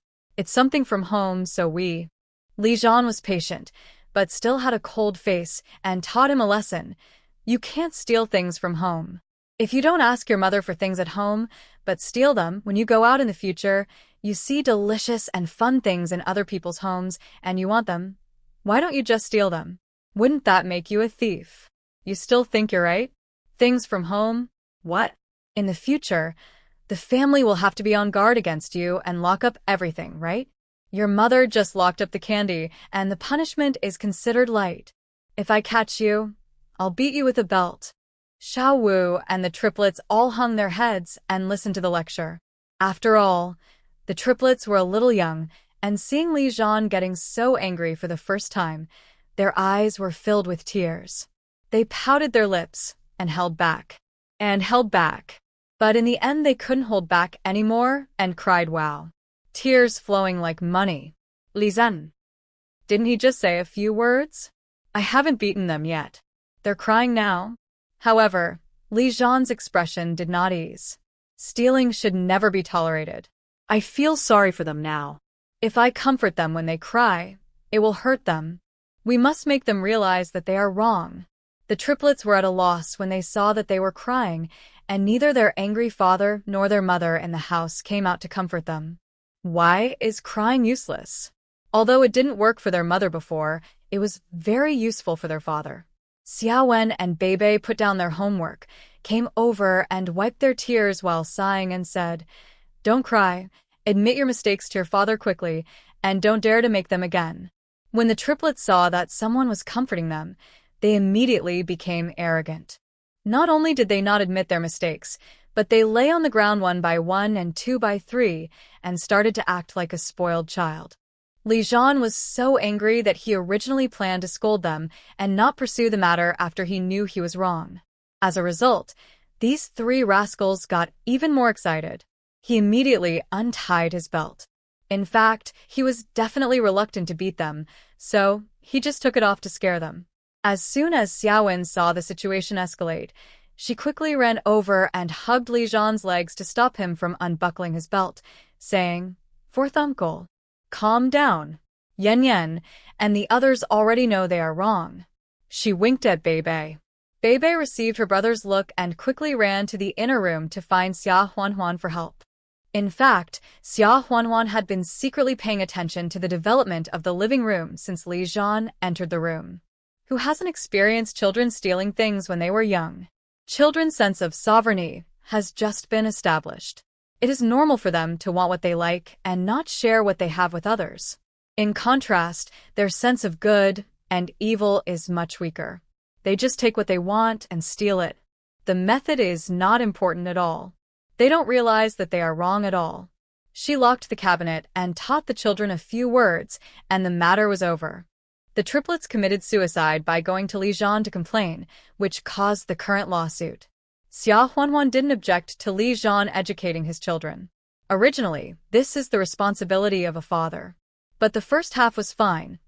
A: something from home, so we." Li Zhan was patient, but still had a cold face and taught him a lesson. You can't steal things from home. If you don't ask your mother for things at home, but steal them when you go out in the future, you see delicious and fun things in other people's homes and you want them, why don't you just steal them? Wouldn't that make you a thief? You still think you're right? Things from home? What? In the future, the family will have to be on guard against you and lock up everything, right? Your mother just locked up the candy, and the punishment is considered light. If I catch you, I'll beat you with a belt. Xiao Wu and the triplets all hung their heads and listened to the lecture. After all, the triplets were a little young, and seeing Li Zhan getting so angry for the first time, their eyes were filled with tears. They pouted their lips and held back. But in the end they couldn't hold back anymore and cried wow. Tears flowing like money. Li Zhan. Didn't he just say a few words? I haven't beaten them yet. They're crying now. However, Li Zhan's expression did not ease. Stealing should never be tolerated.
B: I feel sorry for them now.
A: If I comfort them when they cry, it will hurt them. We must make them realize that they are wrong. The triplets were at a loss when they saw that they were crying, and neither their angry father nor their mother in the house came out to comfort them. Why is crying useless? Although it didn't work for their mother before, it was very useful for their father. Xiao Wen and Beibei put down their homework, came over and wiped their tears while sighing and said, "Don't cry, admit your mistakes to your father quickly, and don't dare to make them again." When the triplets saw that someone was comforting them, they immediately became arrogant. Not only did they not admit their mistakes, but they lay on the ground 1 by 1 and 2 by 3 and started to act like a spoiled child. Li Zhan was so angry that he originally planned to scold them and not pursue the matter after he knew he was wrong. As a result, these 3 rascals got even more excited. He immediately untied his belt. In fact, he was definitely reluctant to beat them, so he just took it off to scare them. As soon as Xiao Wen saw the situation escalate, she quickly ran over and hugged Li Zhan's legs to stop him from unbuckling his belt, saying, "Fourth uncle, calm down. Yan Yan and the others already know they are wrong." She winked at Beibei. Beibei received her brother's look and quickly ran to the inner room to find Xia Huanhuan for help. In fact, Xia Huanhuan had been secretly paying attention to the development of the living room since Li Zhan entered the room. Who hasn't experienced children stealing things when they were young? Children's sense of sovereignty has just been established. It is normal for them to want what they like and not share what they have with others. In contrast, their sense of good and evil is much weaker. They just take what they want and steal it. The method is not important at all. They don't realize that they are wrong at all. She locked the cabinet and taught the children a few words, and the matter was over. The triplets committed suicide by going to Li Zhan to complain, which caused the current lawsuit. Xia Huanhuan didn't object to Li Zhan educating his children. Originally, this is the responsibility of a father. But the first half was fine.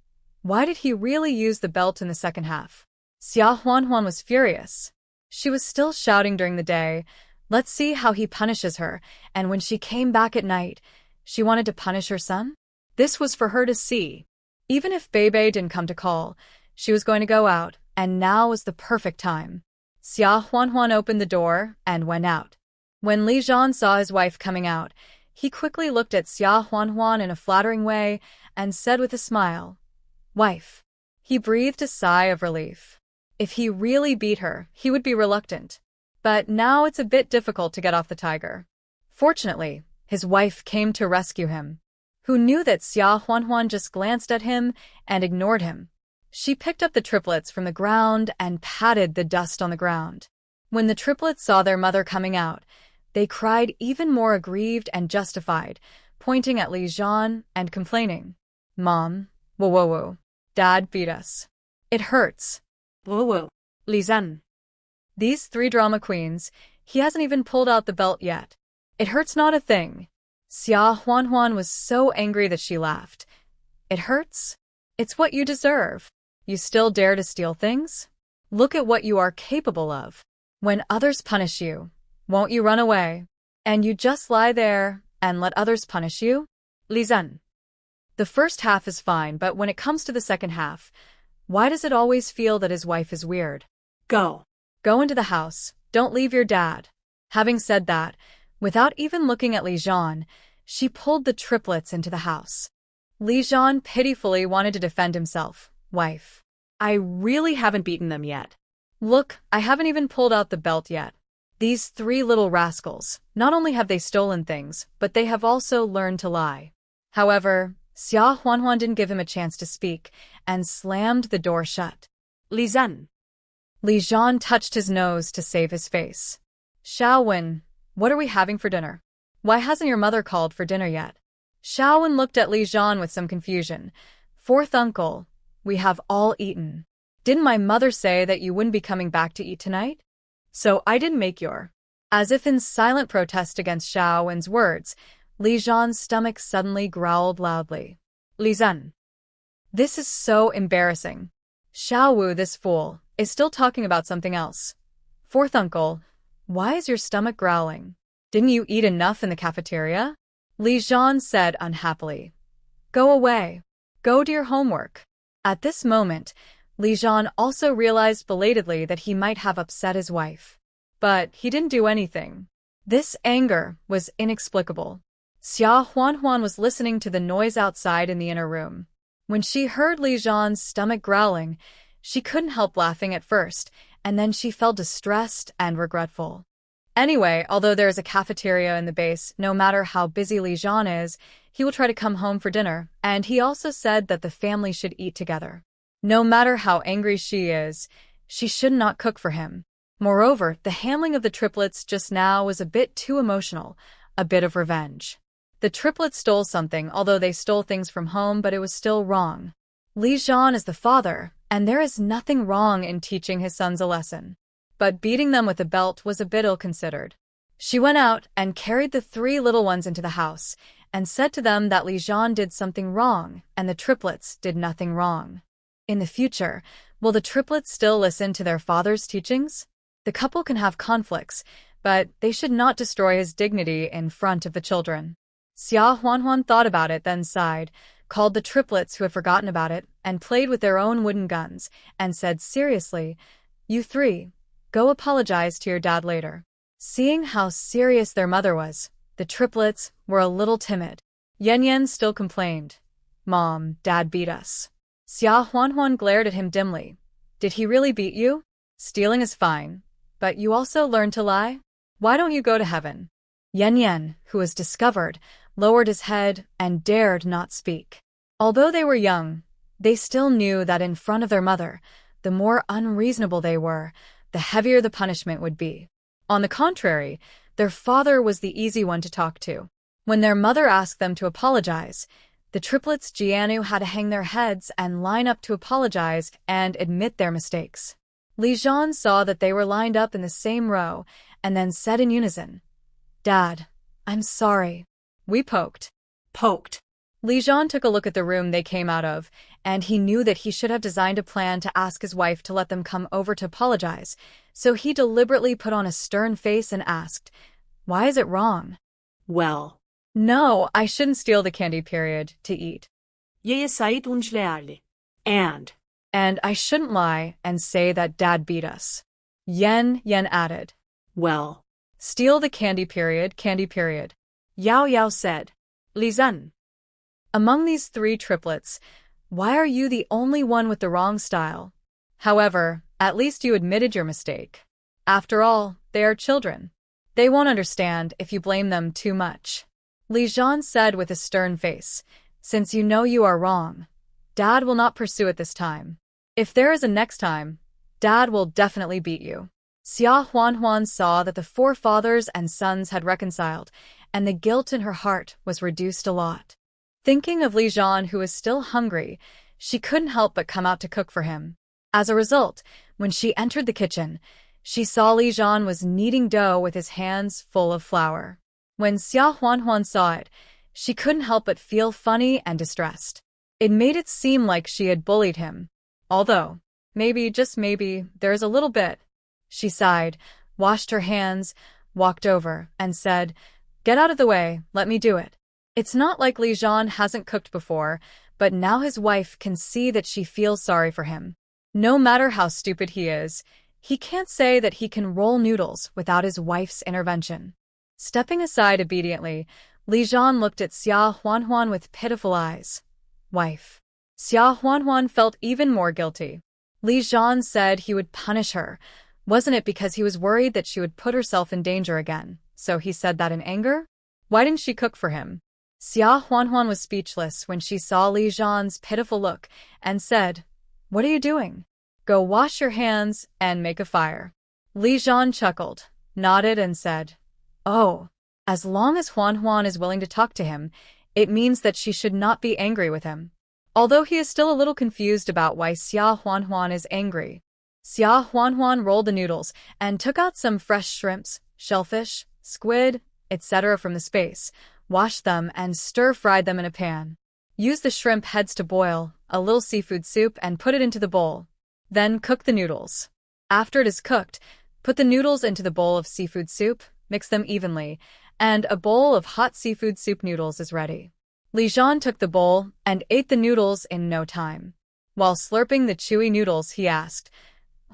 A: Why did he really use the belt in the second half? Xia Huanhuan was furious. She was still shouting during the day, "Let's see how he punishes her," and when she came back at night, she wanted to punish her son? This was for her to see. Even if Beibei didn't come to call, she was going to go out, and now was the perfect time. Xia Huanhuan opened the door and went out. When Li Zhan saw his wife coming out, he quickly looked at Xia Huanhuan in a flattering way and said with a smile, "Wife." He breathed a sigh of relief. If he really beat her, he would be reluctant. But now it's a bit difficult to get off the tiger. Fortunately, his wife came to rescue him. Who knew that Xia Huanhuan just glanced at him and ignored him? She picked up the triplets from the ground and patted the dust on the ground. When the triplets saw their mother coming out, they cried even more aggrieved and justified, pointing at Li Zhan and complaining, "Mom, whoa, Dad beat us. It hurts.
B: Whoa, Li Zhan."
A: These three drama queens, he hasn't even pulled out the belt yet. It hurts not a thing. Xia Huanhuan was so angry that she laughed. It hurts? It's what you deserve. You still dare to steal things? Look at what you are capable of. When others punish you, won't you run away? And you just lie there and let others punish you? Li Zhan. The first half is fine, but when it comes to the second half, why does it always feel that his wife is weird?
B: Go.
A: Go into the house. Don't leave your dad. Having said that, without even looking at Li Zhan, she pulled the triplets into the house. Li Zhan pitifully wanted to defend himself. "Wife,
B: I really haven't beaten them yet."
A: look, I haven't even pulled out the belt yet. These three little rascals, not only have they stolen things, but they have also learned to lie." However, Xia Huanhuan didn't give him a chance to speak and slammed the door shut.
B: Li Zhan.
A: Li Zhan touched his nose to save his face. "Xiaowen, what are we having for dinner? Why hasn't your mother called for dinner yet?" Xiaowen looked at Li Zhan with some confusion. "Fourth uncle, we have all eaten. Didn't my mother say that you wouldn't be coming back to eat tonight? So I didn't make your—" As if in silent protest against Xiaowen's words, Li Zhan's stomach suddenly growled loudly. "Li Zhan. This is so embarrassing. Xiaowu, this fool, is still talking about something else. Fourth uncle, why is your stomach growling? Didn't you eat enough in the cafeteria?" Li Zhan said unhappily. "Go away. Go do your homework." At this moment, Li Zhan also realized belatedly that he might have upset his wife. But he didn't do anything. This anger was inexplicable. Xia Huanhuan was listening to the noise outside in the inner room. When she heard Li Zhan's stomach growling, she couldn't help laughing at first, and then she felt distressed and regretful. Anyway, although there is a cafeteria in the base, no matter how busy Li Zhan is, he will try to come home for dinner, and he also said that the family should eat together. No matter how angry she is, she should not cook for him. Moreover, the handling of the triplets just now was a bit too emotional, a bit of revenge. The triplets stole something, although they stole things from home, but it was still wrong. Li Zhan is the father, and there is nothing wrong in teaching his sons a lesson. But beating them with a belt was a bit ill-considered. She went out and carried the three little ones into the house, and said to them that Li Zhan did something wrong, and the triplets did nothing wrong. In the future, will the triplets still listen to their father's teachings? The couple can have conflicts, but they should not destroy his dignity in front of the children. Xia Huanhuan thought about it, then sighed, called the triplets who had forgotten about it, and played with their own wooden guns, and said seriously, "You three, go apologize to your dad later." Seeing how serious their mother was, the triplets were a little timid. Yan Yan still complained, "Mom, Dad beat us." Xia Huanhuan glared at him dimly. "Did he really beat you? Stealing is fine, but you also learned to lie? Why don't you go to heaven?" Yan Yan, who was discovered, lowered his head and dared not speak. Although they were young, they still knew that in front of their mother, the more unreasonable they were, the heavier the punishment would be. On the contrary, their father was the easy one to talk to. When their mother asked them to apologize, The triplets Jianu had to hang their heads and line up to apologize and admit their mistakes. Li Zhan saw that they were lined up in the same row and then said in unison, "Dad, I'm sorry. We poked."
B: Poked.
A: Li Zhan took a look at the room they came out of, and he knew that he should have designed a plan to ask his wife to let them come over to apologize, so he deliberately put on a stern face and asked, "Why is it wrong?"
B: Well.
A: "No, I shouldn't steal the candy period to eat.
B: Jeg sier unnskyld.
A: And I shouldn't lie and say that Dad beat us." Yen added.
B: Well.
A: "Steal the candy period.
B: Yao said. Li Zhan.
A: Among these three triplets, why are you the only one with the wrong style? However, at least you admitted your mistake. After all, they are children. They won't understand if you blame them too much." Li Zhan said with a stern face, "Since you know you are wrong, Dad will not pursue it this time. If there is a next time, Dad will definitely beat you." Xia Huan saw that the four fathers and sons had reconciled, and the guilt in her heart was reduced a lot. Thinking of Li Zhan, who was still hungry, she couldn't help but come out to cook for him. As a result, when she entered the kitchen, she saw Li Zhan was kneading dough with his hands full of flour. When Xia Huan saw it, she couldn't help but feel funny and distressed. It made it seem like she had bullied him. Although, maybe, just maybe, there's a little bit. She sighed, washed her hands, walked over, and said, "Get out of the way, let me do it." It's not like Li Zhan hasn't cooked before, but now his wife can see that she feels sorry for him. No matter how stupid he is, he can't say that he can roll noodles without his wife's intervention. Stepping aside obediently, Li Zhan looked at Xia Huan with pitiful eyes. "Wife." Xia Huan felt even more guilty. Li Zhan said he would punish her. Wasn't it because he was worried that she would put herself in danger again? So he said that in anger? Why didn't she cook for him? Xia Huan was speechless when she saw Li Zhan's pitiful look and said, "What are you doing? Go wash your hands and make a fire." Li Zhan chuckled, nodded, and said, "Oh, as long as Huan is willing to talk to him, it means that she should not be angry with him." Although he is still a little confused about why Xia Huan is angry, Xia Huan rolled the noodles and took out some fresh shrimps, shellfish, squid, etc. from the space, washed them, and stir-fried them in a pan. Use the shrimp heads to boil a little seafood soup and put it into the bowl. Then cook the noodles. After it is cooked, put the noodles into the bowl of seafood soup, mix them evenly, and a bowl of hot seafood soup noodles is ready. Li Zhan took the bowl and ate the noodles in no time. While slurping the chewy noodles, he asked,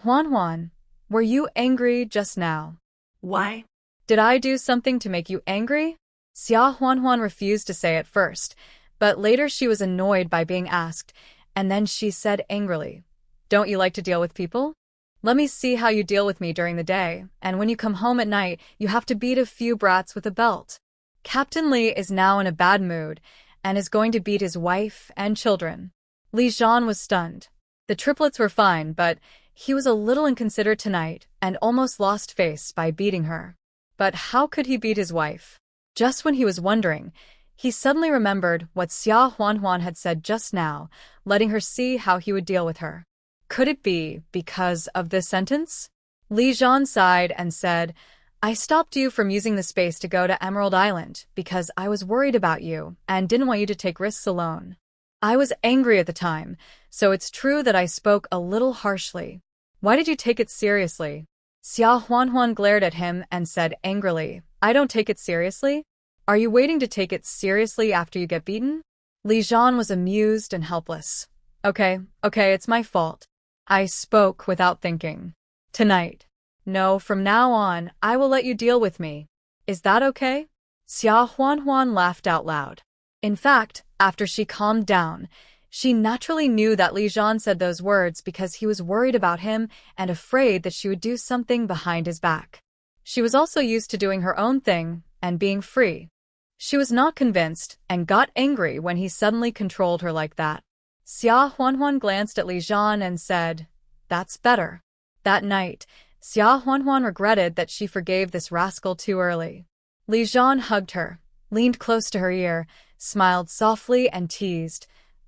A: Huan, were you angry just now?"
B: Why?
A: "Did I do something to make you angry?" Xia Huan refused to say at first, but later she was annoyed by being asked, and then she said angrily, "Don't you like to deal with people? Let me see how you deal with me during the day, and when you come home at night, you have to beat a few brats with a belt." Captain Li is now in a bad mood and is going to beat his wife and children. Li Zhan was stunned. The triplets were fine, but he was a little inconsiderate tonight and almost lost face by beating her. But how could he beat his wife? Just when he was wondering, he suddenly remembered what Xia Huan had said just now, letting her see how he would deal with her. Could it be because of this sentence? Li Zhan sighed and said, "I stopped you from using the space to go to Emerald Island because I was worried about you and didn't want you to take risks alone. I was angry at the time, so it's true that I spoke a little harshly. Why did you take it seriously?" Xia Huan glared at him and said angrily, "I don't take it seriously? Are you waiting to take it seriously after you get beaten?" Li Zhan was amused and helpless. Okay, it's my fault. I spoke without thinking. Tonight. No, from now on, I will let you deal with me. Is that okay?" Xia Huan laughed out loud. In fact, after she calmed down, she naturally knew that Li Zhan said those words because he was worried about him and afraid that she would do something behind his back. She was also used to doing her own thing and being free. She was not convinced and got angry when he suddenly controlled her like that. Xia Huan glanced at Li Zhan and said, "That's better." That night, Xia Huan regretted that she forgave this rascal too early. Li Zhan hugged her, leaned close to her ear, smiled softly and teased,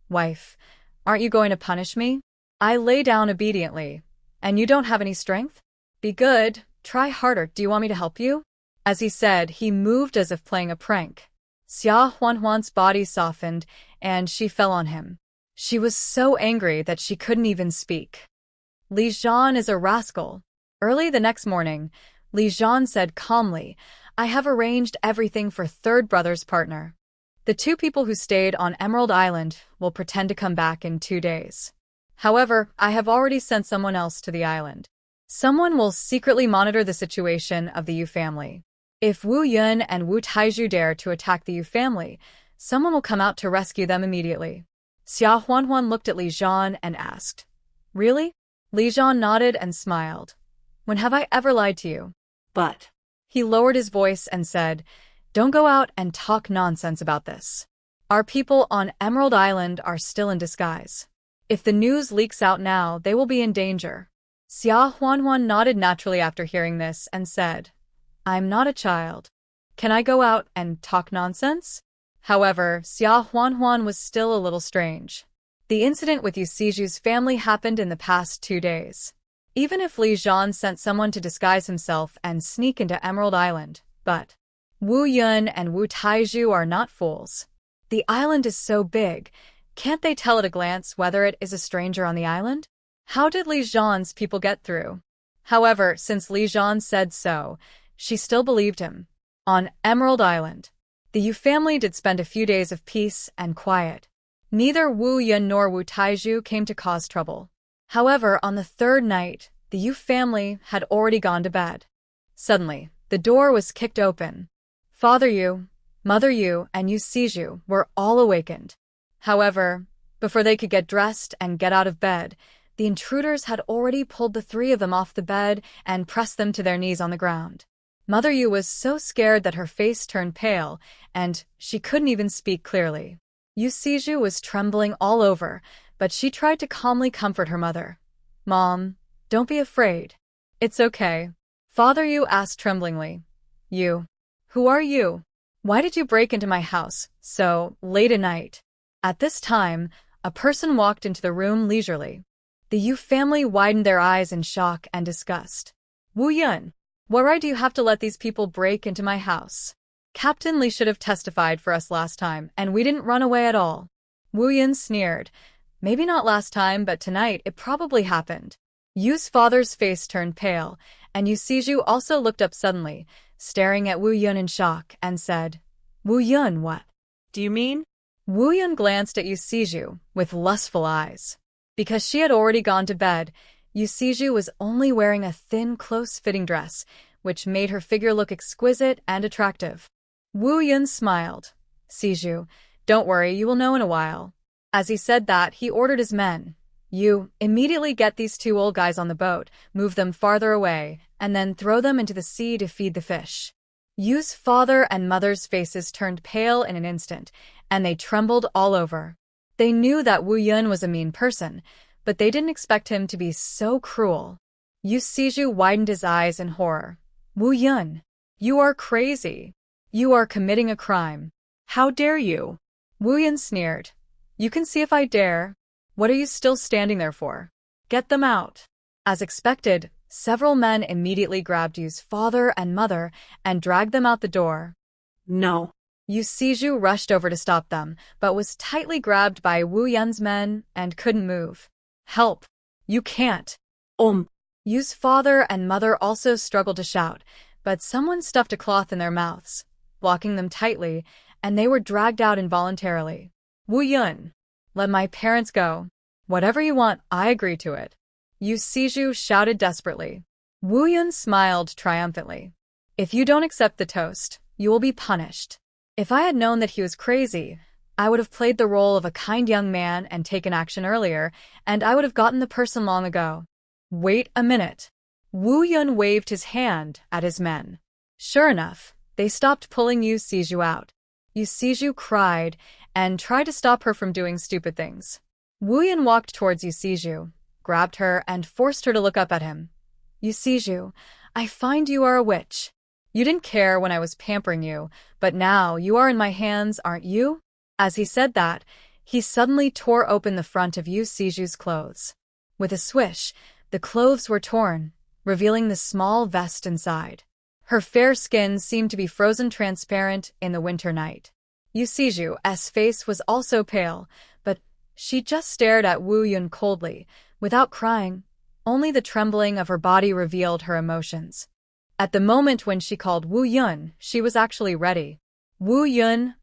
A: "Wife, aren't you going to punish me? I lay down obediently, and you don't have any strength? Be good, try harder, do you want me to help you?" As he said, he moved as if playing a prank. Xia Huanhuan's body softened, and she fell on him. She was so angry that she couldn't even speak. "Li Zhan is a rascal." Early the next morning, Li Zhan said calmly, "I have arranged everything for third brother's partner. The two people who stayed on Emerald Island will pretend to come back in 2 days. However, I have already sent someone else to the island. Someone will secretly monitor the situation of the Yu family. If Wu Yun and Wu Taizhu dare to attack the Yu family, someone will come out to rescue them immediately." Xia Huanhuan looked at Li Zhan and asked, "Really?" Li Zhan nodded and smiled. "When have I ever lied to you?"
B: But
A: He lowered his voice and said, "Don't go out and talk nonsense about this. Our people on Emerald Island are still in disguise. If the news leaks out now, they will be in danger." Xia Huanhuan nodded naturally after hearing this and said, "I'm not a child. Can I go out and talk nonsense?" However, Xia Huanhuan was still a little strange. The incident with Yu Siju's family happened in the past 2 days. Even if Li Zhan sent someone to disguise himself and sneak into Emerald Island, but Wu Yun and Wu Taizhu are not fools. The island is so big, can't they tell at a glance whether it is a stranger on the island? How did Li Zhan's people get through? However, since Li Zhan said so, she still believed him. On Emerald Island, the Yu family did spend a few days of peace and quiet. Neither Wu Yun nor Wu Taizhu came to cause trouble. However, on the 3rd night, the Yu family had already gone to bed. Suddenly, the door was kicked open. Father Yu, Mother Yu, and Yu Siju were all awakened. However, before they could get dressed and get out of bed, the intruders had already pulled the 3 of them off the bed and pressed them to their knees on the ground. Mother Yu was so scared that her face turned pale, and she couldn't even speak clearly. Yu Siju was trembling all over, but she tried to calmly comfort her mother. "Mom, don't be afraid. It's okay." Father Yu asked tremblingly, "You? Who are you? Why did you break into my house so late at night?" At this time, a person walked into the room leisurely. The Yu family widened their eyes in shock and disgust. "Wu Yun, what right do you have to let these people break into my house? Captain Li should have testified for us last time, and we didn't run away at all." Wu Yun sneered. "Maybe not last time, but tonight it probably happened." Yu's father's face turned pale, and Yu Siju also looked up suddenly, staring at Wu Yun in shock, and said, "Wu Yun, what
B: do you mean?"
A: Wu Yun glanced at Yu Siju with lustful eyes. Because she had already gone to bed, Yu Siju was only wearing a thin, close-fitting dress, which made her figure look exquisite and attractive. Wu Yun smiled. "Siju, don't worry, you will know in a while." As he said that, he ordered his men, "You, immediately get these 2 old guys on the boat, move them farther away, and then throw them into the sea to feed the fish." Yu's father and mother's faces turned pale in an instant, and they trembled all over. They knew that Wu Yun was a mean person, but they didn't expect him to be so cruel. Yu Siju widened his eyes in horror. "Wu Yun, you are crazy. You are committing a crime.
B: How dare you?"
A: Wu Yun sneered. "You can see if I dare. What are you still standing there for? Get them out." As expected, several men immediately grabbed Yu's father and mother and dragged them out the door.
B: "No."
A: Yu Siju rushed over to stop them, but was tightly grabbed by Wu Yun's men and couldn't move. "Help! You can't!" Yu's father and mother also struggled to shout, but someone stuffed a cloth in their mouths, blocking them tightly, and they were dragged out involuntarily. "Wu Yun, let my parents go. Whatever you want, I agree to it." Yu Siju shouted desperately. Wu Yun smiled triumphantly. "If you don't accept the toast, you will be punished." If I had known that he was crazy, I would have played the role of a kind young man and taken action earlier, and I would have gotten the person long ago. "Wait a minute." Wu Yun waved his hand at his men. Sure enough, they stopped pulling Yu Siju out. Yu Siju cried and tried to stop her from doing stupid things. Wu Yun walked towards Yu Siju, grabbed her, and forced her to look up at him. "Yu Siju, I find you are a witch. You didn't care when I was pampering you, but now you are in my hands, aren't you?" As he said that, he suddenly tore open the front of Yu Siju's clothes. With a swish, the clothes were torn, revealing the small vest inside. Her fair skin seemed to be frozen transparent in the winter night. Yu Siju's face was also pale, but she just stared at Wu Yun coldly, without crying. Only the trembling of her body revealed her emotions. At the moment when she called Wu Yun, she was actually ready. Wu Yun,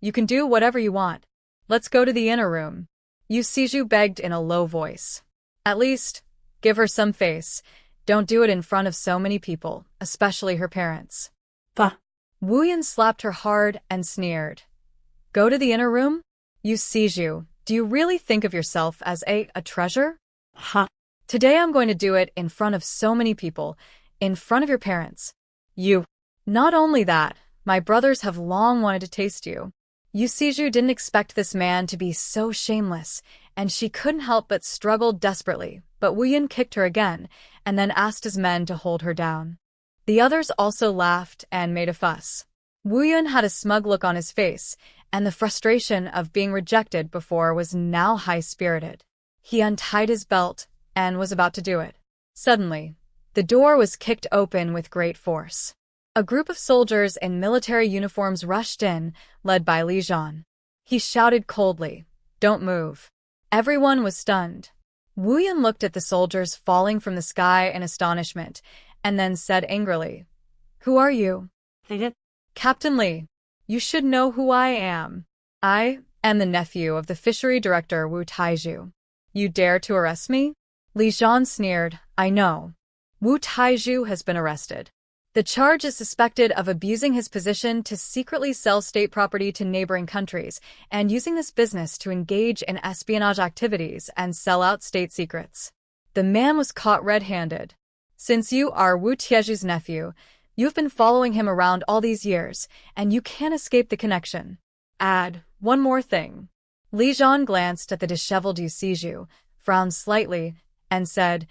A: you can do whatever you want. Let's go to the inner room. Yu Siju begged in a low voice. At least, give her some face. Don't do it in front of so many people, especially her parents. Wu Yun slapped her hard and sneered. Go to the inner room? Yu Siju, do you really think of yourself as a treasure? Today I'm going to do it in front of so many people, in front of your parents. Not only that, my brothers have long wanted to taste you. Yu Siju didn't expect this man to be so shameless, and she couldn't help but struggle desperately, but Wu Yun kicked her again, and then asked his men to hold her down. The others also laughed and made a fuss. Wu Yun had a smug look on his face, and the frustration of being rejected before was now high-spirited. He untied his belt and was about to do it. Suddenly, the door was kicked open with great force. A group of soldiers in military uniforms rushed in, led by Li Zhan. He shouted coldly, "Don't move." Everyone was stunned. Wu Yun looked at the soldiers falling from the sky in astonishment, and then said angrily, "Who are you?" "Captain Li, you should know who I am. I am the nephew of the fishery director Wu Taizhu. You dare to arrest me?" Li Zhan sneered, "I know. Wu Taizhu has been arrested. The charge is suspected of abusing his position to secretly sell state property to neighboring countries and using this business to engage in espionage activities and sell out state secrets. The man was caught red-handed. Since you are Wu Taizhu's nephew, you've been following him around all these years, and you can't escape the connection. Add one more thing." Li Zhan glanced at the disheveled Yu Siju, frowned slightly, and said,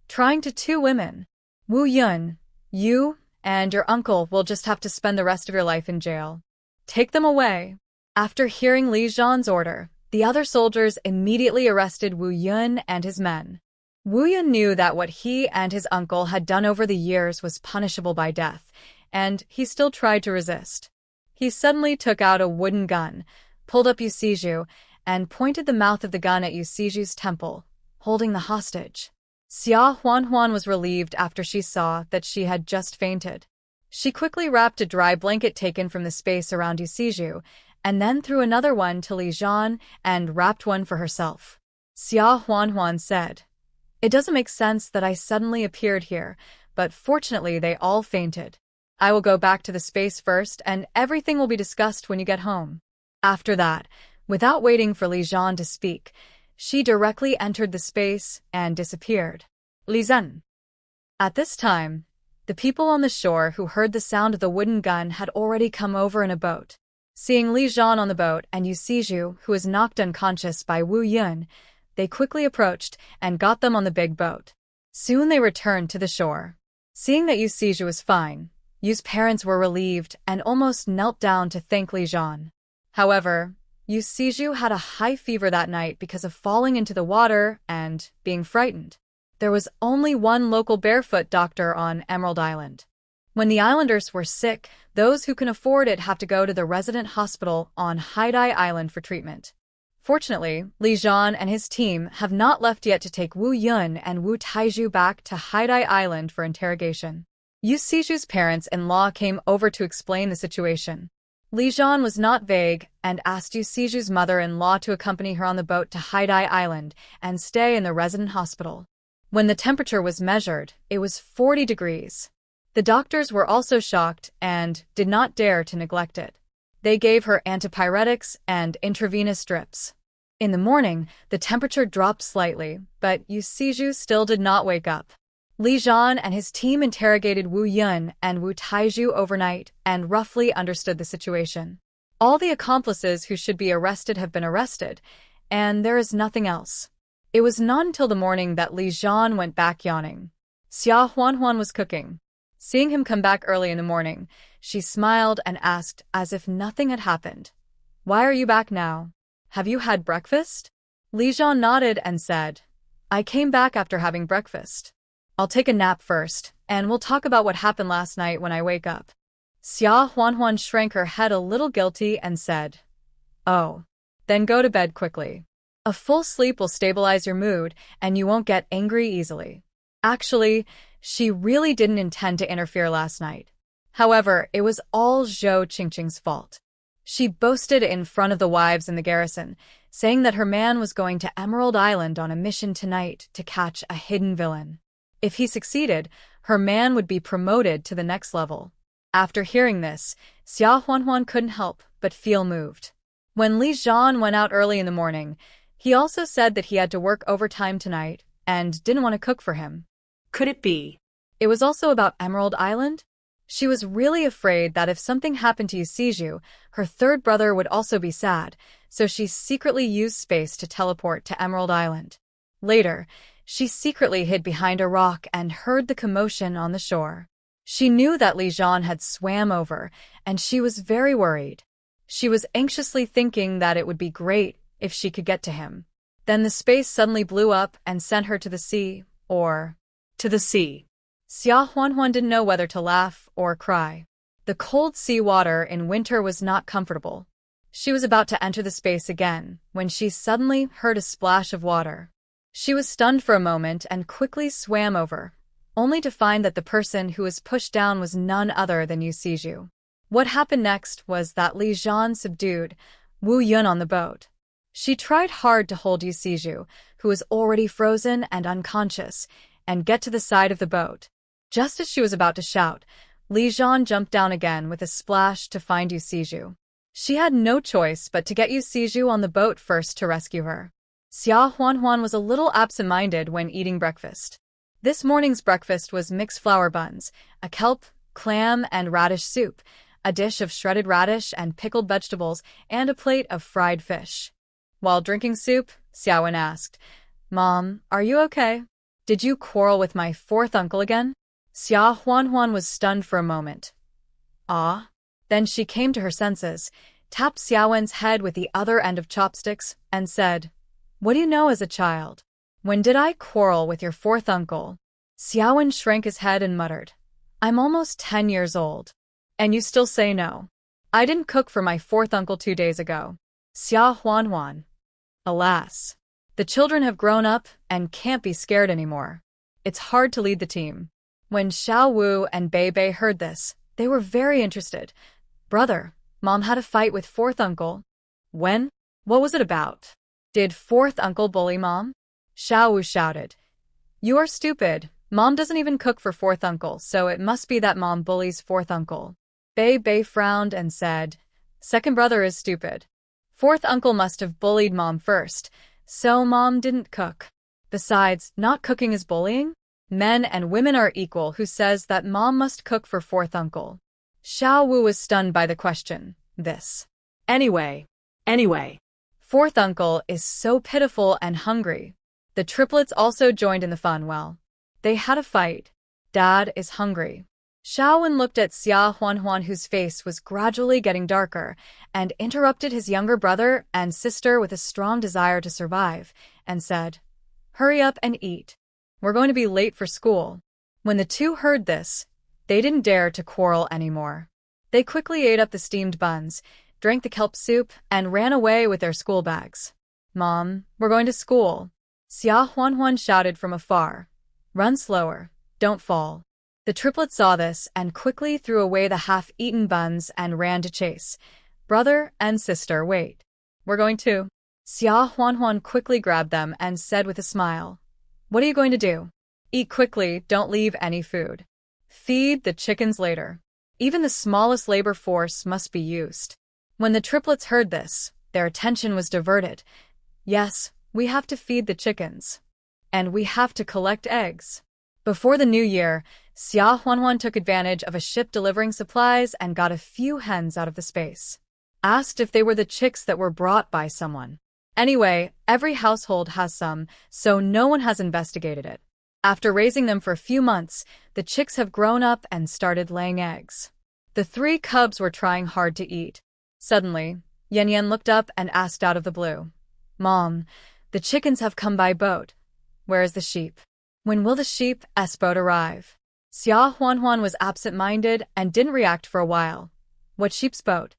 A: "Trying to two women. Wu Yun, you and your uncle will just have to spend the rest of your life in jail. Take them away." After hearing Li Zhan's order, the other soldiers immediately arrested Wu Yun and his men. Wu Yun knew that what he and his uncle had done over the years was punishable by death, and he still tried to resist. He suddenly took out a wooden gun, pulled up Yu Siju, and pointed the mouth of the gun at Yu Siju's temple, holding the hostage. Xia Huanhuan was relieved after she saw that she had just fainted. She quickly wrapped a dry blanket taken from the space around Yu Siju, and then threw another one to Li Zhan and wrapped one for herself. Xia Huanhuan said, "It doesn't make sense that I suddenly appeared here, but fortunately they all fainted. I will go back to the space first, and everything will be discussed when you get home." After that, without waiting for Li Zhan to speak, she directly entered the space and disappeared. Li Zhen. At this time, the people on the shore who heard the sound of the wooden gun had already come over in a boat. Seeing Li Zhan on the boat and Yu Siju, who was knocked unconscious by Wu Yun, they quickly approached and got them on the big boat. Soon they returned to the shore. Seeing that Yu Siju was fine, Yu's parents were relieved and almost knelt down to thank Li Zhan. However, Yu Siju had a high fever that night because of falling into the water and being frightened. There was only one local barefoot doctor on Emerald Island. When the islanders were sick, those who can afford it have to go to the resident hospital on Haidai Island for treatment. Fortunately, Li Zhan and his team have not left yet to take Wu Yun and Wu Taizhu back to Haidai Island for interrogation. Yu Siju's parents-in-law came over to explain the situation. Li Zhan was not vague and asked Yu Siju's mother-in-law to accompany her on the boat to Haidai Island and stay in the resident hospital. When the temperature was measured, it was 40 degrees. The doctors were also shocked and did not dare to neglect it. They gave her antipyretics and intravenous drips. In the morning, the temperature dropped slightly, but Yu Siju still did not wake up. Li Zhan and his team interrogated Wu Yun and Wu Taizhu overnight and roughly understood the situation. All the accomplices who should be arrested have been arrested, and there is nothing else. It was not until the morning that Li Zhan went back yawning. Xia Huanhuan was cooking. Seeing him come back early in the morning, she smiled and asked as if nothing had happened, Why are you back now? Have you had breakfast? Li Zhan nodded and said, I came back after having breakfast. I'll take a nap first, and we'll talk about what happened last night when I wake up. Xia Huanhuan shrank her head a little guilty and said, Oh. Then go to bed quickly. A full sleep will stabilize your mood, and you won't get angry easily. Actually, she really didn't intend to interfere last night. However, it was all Zhou Qingqing's fault. She boasted in front of the wives in the garrison, saying that her man was going to Emerald Island on a mission tonight to catch a hidden villain. If he succeeded, her man would be promoted to the next level. After hearing this, Xia Huanhuan couldn't help but feel moved. When Li Zhan went out early in the morning, he also said that he had to work overtime tonight and didn't want to cook for him.
B: Could it be?
A: It was also about Emerald Island? She was really afraid that if something happened to Yusiju, her third brother would also be sad, so she secretly used space to teleport to Emerald Island. Later, she secretly hid behind a rock and heard the commotion on the shore. She knew that Li Zhan had swam over, and she was very worried. She was anxiously thinking that it would be great if she could get to him. Then the space suddenly blew up and sent her to the sea, or
B: To the sea.
A: Xia Huanhuan didn't know whether to laugh or cry. The cold sea water in winter was not comfortable. She was about to enter the space again when she suddenly heard a splash of water. She was stunned for a moment and quickly swam over, only to find that the person who was pushed down was none other than Yusiju. What happened next was that Li Zhan subdued Wu Yun on the boat. She tried hard to hold Yusiju, who was already frozen and unconscious, and get to the side of the boat. Just as she was about to shout, Li Zhan jumped down again with a splash to find Yusiju. She had no choice but to get Yusiju on the boat first to rescue her. Xia Huanhuan was a little absent-minded when eating breakfast. This morning's breakfast was mixed flour buns, a kelp, clam, and radish soup, a dish of shredded radish and pickled vegetables, and a plate of fried fish. While drinking soup, Xiaowen asked, Mom, are you okay? Did you quarrel with my fourth uncle again? Xia Huanhuan was stunned for a moment. Ah? Then she came to her senses, tapped Xiaowen's head with the other end of chopsticks, and said, What do you know as a child? When did I quarrel with your fourth uncle? Xiaowen shrank his head and muttered, I'm almost 10 years old. And you still say no. I didn't cook for my fourth uncle 2 days ago. Xia Huanhuan. Alas. The children have grown up and can't be scared anymore. It's hard to lead the team. When Xiao Wu and Bei Bei heard this, they were very interested. Brother, Mom had a fight with fourth uncle. When? What was it about? Did fourth uncle bully Mom? Xiao Wu shouted. You are stupid. Mom doesn't even cook for fourth uncle, so it must be that Mom bullies fourth uncle. Bei Bei frowned and said, Second brother is stupid. Fourth uncle must have bullied Mom first, so Mom didn't cook. Besides, not cooking is bullying? Men and women are equal. Who says that Mom must cook for fourth uncle? Xiao Wu was stunned by the question. Anyway. Fourth uncle is so pitiful and hungry. The triplets also joined in the fun. Well, they had a fight. Dad is hungry. Xiaowen looked at Xia Huanhuan, whose face was gradually getting darker, and interrupted his younger brother and sister with a strong desire to survive, and said, Hurry up and eat. We're going to be late for school. When the two heard this, they didn't dare to quarrel anymore. They quickly ate up the steamed buns, drank the kelp soup, and ran away with their school bags. Mom, we're going to school. Xia Huanhuan shouted from afar. Run slower. Don't fall. The triplets saw this and quickly threw away the half-eaten buns and ran to chase. Brother and sister, wait. We're going to. Xia Huanhuan quickly grabbed them and said with a smile, What are you going to do? Eat quickly, don't leave any food. Feed the chickens later. Even the smallest labor force must be used. When the triplets heard this, their attention was diverted. Yes, we have to feed the chickens. And we have to collect eggs. Before the new year, Xia Huanhuan took advantage of a ship delivering supplies and got a few hens out of the space. Asked if they were the chicks that were brought by someone. Anyway, every household has some, so no one has investigated it. After raising them for a few months, the chicks have grown up and started laying eggs. The 3 cubs were trying hard to eat. Suddenly, Yan Yan looked up and asked out of the blue. Mom, the chickens have come by boat. Where is the sheep? When will the sheep's boat arrive? Xia Huanhuan was absent-minded and didn't react for a while. What sheep's boat?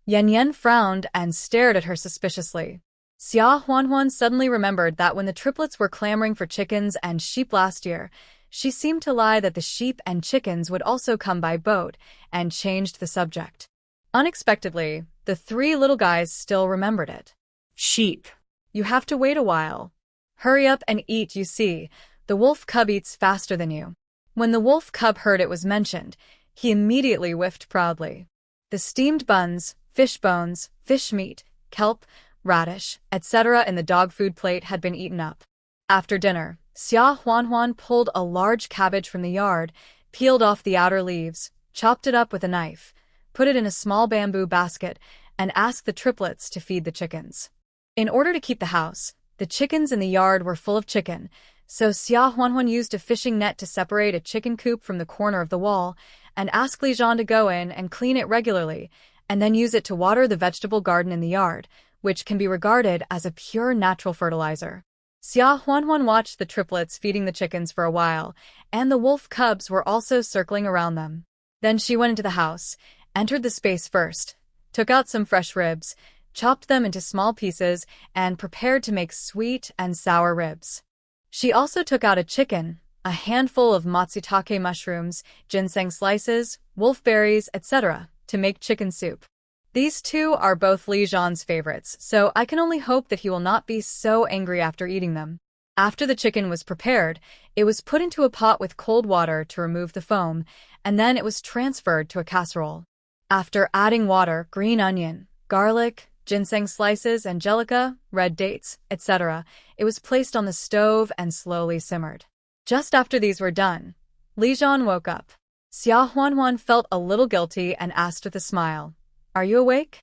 A: Yan Yan frowned and stared at her suspiciously. Xia Huanhuan suddenly remembered that when the triplets were clamoring for chickens and sheep last year, she seemed to lie that the sheep and chickens would also come by boat, and changed the subject. Unexpectedly, the three little guys still remembered it.
B: Sheep.
A: You have to wait a while. Hurry up and eat, you see. The wolf cub eats faster than you. When the wolf cub heard it was mentioned, he immediately whiffed proudly. The steamed buns, fish bones, fish meat, kelp, radish, etc. in the dog food plate had been eaten up. After dinner, Xia Huanhuan pulled a large cabbage from the yard, peeled off the outer leaves, chopped it up with a knife, put it in a small bamboo basket, and asked the triplets to feed the chickens. In order to keep the house, the chickens in the yard were full of chicken, so Xia Huanhuan used a fishing net to separate a chicken coop from the corner of the wall, and asked Li Zhan to go in and clean it regularly, and then use it to water the vegetable garden in the yard, which can be regarded as a pure natural fertilizer. Xia Huanhuan watched the triplets feeding the chickens for a while, and the wolf cubs were also circling around them. Then she went into the house, entered the space first, took out some fresh ribs, chopped them into small pieces, and prepared to make sweet and sour ribs. She also took out a chicken, a handful of matsutake mushrooms, ginseng slices, wolfberries, etc., to make chicken soup. These two are both Li Zhan's favorites, so I can only hope that he will not be so angry after eating them. After the chicken was prepared, it was put into a pot with cold water to remove the foam, and then it was transferred to a casserole. After adding water, green onion, garlic, ginseng slices, angelica, red dates, etc., it was placed on the stove and slowly simmered. Just after these were done, Li Zhan woke up. Xia Huanhuan felt a little guilty and asked with a smile, "Are you awake?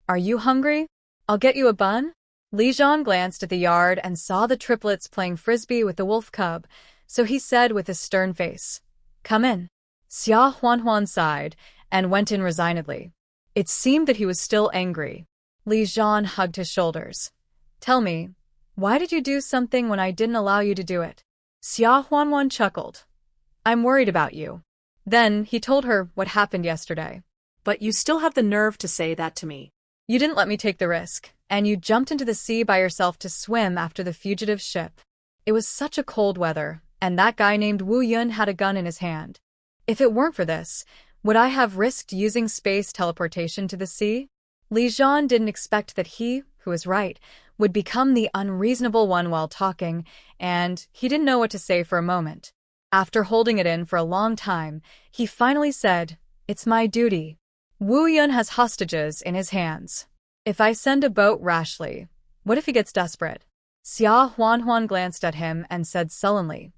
A: Are you hungry? I'll get you a bun?" Li Zhan glanced at the yard and saw the triplets playing frisbee with the wolf cub, so he said with a stern face, "Come in." Xia Huanhuan sighed and went in resignedly. It seemed that he was still angry. Li Zhan hugged his shoulders. "Tell me, why did you do something when I didn't allow you to do it?" Xia Huanhuan chuckled. "I'm worried about you." Then he told her what happened yesterday.
B: But you still have the nerve to say that to me.
A: You didn't let me take the risk, and you jumped into the sea by yourself to swim after the fugitive ship. It was such a cold weather, and that guy named Wu Yun had a gun in his hand. If it weren't for this, would I have risked using space teleportation to the sea? Li Zhan didn't expect that he, who was right, would become the unreasonable one while talking, and he didn't know what to say for a moment. After holding it in for a long time, he finally said, "It's my duty." Wu Yun has hostages in his hands. If I send a boat rashly, what if he gets desperate? Xia Huanhuan glanced at him and said sullenly,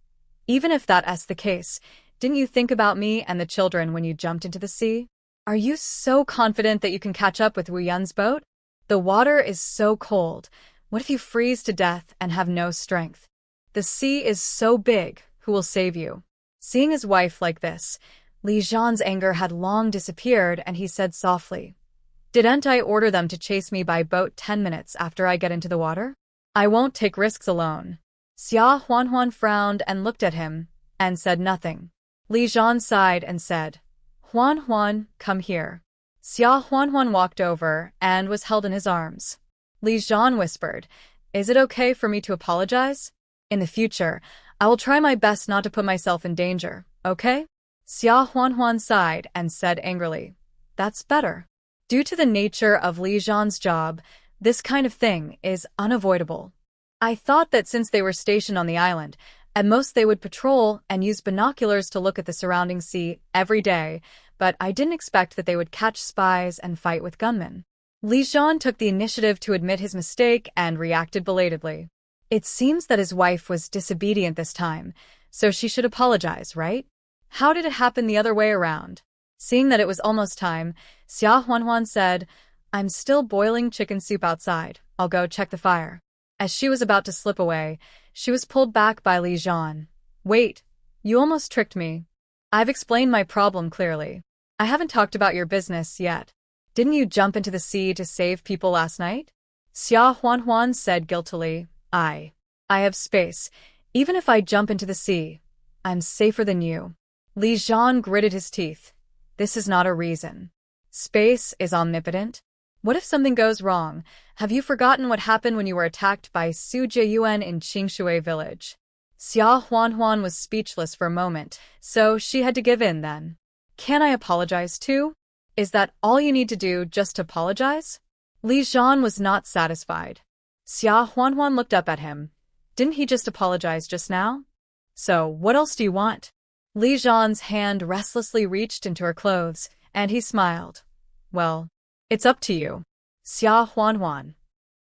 A: "Even if that's the case, didn't you think about me and the children when you jumped into the sea? Are you so confident that you can catch up with Wu Yun's boat? The water is so cold. What if you freeze to death and have no strength? The sea is so big, who will save you?" Seeing his wife like this, Li Zhan's anger had long disappeared, and he said softly, "Didn't I order them to chase me by boat 10 minutes after I get into the water? I won't take risks alone." Xia Huanhuan frowned and looked at him, and said nothing. Li Zhan sighed and said, "Huanhuan, come here." Xia Huanhuan walked over and was held in his arms. Li Zhan whispered, "Is it okay for me to apologize? In the future, I will try my best not to put myself in danger, okay?" Xia Huanhuan sighed and said angrily, "That's better." Due to the nature of Li Zhan's job, this kind of thing is unavoidable. I thought that since they were stationed on the island, at most they would patrol and use binoculars to look at the surrounding sea every day, but I didn't expect that they would catch spies and fight with gunmen. Li Zhan took the initiative to admit his mistake and reacted belatedly. It seems that his wife was disobedient this time, so she should apologize, right? How did it happen the other way around? Seeing that it was almost time, Xia Huanhuan said, "I'm still boiling chicken soup outside. I'll go check the fire." As she was about to slip away, she was pulled back by Li Zhan. "Wait, you almost tricked me. I've explained my problem clearly. I haven't talked about your business yet. Didn't you jump into the sea to save people last night? Xia Huanhuan said guiltily. I have space. Even if I jump into the sea, I'm safer than you. Li Zhan gritted his teeth. This is not a reason. Space is omnipotent. What if something goes wrong? Have you forgotten what happened when you were attacked by Su Jiayuan in Qingshui village? Xia Huanhuan was speechless for a moment, so she had to give in then. Can I apologize too? Is that all you need to do, just apologize? Li Zhan was not satisfied. Xia Huanhuan looked up at him. Didn't he just apologize just now? So, what else do you want? Li Zhan's hand restlessly reached into her clothes, and he smiled. Well, it's up to you. Xia Huanhuan.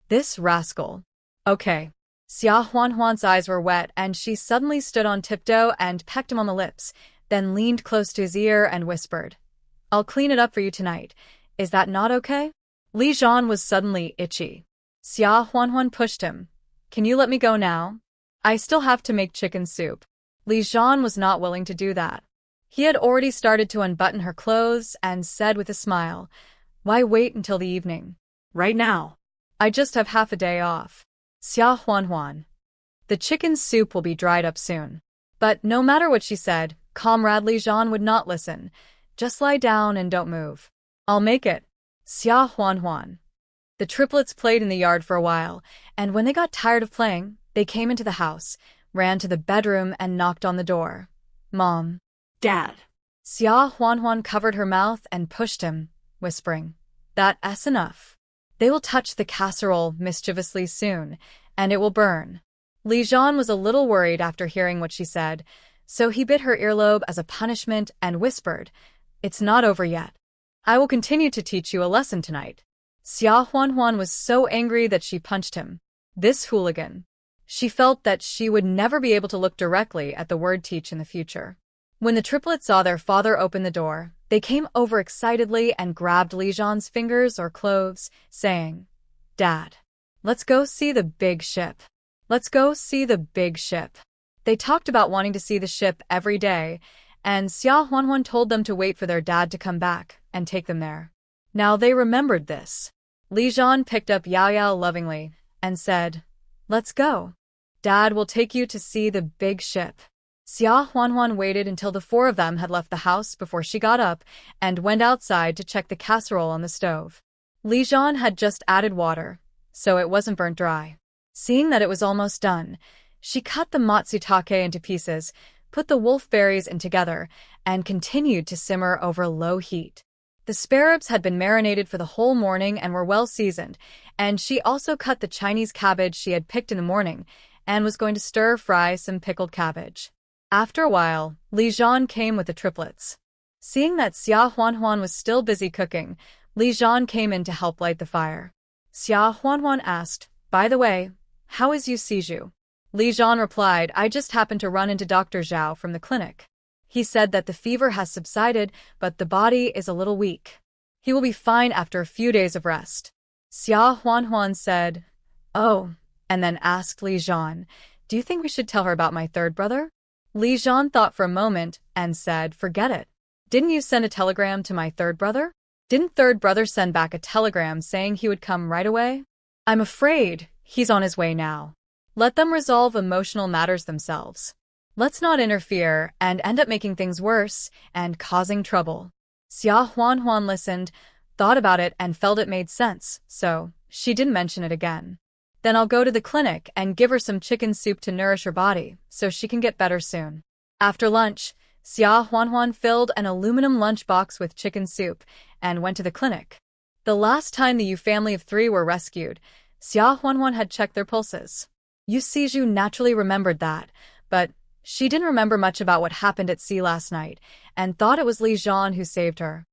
A: This rascal. Okay. Xia Huanhuan's eyes were wet, and she suddenly stood on tiptoe and pecked him on the lips, then leaned close to his ear and whispered, I'll clean it up for you tonight. Is that not okay? Li Zhan was suddenly itchy. Xia Huanhuan pushed him. Can you let me go now? I still have to make chicken soup. Li Zhan was not willing to do that. He had already started to unbutton her clothes and said with a smile, Why wait until the evening?
B: Right now.
A: I just have half a day off. Xia Huanhuan. The chicken soup will be dried up soon. But no matter what she said, Comrade Li Zhan would not listen. Just lie down and don't move. I'll make it. Xia Huanhuan. The triplets played in the yard for a while, and when they got tired of playing, they came into the house, ran to the bedroom and knocked on the door. Mom.
B: Dad.
A: Xia Huanhuan covered her mouth and pushed him, whispering, That's enough. They will touch the casserole mischievously soon, and it will burn. Li Zhan was a little worried after hearing what she said, so he bit her earlobe as a punishment and whispered, It's not over yet. I will continue to teach you a lesson tonight. Xia Huanhuan was so angry that she punched him. This hooligan. She felt that she would never be able to look directly at the word teach in the future. When the triplets saw their father open the door, they came over excitedly and grabbed Li Zhan's fingers or clothes, saying, Dad, let's go see the big ship. Let's go see the big ship. They talked about wanting to see the ship every day, and Xia Huanhuan told them to wait for their dad to come back and take them there. Now they remembered this. Li Zhan picked up Yao Yao lovingly and said, Let's go. Dad will take you to see the big ship. Xia Huanhuan waited until the four of them had left the house before she got up and went outside to check the casserole on the stove. Li Zhan had just added water, so it wasn't burnt dry. Seeing that it was almost done, she cut the matsutake into pieces, put the wolf berries in together, and continued to simmer over low heat. The spare ribs had been marinated for the whole morning and were well seasoned, and she also cut the Chinese cabbage she had picked in the morning and was going to stir-fry some pickled cabbage. After a while, Li Zhan came with the triplets. Seeing that Xia Huanhuan was still busy cooking, Li Zhan came in to help light the fire. Xia Huanhuan asked, By the way, how is Yu Siju? Li Zhan replied, I just happened to run into Dr. Zhao from the clinic. He said that the fever has subsided, but the body is a little weak. He will be fine after a few days of rest. Xia Huanhuan said, Oh, and then asked Li Zhan, Do you think we should tell her about my third brother? Li Zhan thought for a moment and said, Forget it. Didn't you send a telegram to my third brother? Didn't third brother send back a telegram saying he would come right away? I'm afraid he's on his way now. Let them resolve emotional matters themselves. Let's not interfere and end up making things worse and causing trouble. Xia Huanhuan listened, thought about it and felt it made sense, so she didn't mention it again. Then I'll go to the clinic and give her some chicken soup to nourish her body so she can get better soon. After lunch, Xia Huanhuan filled an aluminum lunchbox with chicken soup and went to the clinic. The last time the Yu family of 3 were rescued, Xia Huanhuan had checked their pulses. Yu Siju naturally remembered that, but she didn't remember much about what happened at sea last night and thought it was Li Zhan who saved her.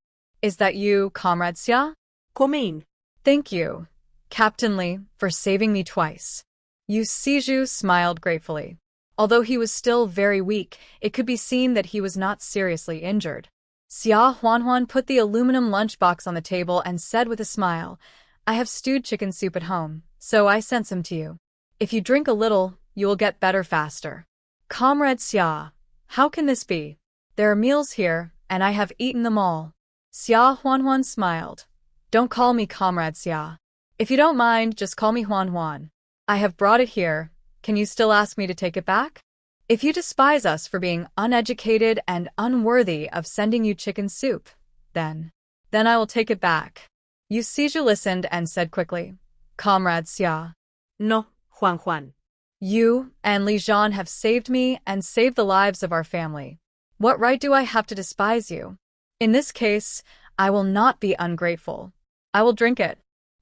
A: Is that you, Comrade Xia?
B: Guomin.
A: Thank you, Captain Li, for saving me twice. Yu Siju smiled gratefully. Although he was still very weak, it could be seen that he was not seriously injured. Xia Huanhuan put the aluminum lunchbox on the table and said with a smile, I have stewed chicken soup at home, so I sent some to you. If you drink a little, you will get better faster. Comrade Xia, how can this be? There are meals here, and I have eaten them all. Xia Huanhuan smiled. Don't call me Comrade Xia. If you don't mind, just call me Huan Huan. I have brought it here. Can you still ask me to take it back? If you despise us for being uneducated and unworthy of sending you chicken soup, then I will take it back. Yu Siju listened and said quickly, Comrade Xia.
B: No, Huan Huan.
A: You and Li Zhan have saved me and saved the lives of our family. What right do I have to despise you? In this case, I will not be ungrateful. I will drink it.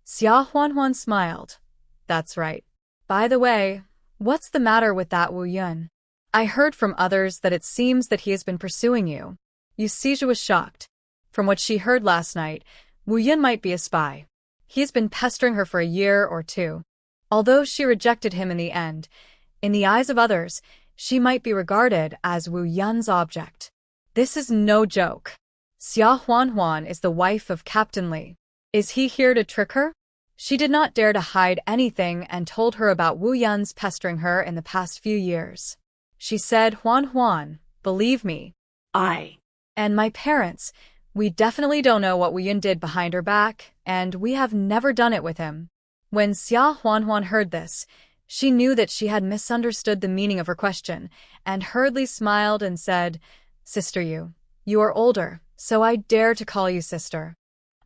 A: Xia Huan Huan smiled. That's right. By the way, what's the matter with that Wu Yun? I heard from others that it seems that he has been pursuing you. Yu Siju was shocked. From what she heard last night, Wu Yun might be a spy. He has been pestering her for a year or two. Although she rejected him in the end, in the eyes of others, she might be regarded as Wu Yun's object. This is no joke. Xia Huan Huan is the wife of Captain Li. Is he here to trick her? She did not dare to hide anything and told her about Wu Yun's pestering her in the past few years. She said, Huan Huan, believe me. And my parents, we definitely don't know what Wu Yun did behind her back, and we have never done it with him. When Xia Huan Huan heard this, she knew that she had misunderstood the meaning of her question, and hurriedly smiled and said, Sister Yu, you are older, so I dare to call you sister.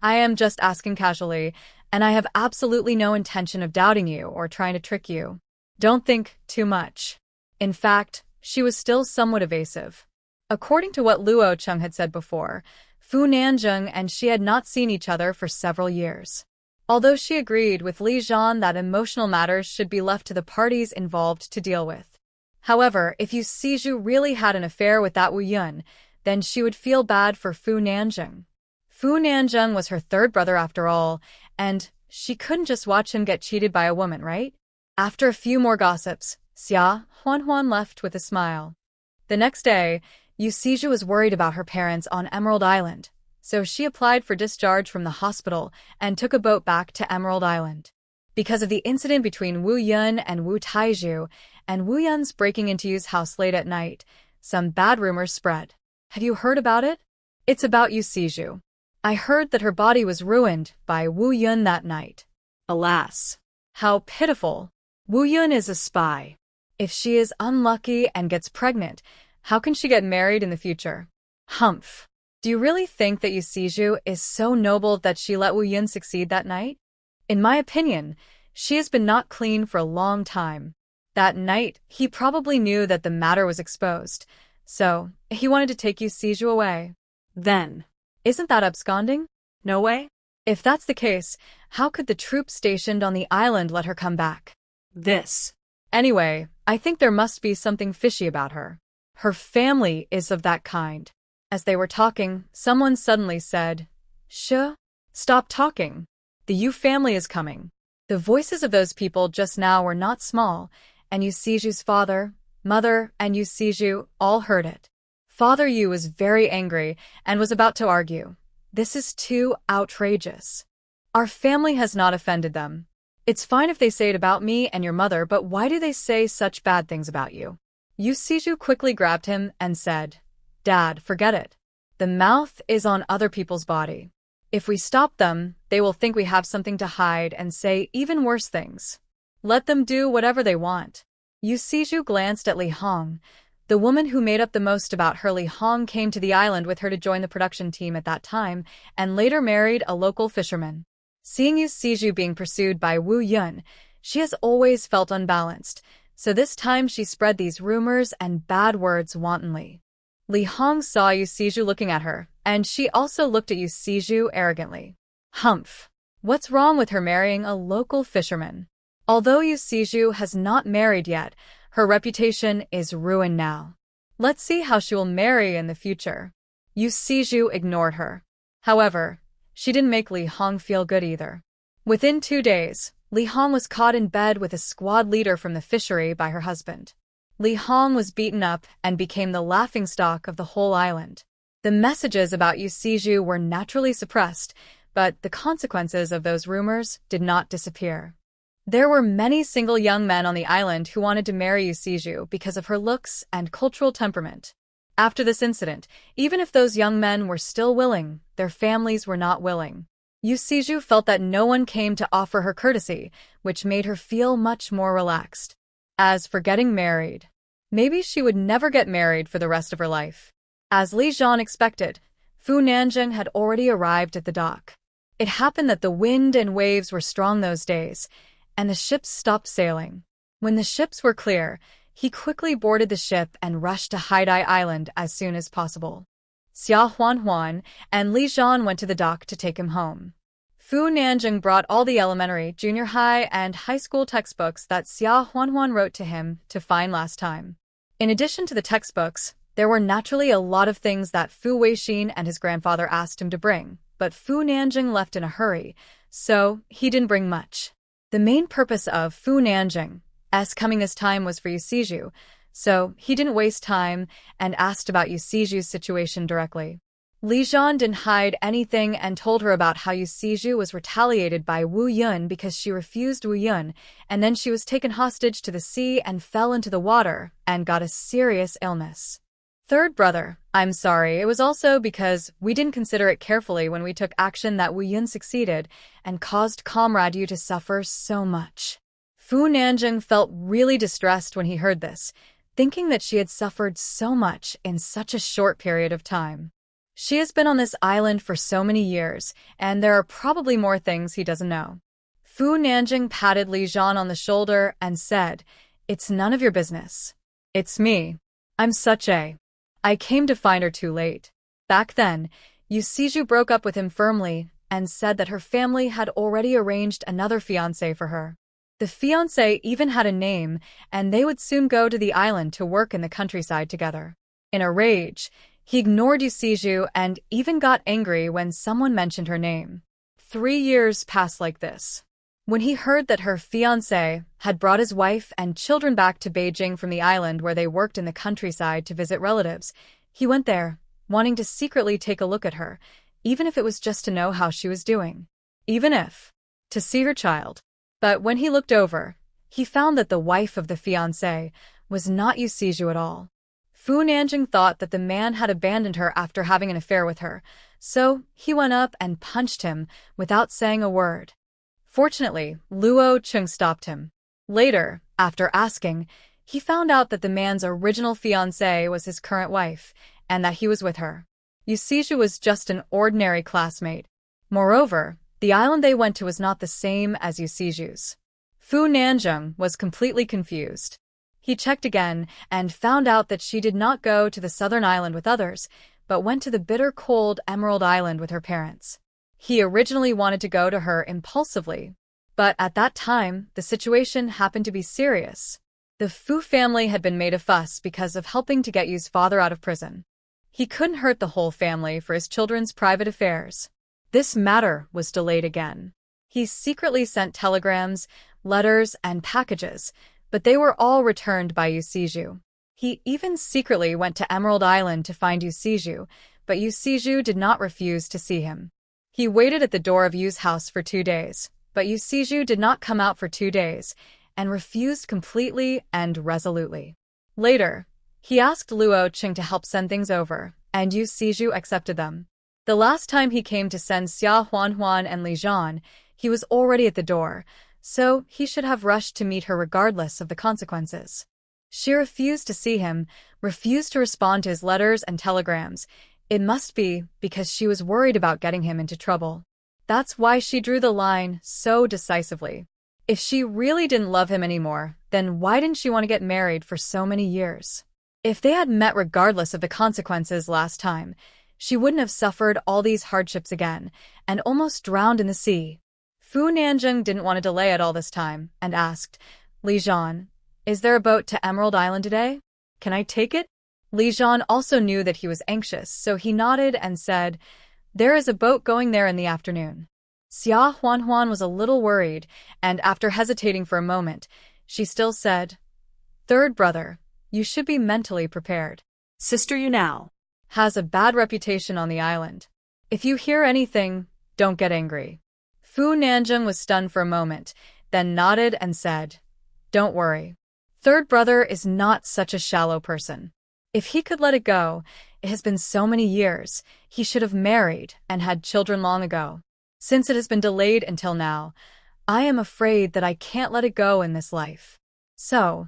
A: I am just asking casually, and I have absolutely no intention of doubting you or trying to trick you. Don't think too much. In fact, she was still somewhat evasive. According to what Luo Cheng had said before, Fu Nanjing and she had not seen each other for several years. Although she agreed with Li Zhan that emotional matters should be left to the parties involved to deal with. However, if Yu Siju really had an affair with that Wu Yun, then she would feel bad for Fu Nanjing. Fu Nanjing was her third brother after all, and she couldn't just watch him get cheated by a woman, right? After a few more gossips, Xia Huan Huan left with a smile. The next day, Yu Siju was worried about her parents on Emerald Island, so she applied for discharge from the hospital and took a boat back to Emerald Island. Because of the incident between Wu Yun and Wu Taizhu, and Wu Yun's breaking into Yu's house late at night, some bad rumors spread. Have you heard about it? It's about Yu Siju. I heard that her body was ruined by Wu Yun that night.
B: Alas.
A: How pitiful. Wu Yun is a spy. If she is unlucky and gets pregnant, how can she get married in the future? Humph. Do you really think that Yu Siju is so noble that she let Wu Yun succeed that night? In my opinion, she has been not clean for a long time. That night, he probably knew that the matter was exposed, so he wanted to take Yu Siju away.
B: Then,
A: isn't that absconding?
B: No way?
A: If that's the case, how could the troops stationed on the island let her come back? Anyway, I think there must be something fishy about her. Her family is of that kind. As they were talking, someone suddenly said, Shh, stop talking. The Yu family is coming. The voices of those people just now were not small, and Yu Siju's father, mother, and Yu Siju all heard it. Father Yu was very angry and was about to argue. This is too outrageous. Our family has not offended them. It's fine if they say it about me and your mother, but why do they say such bad things about you? Yu Siju quickly grabbed him and said, Dad, forget it. The mouth is on other people's body. If we stop them, they will think we have something to hide and say even worse things. Let them do whatever they want. Yu Siju glanced at Li Hong. The woman who made up the most about her, Li Hong, came to the island with her to join the production team at that time and later married a local fisherman. Seeing Yu Siju being pursued by Wu Yun, she has always felt unbalanced, so this time she spread these rumors and bad words wantonly. Li Hong saw Yu Siju looking at her, and she also looked at Yu Siju arrogantly. Humph! What's wrong with her marrying a local fisherman? Although Yu Siju has not married yet, her reputation is ruined now. Let's see how she will marry in the future. Yu Siju ignored her. However, she didn't make Li Hong feel good either. Within 2 days, Li Hong was caught in bed with a squad leader from the fishery by her husband. Li Hong was beaten up and became the laughingstock of the whole island. The messages about Yu Siju were naturally suppressed, but the consequences of those rumors did not disappear. There were many single young men on the island who wanted to marry Yu Siju because of her looks and cultural temperament. After this incident, even if those young men were still willing, their families were not willing. Yu Siju felt that no one came to offer her courtesy, which made her feel much more relaxed. As for getting married, maybe she would never get married for the rest of her life. As Li Zhan expected, Fu Nanjing had already arrived at the dock. It happened that the wind and waves were strong those days, and the ships stopped sailing. When the ships were clear, he quickly boarded the ship and rushed to Haidai Island as soon as possible. Xia Huanhuan and Li Zhan went to the dock to take him home. Fu Nanjing brought all the elementary, junior high, and high school textbooks that Xia Huanhuan wrote to him to find last time. In addition to the textbooks, there were naturally a lot of things that Fu Weixin and his grandfather asked him to bring, but Fu Nanjing left in a hurry, so he didn't bring much. The main purpose of Fu Nanjing's coming this time was for Yu Siju, so he didn't waste time and asked about Yu Siju's situation directly. Li Zhan didn't hide anything and told her about how Yu Siju was retaliated by Wu Yun because she refused Wu Yun, and then she was taken hostage to the sea and fell into the water and got a serious illness. Third brother, I'm sorry, it was also because we didn't consider it carefully when we took action that Wu Yun succeeded and caused Comrade Yu to suffer so much. Fu Nanjing felt really distressed when he heard this, thinking that she had suffered so much in such a short period of time. She has been on this island for so many years, and there are probably more things he doesn't know. Fu Nanjing patted Li Zhan on the shoulder and said, "It's none of your business. It's me. I came to find her too late." Back then, Yu Siju broke up with him firmly and said that her family had already arranged another fiancé for her. The fiancé even had a name, and they would soon go to the island to work in the countryside together. In a rage, he ignored Yu Siju and even got angry when someone mentioned her name. 3 years passed like this. When he heard that her fiancé had brought his wife and children back to Beijing from the island where they worked in the countryside to visit relatives, he went there, wanting to secretly take a look at her, even if it was just to know how she was doing. Even if to see her child. But when he looked over, he found that the wife of the fiancé was not Yu Siju at all. Fu Nanjing thought that the man had abandoned her after having an affair with her, so he went up and punched him without saying a word. Fortunately, Luo Chung stopped him. Later, after asking, he found out that the man's original fiancée was his current wife, and that he was with her. Yu Siju was just an ordinary classmate. Moreover, the island they went to was not the same as Yu Siju's. Fu Nanjing was completely confused. He checked again and found out that she did not go to the southern island with others, but went to the bitter cold Emerald Island with her parents. He originally wanted to go to her impulsively, but at that time, the situation happened to be serious. The Fu family had been made a fuss because of helping to get Yu's father out of prison. He couldn't hurt the whole family for his children's private affairs. This matter was delayed again. He secretly sent telegrams, letters, and packages, but they were all returned by Yu Siju. He even secretly went to Emerald Island to find Yu Siju, but Yu Siju did not refuse to see him. He waited at the door of Yu's house for 2 days, but Yu Siju did not come out for 2 days, and refused completely and resolutely. Later, he asked Luo Chung to help send things over, and Yu Siju accepted them. The last time he came to send Xia Huanhuan and Li Zhan, he was already at the door, so he should have rushed to meet her regardless of the consequences. She refused to see him, refused to respond to his letters and telegrams. It must be because she was worried about getting him into trouble. That's why she drew the line so decisively. If she really didn't love him anymore, then why didn't she want to get married for so many years? If they had met regardless of the consequences last time, she wouldn't have suffered all these hardships again, and almost drowned in the sea. Fu Nanjing didn't want to delay it all this time, and asked, "Li Zhan, is there a boat to Emerald Island today? Can I take it?" Li Zhan also knew that he was anxious, so he nodded and said, "There is a boat going there in the afternoon." Xia Huanhuan was a little worried, and after hesitating for a moment, she still said, "Third brother, you should be mentally prepared.
B: Sister Yu now
A: has a bad reputation on the island. If you hear anything, don't get angry." Fu Nanjing was stunned for a moment, then nodded and said, "Don't worry. Third brother is not such a shallow person. If he could let it go, it has been so many years, he should have married and had children long ago." Since it has been delayed until now, I am afraid that I can't let it go in this life. So,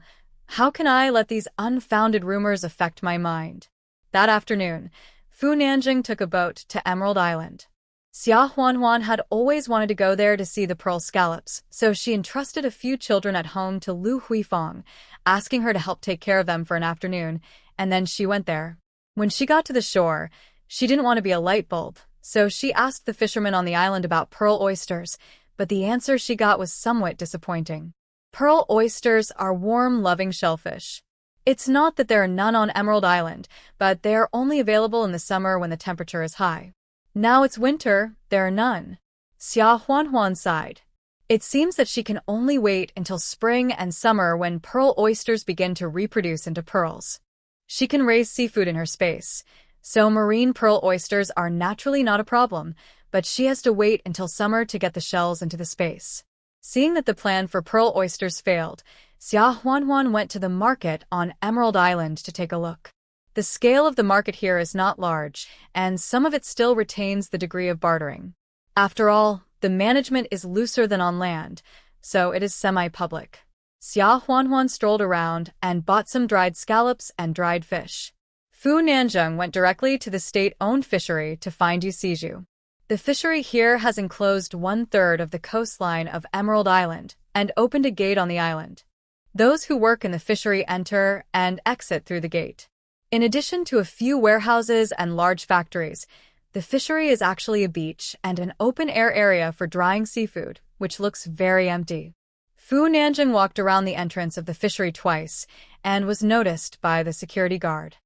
A: how can I let these unfounded rumors affect my mind? That afternoon, Fu Nanjing took a boat to Emerald Island. Xia Huanhuan had always wanted to go there to see the pearl scallops, so she entrusted a few children at home to Lu Huifeng, asking her to help take care of them for an afternoon, and then she went there. When she got to the shore, she didn't want to be a light bulb, so she asked the fishermen on the island about pearl oysters, but the answer she got was somewhat disappointing. Pearl oysters are warm, loving shellfish. It's not that there are none on Emerald Island, but they are only available in the summer when the temperature is high. Now it's winter, there are none. Xia Huanhuan sighed. It seems that she can only wait until spring and summer when pearl oysters begin to reproduce into pearls. She can raise seafood in her space, so marine pearl oysters are naturally not a problem, but she has to wait until summer to get the shells into the space. Seeing that the plan for pearl oysters failed, Xia Huanhuan went to the market on Emerald Island to take a look. The scale of the market here is not large, and some of it still retains the degree of bartering. After all, the management is looser than on land, so it is semi-public. Xia Huanhuan strolled around and bought some dried scallops and dried fish. Fu Nanjing went directly to the state-owned fishery to find Yu Siju. The fishery here has enclosed 1/3 of the coastline of Emerald Island and opened a gate on the island. Those who work in the fishery enter and exit through the gate. In addition to a few warehouses and large factories, the fishery is actually a beach and an open-air area for drying seafood, which looks very empty. Fu Nanjing walked around the entrance of the fishery twice and was noticed by the security guard.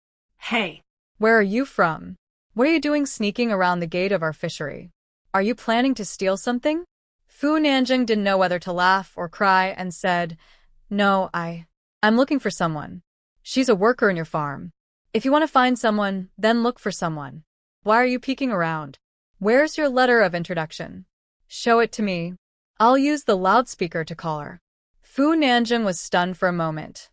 B: Hey,
A: Where are you from? What are you doing sneaking around the gate of our fishery? Are you planning to steal something? Fu Nanjing didn't know whether to laugh or cry and said, No, I'm looking for someone. She's a worker in your farm. If you want to find someone, then look for someone. Why are you peeking around? Where's your letter of introduction? Show it to me. I'll use the loudspeaker to call her. Fu Nanjing was stunned for a moment.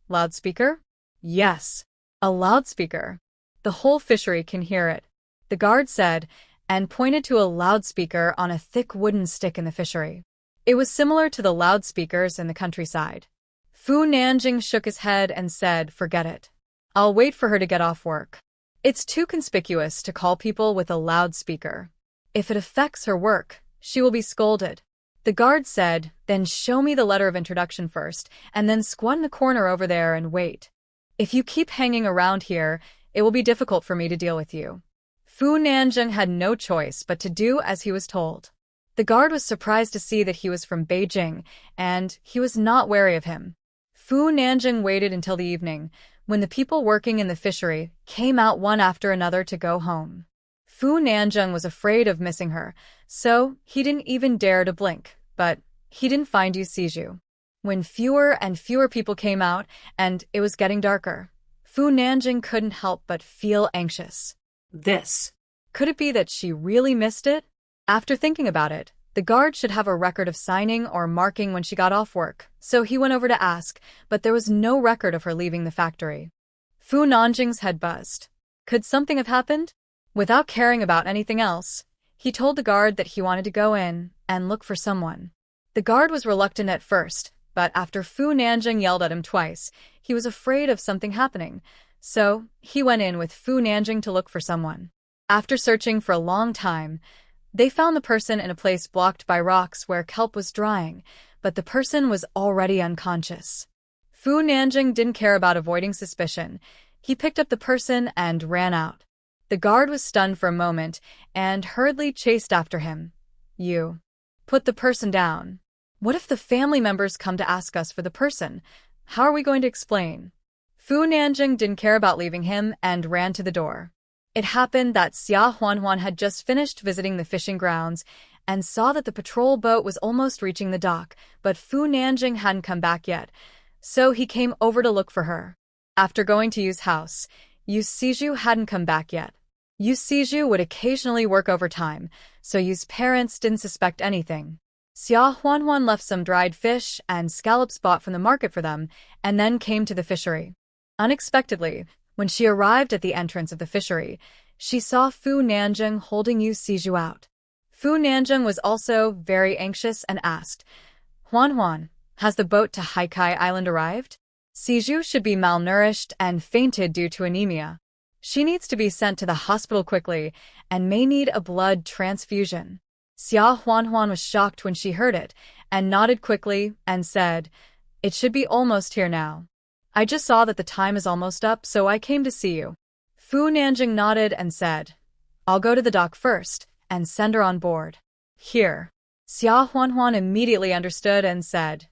A: Loudspeaker? Yes, a loudspeaker. The whole fishery can hear it, the guard said, and pointed to a loudspeaker on a thick wooden stick in the fishery. It was similar to the loudspeakers in the countryside. Fu Nanjing shook his head and said, Forget it. I'll wait for her to get off work. It's too conspicuous to call people with a loudspeaker. If it affects her work, she will be scolded. The guard said, Then show me the letter of introduction first, and then squat in the corner over there and wait. If you keep hanging around here, it will be difficult for me to deal with you. Fu Nanjing had no choice but to do as he was told. The guard was surprised to see that he was from Beijing, and he was not wary of him. Fu Nanjing waited until the evening, when the people working in the fishery came out one after another to go home. Fu Nanjing was afraid of missing her, so he didn't even dare to blink, but he didn't find Yu Siju. When fewer and fewer people came out, and it was getting darker, Fu Nanjing couldn't help but feel anxious. Could it be that she really missed it? After thinking about it, the guard should have a record of signing or marking when she got off work, so he went over to ask, but there was no record of her leaving the factory. Fu Nanjing's head buzzed. Could something have happened? Without caring about anything else, he told the guard that he wanted to go in and look for someone. The guard was reluctant at first, but after Fu Nanjing yelled at him twice, he was afraid of something happening, so he went in with Fu Nanjing to look for someone. After searching for a long time, they found the person in a place blocked by rocks where kelp was drying, but the person was already unconscious. Fu Nanjing didn't care about avoiding suspicion. He picked up the person and ran out. The guard was stunned for a moment and hurriedly chased after him. You put the person down. What if the family members come to ask us for the person? How are we going to explain? Fu Nanjing didn't care about leaving him and ran to the door. It happened that Xia Huanhuan had just finished visiting the fishing grounds and saw that the patrol boat was almost reaching the dock, but Fu Nanjing hadn't come back yet, so he came over to look for her. After going to Yu's house, Yu Siju hadn't come back yet. Yu Siju would occasionally work overtime, so Yu's parents didn't suspect anything. Xia Huanhuan left some dried fish and scallops bought from the market for them, and then came to the fishery. Unexpectedly, when she arrived at the entrance of the fishery, she saw Fu Nanjing holding Yu Siju out. Fu Nanjing was also very anxious and asked, Huan Huan, has the boat to Haikai Island arrived? Siju should be malnourished and fainted due to anemia. She needs to be sent to the hospital quickly and may need a blood transfusion. Xia Huan was shocked when she heard it and nodded quickly and said, It should be almost here now. I just saw that the time is almost up, so I came to see you. Fu Nanjing nodded and said, I'll go to the dock first and send her on board. Here. Xia Huan immediately understood and said,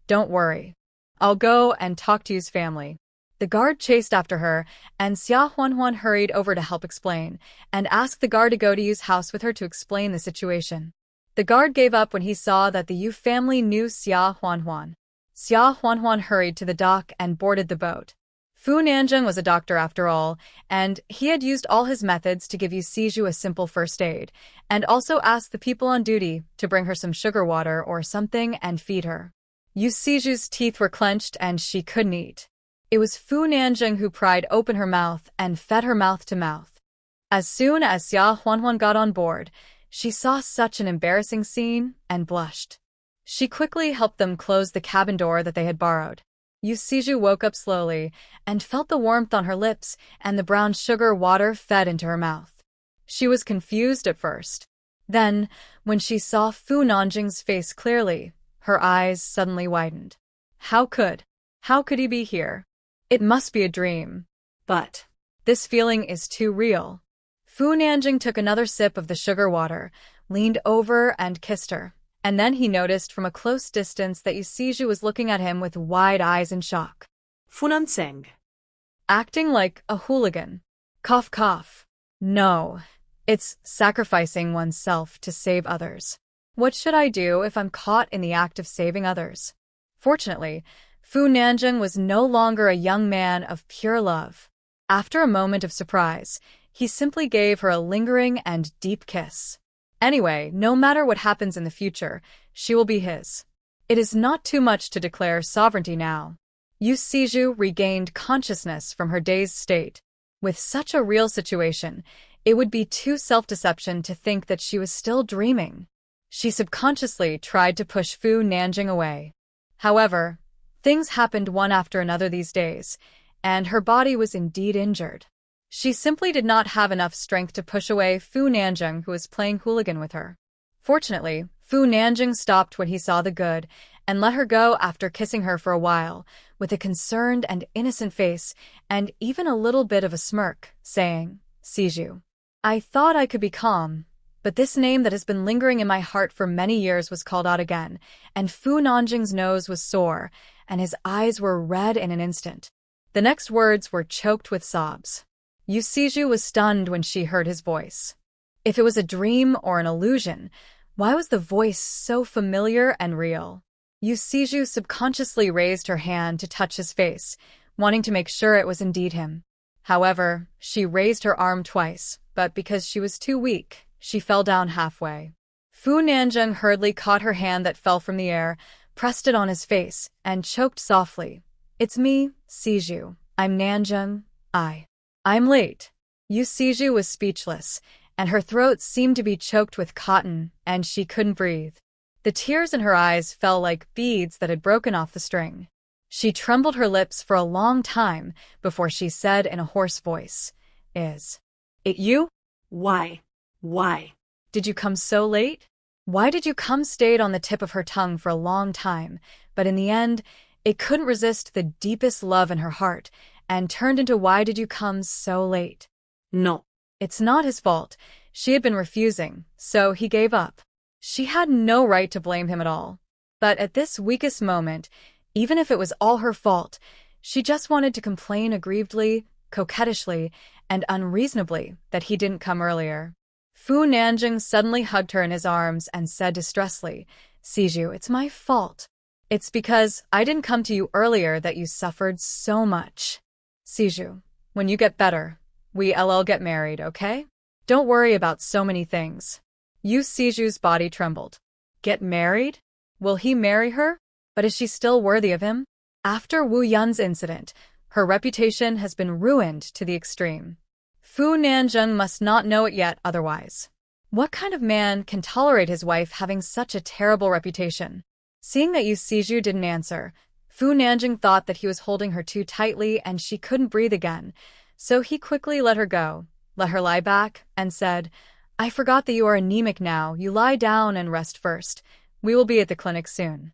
A: Don't worry. I'll go and talk to Yu's family. The guard chased after her, and Xia Huan hurried over to help explain, and asked the guard to go to Yu's house with her to explain the situation. The guard gave up when he saw that the Yu family knew Xia Huan. Xia Huan hurried to the dock and boarded the boat. Fu Nanjing was a doctor after all, and he had used all his methods to give Yu Siju a simple first aid, and also asked the people on duty to bring her some sugar water or something and feed her. Yu Siju's teeth were clenched and she couldn't eat. It was Fu Nanjing who pried open her mouth and fed her mouth to mouth. As soon as Xia Huan got on board, she saw such an embarrassing scene and blushed. She quickly helped them close the cabin door that they had borrowed. Yu Siju woke up slowly and felt the warmth on her lips and the brown sugar water fed into her mouth. She was confused at first. Then, when she saw Fu Nanjing's face clearly, her eyes suddenly widened. How could he be here? It must be a dream. But this feeling is too real. Fu Nanjing took another sip of the sugar water, leaned over and kissed her, and then he noticed from a close distance that Yu Siju was looking at him with wide eyes in shock.
B: Fu Nanjing.
A: Acting like a hooligan. Cough cough. No, it's sacrificing oneself to save others. What should I do if I'm caught in the act of saving others? Fortunately, Fu Nanjing was no longer a young man of pure love. After a moment of surprise, he simply gave her a lingering and deep kiss. Anyway, no matter what happens in the future, she will be his. It is not too much to declare sovereignty now. Yu Siju regained consciousness from her dazed state. With such a real situation, it would be too self-deception to think that she was still dreaming. She subconsciously tried to push Fu Nanjing away. However, things happened one after another these days, and her body was indeed injured. She simply did not have enough strength to push away Fu Nanjing, who was playing hooligan with her. Fortunately, Fu Nanjing stopped when he saw the good and let her go after kissing her for a while, with a concerned and innocent face and even a little bit of a smirk, saying, Siju, I thought I could be calm, but this name that has been lingering in my heart for many years was called out again, and Fu Nanjing's nose was sore, and his eyes were red in an instant. The next words were choked with sobs. Yu Siju was stunned when she heard his voice. If it was a dream or an illusion, why was the voice so familiar and real? Yu Siju subconsciously raised her hand to touch his face, wanting to make sure it was indeed him. However, she raised her arm twice, but because she was too weak, she fell down halfway. Fu Nanjing hurriedly caught her hand that fell from the air, pressed it on his face, and choked softly. It's me, Siju. I'm Nanjing. I'm late. Yu Siju was speechless, and her throat seemed to be choked with cotton, and she couldn't breathe. The tears in her eyes fell like beads that had broken off the string. She trembled her lips for a long time before she said in a hoarse voice, Is it you?
B: Why?
A: Did you come so late? Why did you come? Stayed on the tip of her tongue for a long time, but in the end, it couldn't resist the deepest love in her heart, and turned into why did you come so late?
B: No.
A: It's not his fault. She had been refusing, so he gave up. She had no right to blame him at all. But at this weakest moment, even if it was all her fault, she just wanted to complain aggrievedly, coquettishly, and unreasonably that he didn't come earlier. Fu Nanjing suddenly hugged her in his arms and said distressfully, Siju, it's my fault. It's because I didn't come to you earlier that you suffered so much. Siju, when you get better, we'll get married, okay? Don't worry about so many things. Yu Siju's body trembled. Get married? Will he marry her? But is she still worthy of him? After Wu Yun's incident, her reputation has been ruined to the extreme. Fu Nanjing must not know it yet otherwise. What kind of man can tolerate his wife having such a terrible reputation? Seeing that Yu Siju didn't answer, Fu Nanjing thought that he was holding her too tightly and she couldn't breathe again, so he quickly let her go, let her lie back, and said, I forgot that you are anemic now. You lie down and rest first. We will be at the clinic soon.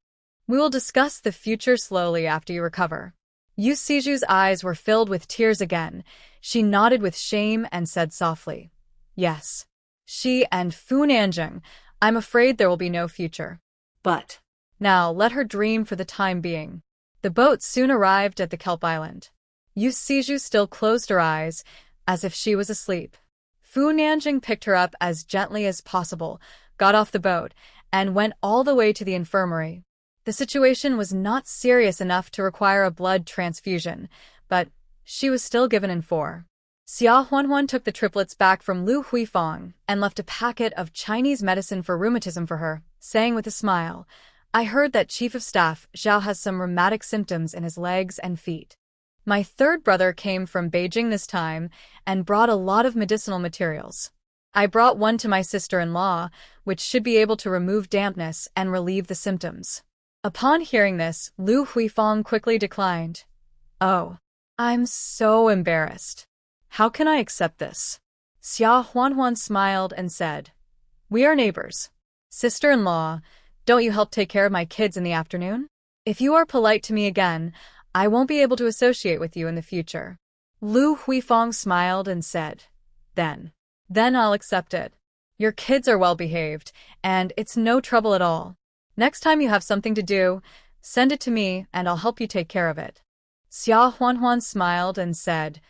A: We will discuss the future slowly after you recover. Yu Siju's eyes were filled with tears again. She nodded with shame and said softly, Yes. She and Fu Nanjing, I'm afraid there will be no future.
B: But
A: Now let her dream for the time being. The boat soon arrived at the kelp island. Yu Siju still closed her eyes, as if she was asleep. Fu Nanjing picked her up as gently as possible, got off the boat, and went all the way to the infirmary. The situation was not serious enough to require a blood transfusion, but she was still given in 4. Xia Huanhuan took the triplets back from Lu Huifang and left a packet of Chinese medicine for rheumatism for her, saying with a smile, I heard that Chief of Staff Zhao has some rheumatic symptoms in his legs and feet. My third brother came from Beijing this time and brought a lot of medicinal materials. I brought one to my sister-in-law, which should be able to remove dampness and relieve the symptoms. Upon hearing this, Lu Huifang quickly declined. Oh, I'm so embarrassed. How can I accept this? Xia Huanhuan smiled and said, We are neighbors. Sister-in-law, don't you help take care of my kids in the afternoon? If you are polite to me again, I won't be able to associate with you in the future. Lu Huifang smiled and said, Then I'll accept it. Your kids are well behaved, and it's no trouble at all. Next time you have something to do, send it to me and I'll help you take care of it. Xia Huanhuan smiled and said,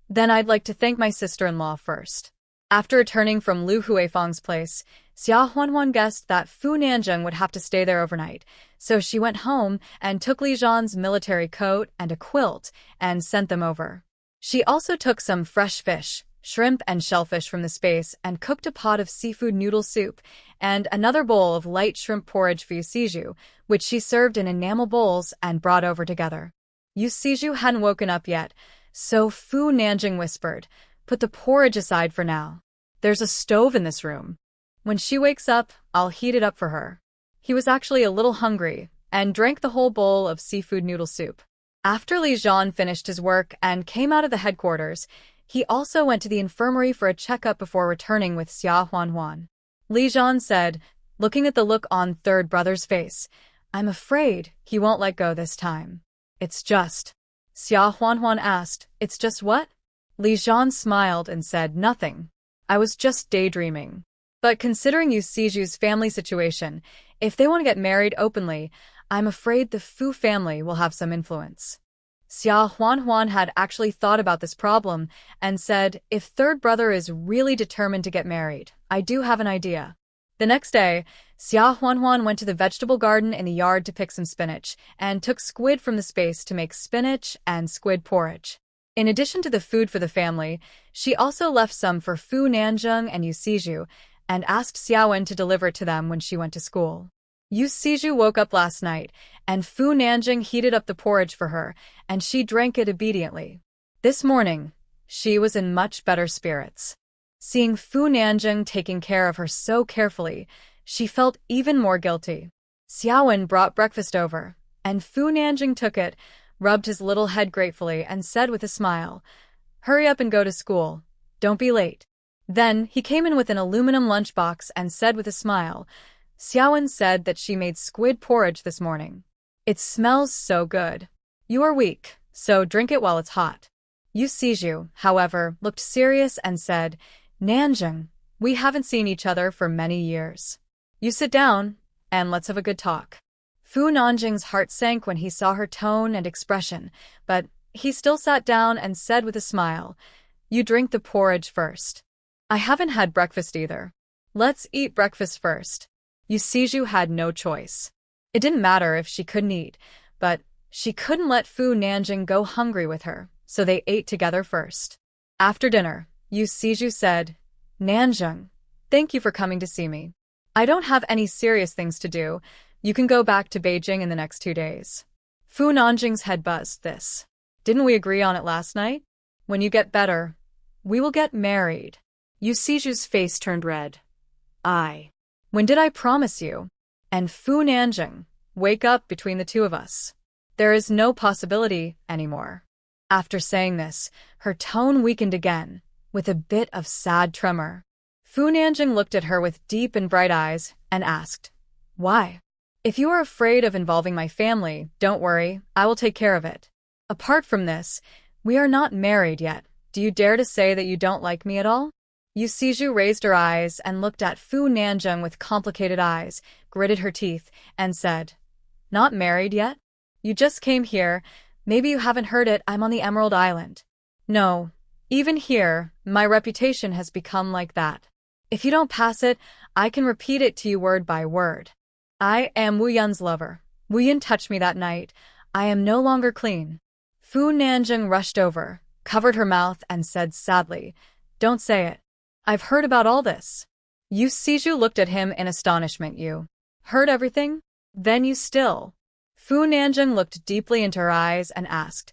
A: Then I'd like to thank my sister-in-law first. After returning from Lu Huifang's place, Xia Huanhuan guessed that Fu Nanjing would have to stay there overnight, so she went home and took Li Zhan's military coat and a quilt and sent them over. She also took some fresh fish, shrimp and shellfish from the space and cooked a pot of seafood noodle soup and another bowl of light shrimp porridge for Yu Siju, which she served in enamel bowls and brought over together. Yu Siju hadn't woken up yet, so Fu Nanjing whispered, Put the porridge aside for now. There's a stove in this room. When she wakes up, I'll heat it up for her. He was actually a little hungry and drank the whole bowl of seafood noodle soup. After Li Zhan finished his work and came out of the headquarters, he also went to the infirmary for a checkup before returning with Xia Huanhuan. Li Zhan said, looking at the look on third brother's face, I'm afraid he won't let go this time. It's just. Xia Huanhuan asked, It's just what? Li Zhan smiled and said, Nothing. I was just daydreaming. But considering Yu Siju's family situation, if they want to get married openly, I'm afraid the Fu family will have some influence. Xia Huanhuan had actually thought about this problem and said, If third brother is really determined to get married, I do have an idea. The next day, Xia Huanhuan went to the vegetable garden in the yard to pick some spinach and took squid from the space to make spinach and squid porridge. In addition to the food for the family, she also left some for Fu Nanjing and Yu Siju and asked Xiaowen to deliver it to them when she went to school. Yu Siju woke up last night, and Fu Nanjing heated up the porridge for her, and she drank it obediently. This morning, she was in much better spirits. Seeing Fu Nanjing taking care of her so carefully, she felt even more guilty. Xiaowen brought breakfast over, and Fu Nanjing took it, rubbed his little head gratefully, and said with a smile, Hurry up and go to school. Don't be late. Then he came in with an aluminum lunchbox and said with a smile, Xiaowen said that she made squid porridge this morning. It smells so good. You are weak, so drink it while it's hot. Yu Siju, however, looked serious and said, Nanjing, we haven't seen each other for many years. You sit down, and let's have a good talk. Fu Nanjing's heart sank when he saw her tone and expression, but he still sat down and said with a smile, You drink the porridge first. I haven't had breakfast either. Let's eat breakfast first. Yu Siju had no choice. It didn't matter if she couldn't eat, but she couldn't let Fu Nanjing go hungry with her, so they ate together first. After dinner, Yu Siju said, Nanjing, thank you for coming to see me. I don't have any serious things to do. You can go back to Beijing in the next 2 days. Fu Nanjing's head buzzed this. Didn't we agree on it last night? When you get better, we will get married. Yu Siju's face turned red.
B: I.
A: When did I promise you? And Fu Nanjing, wake up between the two of us. There is no possibility anymore. After saying this, her tone weakened again, with a bit of sad tremor. Fu Nanjing looked at her with deep and bright eyes and asked, "Why? If you are afraid of involving my family, don't worry, I will take care of it. Apart from this, we are not married yet. Do you dare to say that you don't like me at all?" Yu Siju raised her eyes and looked at Fu Nanjing with complicated eyes, gritted her teeth, and said, "Not married yet? You just came here. Maybe you haven't heard it, I'm on the Emerald Island. No, even here, my reputation has become like that. If you don't pass it, I can repeat it to you word by word. I am Wu Yun's lover. Wu Yun touched me that night. I am no longer clean." Fu Nanjing rushed over, covered her mouth, and said sadly, "Don't say it. I've heard about all this." Yu Siju looked at him in astonishment. "You heard everything? Then you still—" Fu Nanjing looked deeply into her eyes and asked,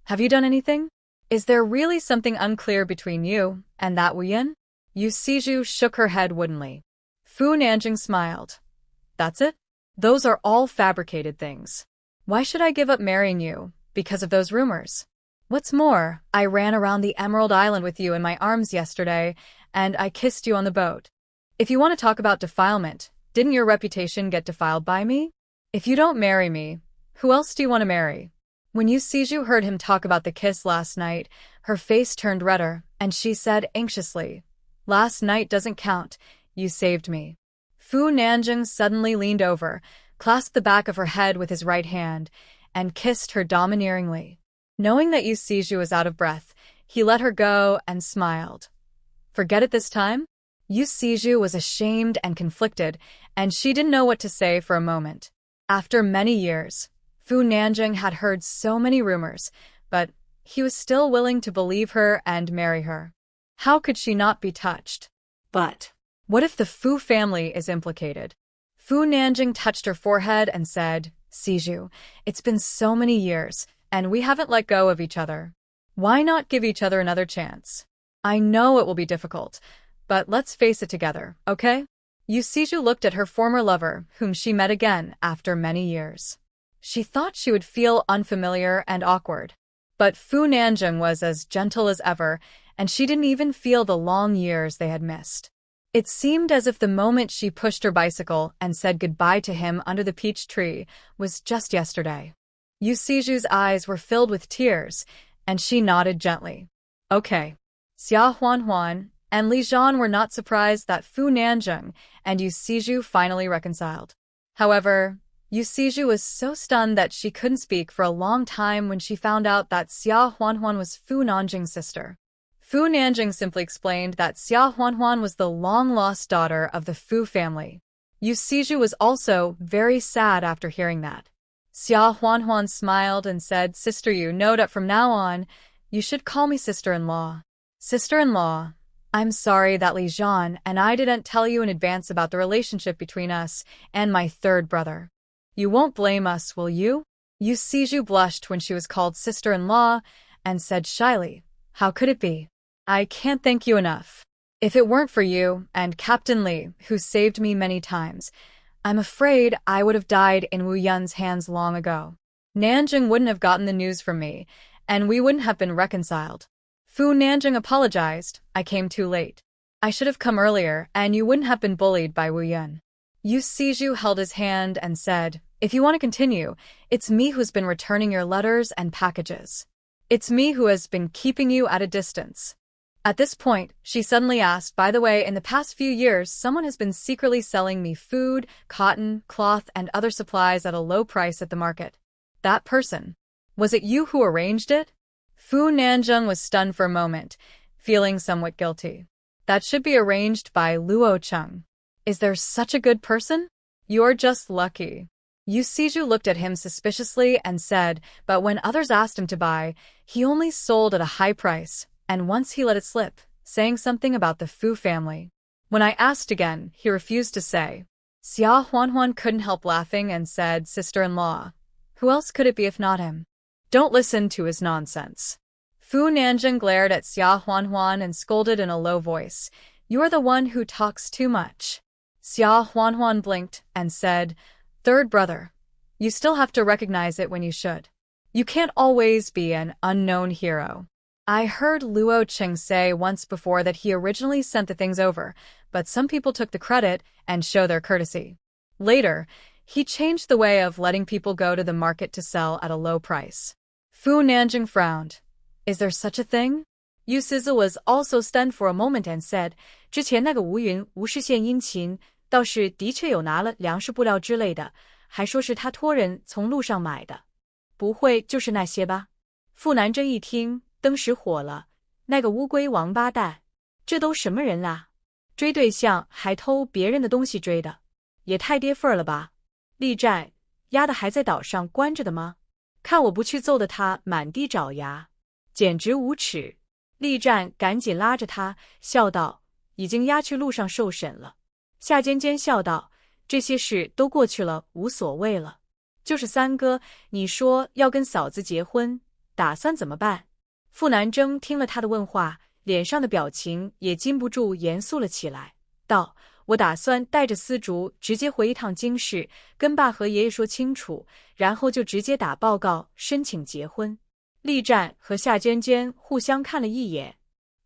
A: "Have you done anything? Is there really something unclear between you and that Wu Yun?" Yu Siju shook her head woodenly. Fu Nanjing smiled. "That's it? Those are all fabricated things. Why should I give up marrying you because of those rumors? What's more, I ran around the Emerald Island with you in my arms yesterday, and I kissed you on the boat. If you want to talk about defilement, didn't your reputation get defiled by me? If you don't marry me, who else do you want to marry?" When Yu Siju heard him talk about the kiss last night, her face turned redder, and she said anxiously, "Last night doesn't count. You saved me." Fu Nanjing suddenly leaned over, clasped the back of her head with his right hand, and kissed her domineeringly. Knowing that Yu Siju was out of breath, he let her go and smiled. Forget it this time? Yu Siju was ashamed and conflicted, and she didn't know what to say for a moment. After many years, Fu Nanjing had heard so many rumors, but he was still willing to believe her and marry her. How could she not be touched?
B: But
A: What if the Fu family is implicated? Fu Nanjing touched her forehead and said, "Siju, it's been so many years, and we haven't let go of each other. Why not give each other another chance? I know it will be difficult, but let's face it together, okay?" Yu Siju looked at her former lover, whom she met again after many years. She thought she would feel unfamiliar and awkward. But Fu Nanjing was as gentle as ever, and she didn't even feel the long years they had missed. It seemed as if the moment she pushed her bicycle and said goodbye to him under the peach tree was just yesterday. Yu Siju's eyes were filled with tears, and she nodded gently. Okay. Xia Huanhuan and Li Zhan were not surprised that Fu Nanjing and Yu Siju finally reconciled. However, Yu Siju was so stunned that she couldn't speak for a long time when she found out that Xia Huanhuan was Fu Nanjing's sister. Fu Nanjing simply explained that Xia Huanhuan was the long-lost daughter of the Fu family. Yu Siju was also very sad after hearing that. Xia Huanhuan smiled and said, "Sister Yu, know that from now on, you should call me sister-in-law." "Sister-in-law, I'm sorry that Li Zhan and I didn't tell you in advance about the relationship between us and my third brother. You won't blame us, will you?" Yu Siju blushed when she was called sister-in-law and said shyly, "How could it be? I can't thank you enough. If it weren't for you and Captain Li, who saved me many times, I'm afraid I would have died in Wu Yun's hands long ago. Nanjing wouldn't have gotten the news from me, and we wouldn't have been reconciled." Fu Nanjing apologized. "I came too late. I should have come earlier, and you wouldn't have been bullied by Wu Yun." Yu Siju held his hand and said, "If you want to continue, it's me who's been returning your letters and packages. It's me who has been keeping you at a distance." At this point, she suddenly asked, "By the way, in the past few years, someone has been secretly selling me food, cotton, cloth, and other supplies at a low price at the market. That person, was it you who arranged it?" Fu Nanjing was stunned for a moment, feeling somewhat guilty. "That should be arranged by Luo Cheng. Is there such a good person? You're just lucky." Yu Siju looked at him suspiciously and said, "But when others asked him to buy, he only sold at a high price, and once he let it slip, saying something about the Fu family. When I asked again, he refused to say." Xia Huanhuan couldn't help laughing and said, "Sister-in-law, who else could it be if not him? Don't listen to his nonsense." Fu Nanjing glared at Xia Huanhuan and scolded in a low voice, You're the one who talks too much. Xia Huanhuan blinked and said, Third brother, you still have to recognize it when you should. You can't always be an unknown hero. I heard Luo Qing say once before that he originally sent the things over, but some people took the credit and show their courtesy. Later, he changed the way of letting people go to the market to sell at a low price. Fu Nanjing frowned. Is there such a thing? Yu Sizi was also stunned for a moment and said, 之前那个吴云无事献殷勤，倒是的确有拿了粮食布料之类的，还说是他托人从路上买的。不会就是那些吧？傅南真一听，登时火了，那个乌龟王八蛋，这都什么人啦？追对象还偷别人的东西追的，也太跌份了吧？厉战，丫的还在岛上关着的吗？看我不去揍得他满地找牙，简直无耻！厉战赶紧拉着他，笑道：“已经押去路上受审了。”夏尖尖笑道：“这些事都过去了，无所谓了。就是三哥，你说要跟嫂子结婚，打算怎么办？”傅南征听了他的问话，脸上的表情也禁不住严肃了起来，道：“我打算带着丝竹直接回一趟京市，跟爸和爷爷说清楚，然后就直接打报告申请结婚。”厉战和夏尖尖互相看了一眼。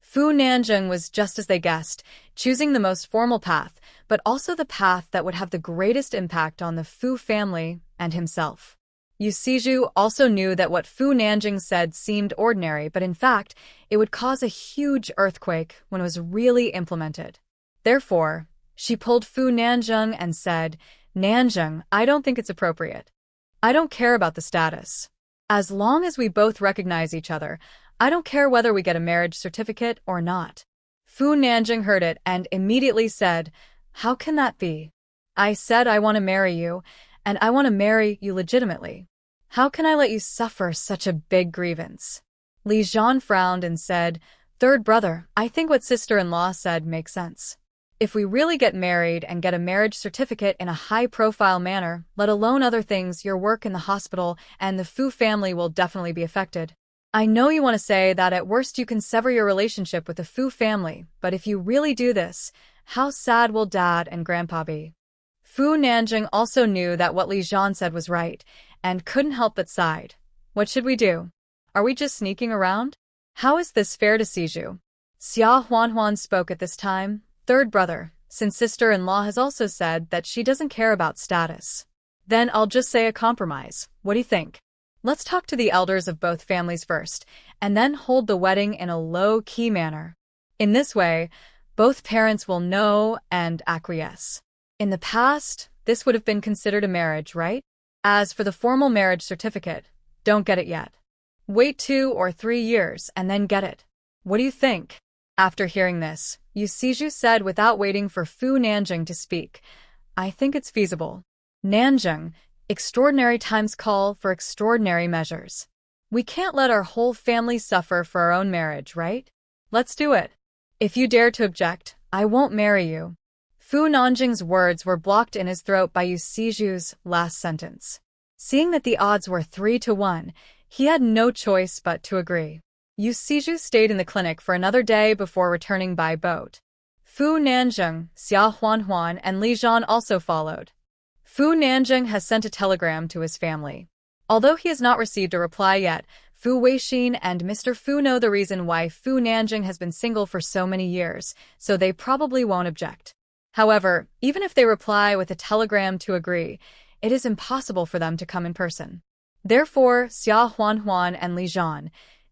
A: Fu Nanjing was just as they guessed, choosing the most formal path, but also the path that would have the greatest impact on the Fu family and himself. Yu Siju also knew that what Fu Nanjing said seemed ordinary, but in fact, it would cause a huge earthquake when it was really implemented. Therefore, she pulled Fu Nanjing and said, Nanjing, I don't think it's appropriate. I don't care about the status. As long as we both recognize each other, I don't care whether we get a marriage certificate or not. Fu Nanjing heard it and immediately said, How can that be? I said I want to marry you, and I want to marry you legitimately. How can I let you suffer such a big grievance? Li Zhan frowned and said, Third brother, I think what sister-in-law said makes sense. If we really get married and get a marriage certificate in a high-profile manner, let alone other things, your work in the hospital and the Fu family will definitely be affected. I know you want to say that at worst you can sever your relationship with the Fu family, but if you really do this, how sad will Dad and Grandpa be? Fu Nanjing also knew that what Li Zhan said was right, and couldn't help but sighed. What should we do? Are we just sneaking around? How is this fair to Siju? Xia Huanhuan spoke at this time. Third brother, since sister-in-law has also said that she doesn't care about status. Then I'll just say a compromise. What do you think? Let's talk to the elders of both families first, and then hold the wedding in a low-key manner. In this way, both parents will know and acquiesce. In the past, this would have been considered a marriage, right? As for the formal marriage certificate, don't get it yet. Wait 2 or 3 years and then get it. What do you think? After hearing this, Yu Siju said without waiting for Fu Nanjing to speak, I think it's feasible. Nanjing, extraordinary times call for extraordinary measures. We can't let our whole family suffer for our own marriage, right? Let's do it. If you dare to object, I won't marry you. Fu Nanjing's words were blocked in his throat by Yu Siju's last sentence. Seeing that the odds were 3 to 1, he had no choice but to agree. Yu Siju stayed in the clinic for another day before returning by boat. Fu Nanjing, Xia Huanhuan, and Li Zhan also followed. Fu Nanjing has sent a telegram to his family. Although he has not received a reply yet, Fu Weixin and Mr. Fu know the reason why Fu Nanjing has been single for so many years, so they probably won't object. However, even if they reply with a telegram to agree, it is impossible for them to come in person. Therefore, Xia Huanhuan and Li Zhan,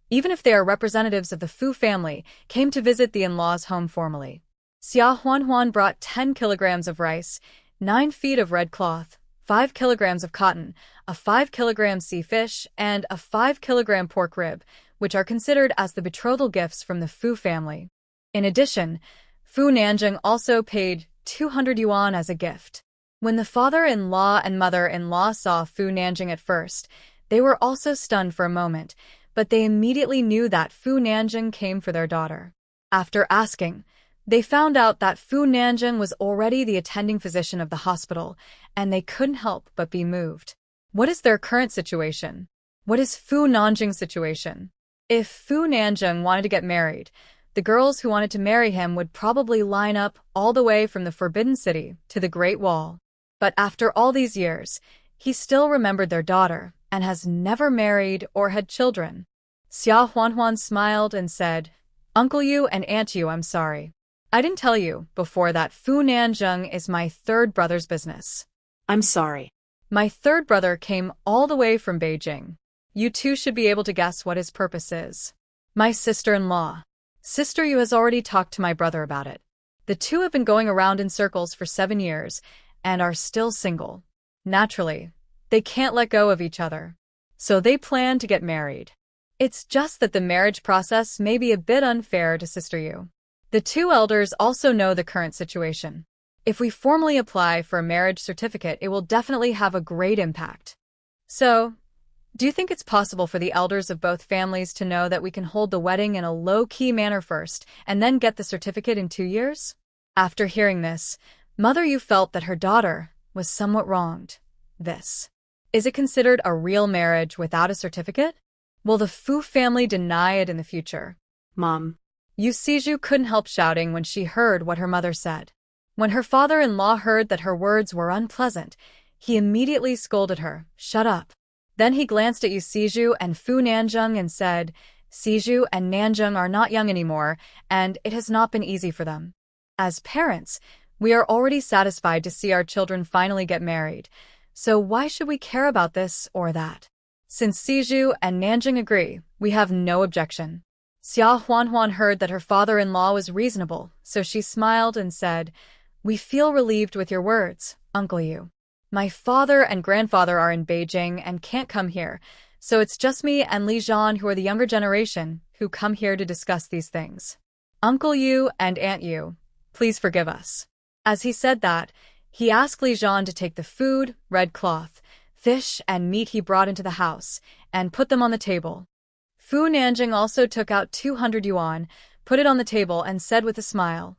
A: even if they are representatives of the Fu family, came to visit the in-laws' home formally. Xia Huanhuan brought 10 kilograms of rice, 9 feet of red cloth, 5 kilograms of cotton, a 5-kilogram sea fish, and a 5-kilogram pork rib, which are considered as the betrothal gifts from the Fu family. In addition, Fu Nanjing also paid 200 yuan as a gift. When the father-in-law and mother-in-law saw Fu Nanjing at first, they were also stunned for a moment, but they immediately knew that Fu Nanjing came for their daughter. After asking, they found out that Fu Nanjing was already the attending physician of the hospital, and they couldn't help but be moved. What is their current situation? What is Fu Nanjing's situation? If Fu Nanjing wanted to get married, The girls who wanted to marry him would probably line up all the way from the Forbidden City to the Great Wall. But after all these years, he still remembered their daughter and has never married or had children. Xia Huanhuan smiled and said, Uncle Yu and Aunt Yu, I'm sorry. I didn't tell you before that Fu Nanzheng is my third brother's business.
B: I'm sorry.
A: My third brother came all the way from Beijing. You two should be able to guess what his purpose is. My sister-in-law. Sister Yu has already talked to my brother about it. The two have been going around in circles for 7 years and are still single. Naturally, they can't let go of each other. So they plan to get married. It's just that the marriage process may be a bit unfair to Sister Yu. The two elders also know the current situation. If we formally apply for a marriage certificate, it will definitely have a great impact. So, do you think it's possible for the elders of both families to know that we can hold the wedding in a low-key manner first and then get the certificate in 2 years? After hearing this, Mother Yu felt that her daughter was somewhat wronged. Is it considered a real marriage without a certificate? Will the Fu family deny it in the future?
B: Mom.
A: Yu Siju couldn't help shouting when she heard what her mother said. When her father-in-law heard that her words were unpleasant, he immediately scolded her, "Shut up." Then he glanced at Yu Siju and Fu Nanzheng and said, Siju and Nanzheng are not young anymore, and it has not been easy for them. As parents, we are already satisfied to see our children finally get married, so why should we care about this or that? Since Siju and Nanjing agree, we have no objection. Xia Huanhuan heard that her father-in-law was reasonable, so she smiled and said, We feel relieved with your words, Uncle Yu. My father and grandfather are in Beijing and can't come here, so it's just me and Li Zhan, who are the younger generation, who come here to discuss these things. Uncle Yu and Aunt Yu, please forgive us. As he said that, he asked Li Zhan to take the food, red cloth, fish and meat he brought into the house, and put them on the table. Fu Nanjing also took out 200 yuan, put it on the table and said with a smile,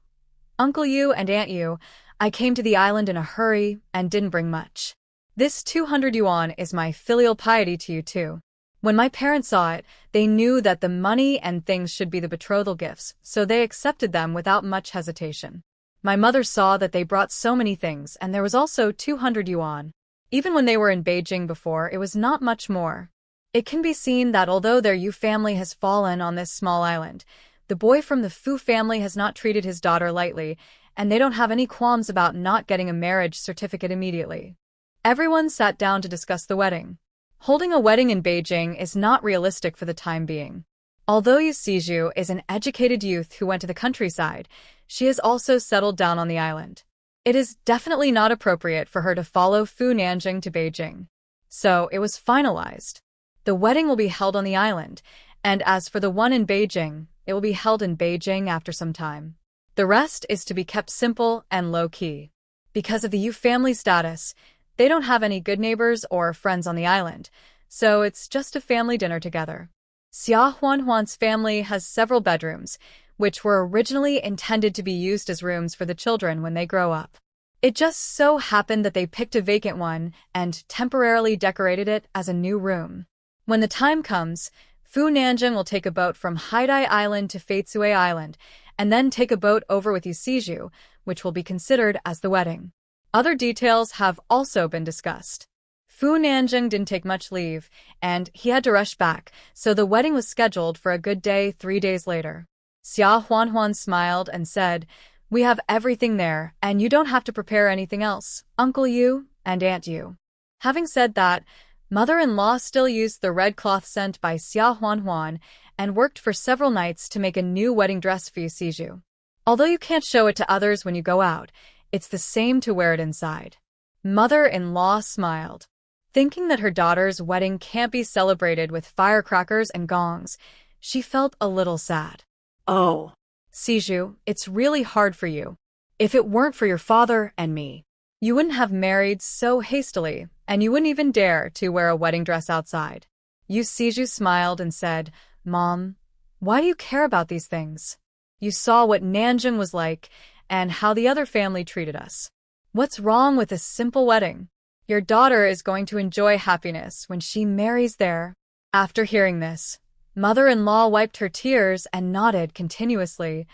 A: Uncle Yu and Aunt Yu, I came to the island in a hurry and didn't bring much. This 200 yuan is my filial piety to you too. When my parents saw it, they knew that the money and things should be the betrothal gifts, so they accepted them without much hesitation. My mother saw that they brought so many things, and there was also 200 yuan. Even when they were in Beijing before, it was not much more. It can be seen that although their Yu family has fallen on this small island, the boy from the Fu family has not treated his daughter lightly, and they don't have any qualms about not getting a marriage certificate immediately. Everyone sat down to discuss the wedding. Holding a wedding in Beijing is not realistic for the time being. Although Yu Siju is an educated youth who went to the countryside, she has also settled down on the island. It is definitely not appropriate for her to follow Fu Nanjing to Beijing. So it was finalized. The wedding will be held on the island, and as for the one in Beijing, it will be held in Beijing after some time. The rest is to be kept simple and low-key. Because of the Yu family status, they don't have any good neighbors or friends on the island, so it's just a family dinner together. Xia Huanhuan's family has several bedrooms, which were originally intended to be used as rooms for the children when they grow up. It just so happened that they picked a vacant one and temporarily decorated it as a new room. When the time comes, Fu Nanjing will take a boat from Haidai Island to Feitsue Island, and then take a boat over with Yu Siju, which will be considered as the wedding. Other details have also been discussed. Fu Nanjing didn't take much leave, and he had to rush back, so the wedding was scheduled for a good day 3 days later. Xia Huanhuan smiled and said, We have everything there, and you don't have to prepare anything else, Uncle Yu and Aunt Yu. Having said that, mother-in-law still used the red cloth sent by Xia Huanhuan and worked for several nights to make a new wedding dress for Yu Siju. Although you can't show it to others when you go out, it's the same to wear it inside. Mother-in-law smiled. Thinking that her daughter's wedding can't be celebrated with firecrackers and gongs, she felt a little sad.
B: Oh.
A: Siju, it's really hard for you. If it weren't for your father and me, you wouldn't have married so hastily, and you wouldn't even dare to wear a wedding dress outside. Yu Siju smiled and said, Mom, why do you care about these things? You saw what Nanjing was like and how the other family treated us. What's wrong with a simple wedding? Your daughter is going to enjoy happiness when she marries there. After hearing this, Mother-in-law wiped her tears and nodded continuously.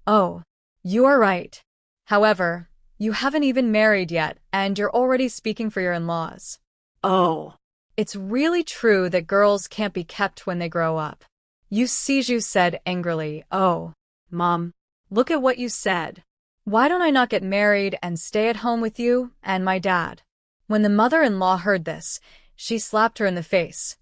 A: Oh, you are right. However, you haven't even married yet, and you're already speaking for your in-laws.
B: Oh.
A: It's really true that girls can't be kept when they grow up. Yusiju said angrily. Oh,
B: Mom, look at what you said.
A: why don't I not get married and stay at home with you and my dad? When the mother-in-law heard this, she slapped her in the face.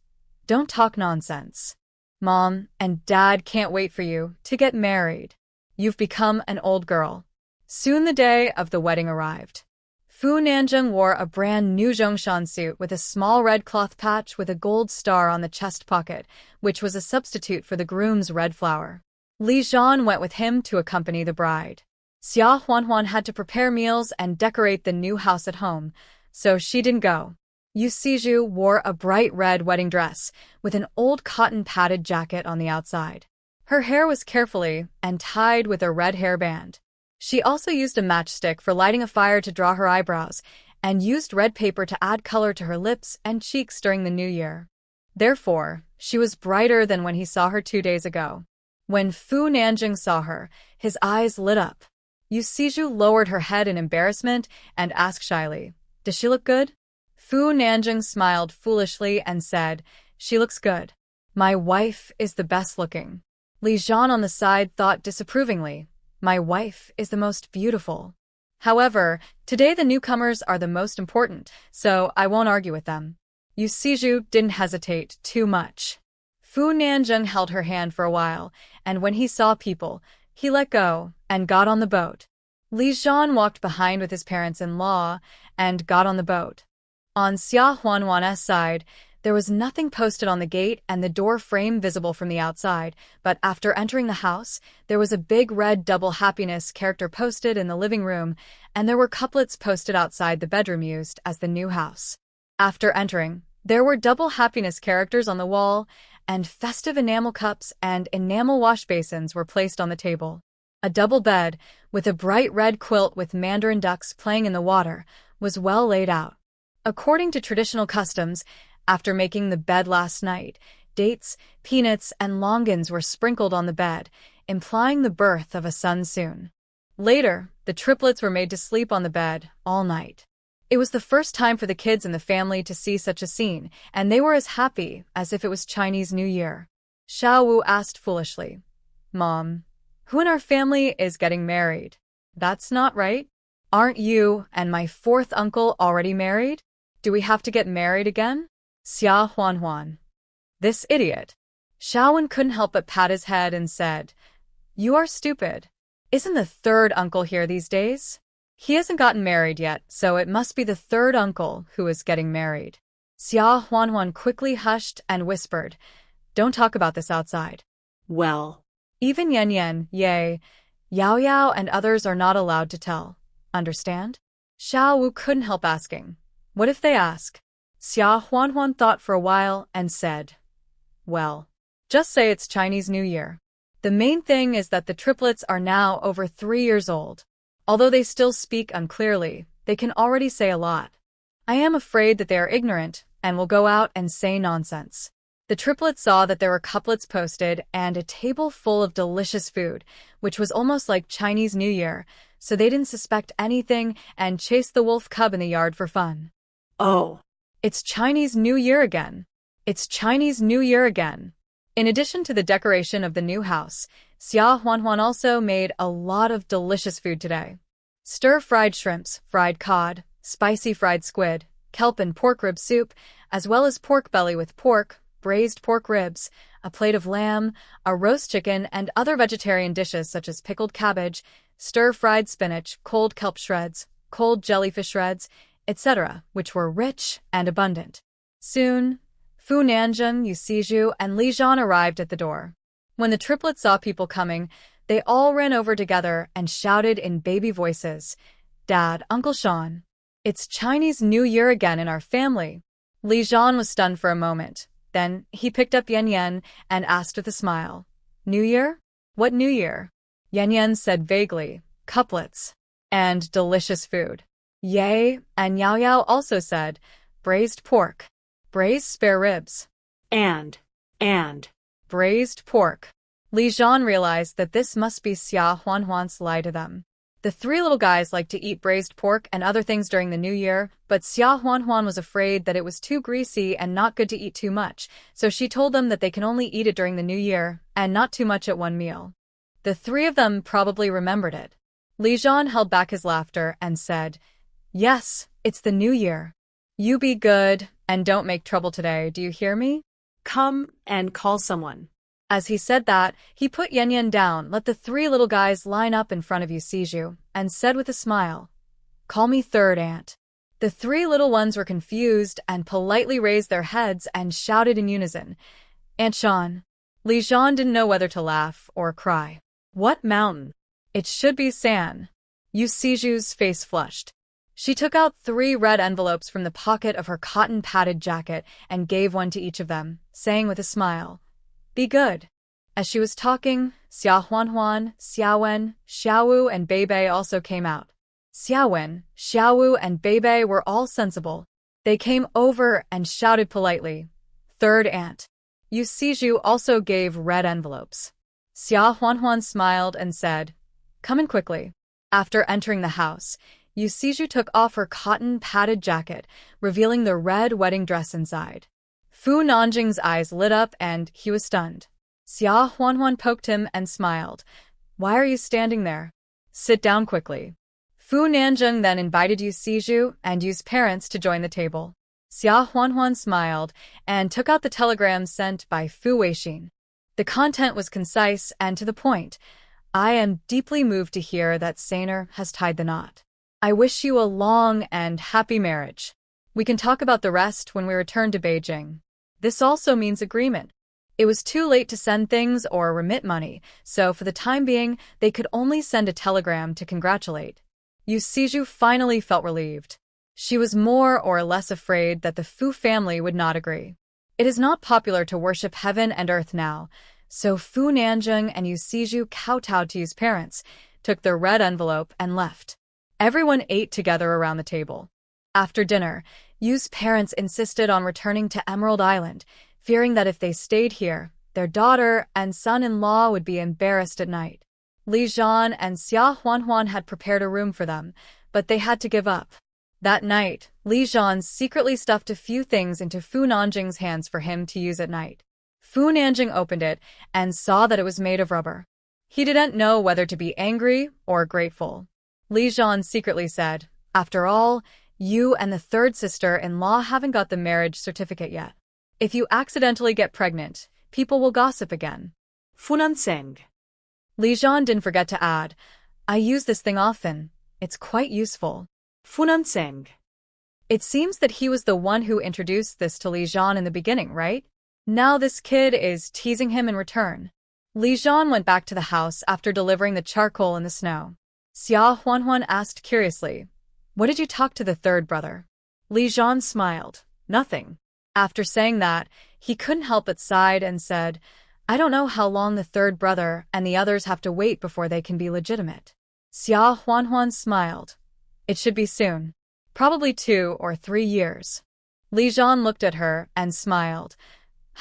A: Don't talk nonsense. Mom and Dad can't wait for you to get married. You've become an old girl. Soon the day of the wedding arrived. Fu Nanjing wore a brand new Zhongshan suit with a small red cloth patch with a gold star on the chest pocket, which was a substitute for the groom's red flower. Li Zhan went with him to accompany the bride. Xia Huanhuan had to prepare meals and decorate the new house at home, so she didn't go. Yu Siju wore a bright red wedding dress with an old cotton padded jacket on the outside. Her hair was carefully and tied with a red hairband. She also used a matchstick for lighting a fire to draw her eyebrows and used red paper to add color to her lips and cheeks during the new year. Therefore, she was brighter than when he saw her 2 days ago. When Fu Nanjing saw her, his eyes lit up. Yu Siju lowered her head in embarrassment and asked shyly, "Does she look good?" Fu Nanjing smiled foolishly and said, "She looks good. My wife is the best looking." Li Zhan on the side thought disapprovingly, "My wife is the most beautiful. However, today the newcomers are the most important, so I won't argue with them." Yu Siju didn't hesitate too much. Fu Nanjing held her hand for a while, and when he saw people, he let go and got on the boat. Li Zhan walked behind with his parents-in-law and got on the boat. On Xia Huanhuan's side, there was nothing posted on the gate and the door frame visible from the outside, but after entering the house, there was a big red double happiness character posted in the living room, and there were couplets posted outside the bedroom used as the new house. After entering, there were double happiness characters on the wall, and festive enamel cups and enamel wash basins were placed on the table. A double bed, with a bright red quilt with mandarin ducks playing in the water, was well laid out. According to traditional customs, after making the bed last night, dates, peanuts, and longans were sprinkled on the bed, implying the birth of a son soon. Later, the triplets were made to sleep on the bed all night. It was the first time for the kids in the family to see such a scene, and they were as happy as if it was Chinese New Year. Xiao Wu asked foolishly, "Mom, who in our family is getting married?" "That's not right. Aren't you and my fourth uncle already married? Do we have to get married again?" Xia Huanhuan. This idiot. Xiaowen couldn't help but pat his head and said, "You are stupid. Isn't the third uncle here these days? He hasn't gotten married yet, so it must be the third uncle who is getting married." Xia Huanhuan quickly hushed and whispered, "Don't talk about this outside."
B: Well,
A: Even Yan Yan, Ye, Yao Yao, and others are not allowed to tell. Understand? Xiao Wu couldn't help asking, "What if they ask?" Xia Huanhuan thought for a while and said, "Well, just say it's Chinese New Year. The main thing is that the triplets are now over 3 years old. Although they still speak unclearly, they can already say a lot. I am afraid that they are ignorant and will go out and say nonsense." The triplets saw that there were couplets posted and a table full of delicious food, which was almost like Chinese New Year, so they didn't suspect anything and chased the wolf cub in the yard for fun.
B: oh,
A: It's Chinese New Year again. It's Chinese New Year again. In addition to the decoration of the new house, Xia Huanhuan also made a lot of delicious food today. Stir-fried shrimps, fried cod, spicy fried squid, kelp and pork rib soup, as well as pork belly with pork, braised pork ribs, a plate of lamb, a roast chicken, and other vegetarian dishes such as pickled cabbage, stir-fried spinach, cold kelp shreds, cold jellyfish shreds, etc., which were rich and abundant. Soon, Fu Nanjing, Yu Siju, and Li Zhan arrived at the door. When the triplets saw people coming, they all ran over together and shouted in baby voices, "Dad, Uncle Sean, it's Chinese New Year again in our family." Li Zhan was stunned for a moment. Then he picked up Yan Yan and asked with a smile, "New Year? What New Year?" Yan Yan said vaguely, "Couplets. And delicious food." Ye and Yao Yao also said, "Braised pork. Braised spare ribs."
B: and,
A: Braised pork. Li Jian realized that this must be Xia Huanhuan's lie to them. The three little guys liked to eat braised pork and other things during the New Year, but Xia Huanhuan was afraid that it was too greasy and not good to eat too much, so she told them that they can only eat it during the New Year, and not too much at one meal. The three of them probably remembered it. Li Jian held back his laughter and said, "Yes, it's the New Year. You be good, and don't make trouble today, do you hear me?"
B: Come and call someone.
A: As he said that, he put Yan Yan down, let the three little guys line up in front of Yu Siju, and said with a smile, "Call me third aunt." The three little ones were confused and politely raised their heads and shouted in unison, "Aunt Shan." Li Jian didn't know whether to laugh or cry.
B: What mountain?
A: It should be San. Yu Siju's face flushed. She took out 3 red envelopes from the pocket of her cotton-padded jacket and gave one to each of them, saying with a smile, "Be good." As she was talking, Xia Huanhuan, Xiaowen, Xiaowu, and Beibei also came out. Xiaowen, Xiaowu, and Beibei were all sensible. They came over and shouted politely, "Third aunt." Yu Siju also gave red envelopes. Xia Huanhuan smiled and said, "Come in quickly." After entering the house, Yu Siju took off her cotton-padded jacket, revealing the red wedding dress inside. Fu Nanjing's eyes lit up and he was stunned. Xia Huanhuan poked him and smiled. "Why are you standing there? Sit down quickly." Fu Nanjing then invited Yu Siju and Yu's parents to join the table. Xia Huanhuan smiled and took out the telegram sent by Fu Weixin. The content was concise and to the point. "I am deeply moved to hear that Sainer has tied the knot. I wish you a long and happy marriage. We can talk about the rest when we return to Beijing." This also means agreement. It was too late to send things or remit money, so for the time being, they could only send a telegram to congratulate. Yu Siju finally felt relieved. She was more or less afraid that the Fu family would not agree. It is not popular to worship heaven and earth now, so Fu Nanjing and Yu Siju kowtowed to Yu's parents, took their red envelope, and left. Everyone ate together around the table. After dinner, Yu's parents insisted on returning to Emerald Island, fearing that if they stayed here, their daughter and son-in-law would be embarrassed at night. Li Jian and Xia Huanhuan had prepared a room for them, but they had to give up. That night, Li Jian secretly stuffed a few things into Fu Nanjing's hands for him to use at night. Fu Nanjing opened it and saw that it was made of rubber. He didn't know whether to be angry or grateful. Li Jian secretly said, "After all, you and the third sister-in-law haven't got the marriage certificate yet. If you accidentally get pregnant, people will gossip again."
B: Funanseng.
A: Li Jian didn't forget to add, "I use this thing often. It's quite useful."
B: Funanseng.
A: It seems that he was the one who introduced this to Li Jian in the beginning, right? Now this kid is teasing him in return. Li Jian went back to the house after delivering the charcoal in the snow. Xia Huanhuan asked curiously, "What did you talk to the third brother?" Li Jian smiled, "Nothing." After saying that, he couldn't help but sighed and said, "I don't know how long the third brother and the others have to wait before they can be legitimate." Xia Huanhuan smiled. "It should be soon. Probably 2 or 3 years." Li Jian looked at her and smiled.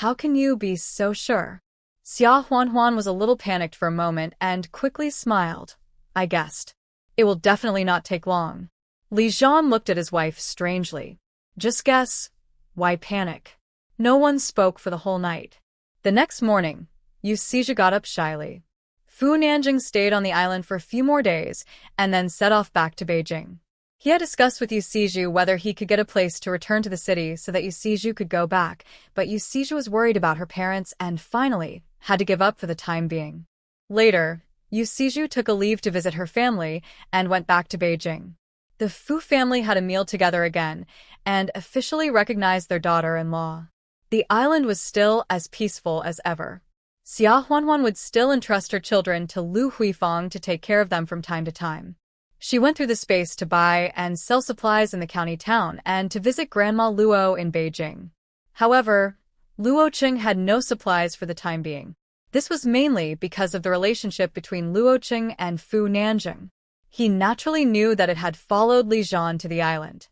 A: "How can you be so sure?" Xia Huanhuan was a little panicked for a moment and quickly smiled. "I guessed. It will definitely not take long." Li Jian looked at his wife strangely. "Just guess. Why panic?" No one spoke for the whole night. The next morning, Yu Siju got up shyly. Fu Nanjing stayed on the island for a few more days and then set off back to Beijing. He had discussed with Yu Siju whether he could get a place to return to the city so that Yu Siju could go back, but Yu Siju was worried about her parents and finally had to give up for the time being. Later, Yu Siju took a leave to visit her family and went back to Beijing. The Fu family had a meal together again and officially recognized their daughter-in-law. The island was still as peaceful as ever. Xia Huanhuan would still entrust her children to Lu Huifang to take care of them from time to time. She went through the space to buy and sell supplies in the county town and to visit Grandma Luo in Beijing. However, Luo Qing had no supplies for the time being. This was mainly because of the relationship between Luo Qing and Fu Nanjing. He naturally knew that it had followed Li Jian to the island.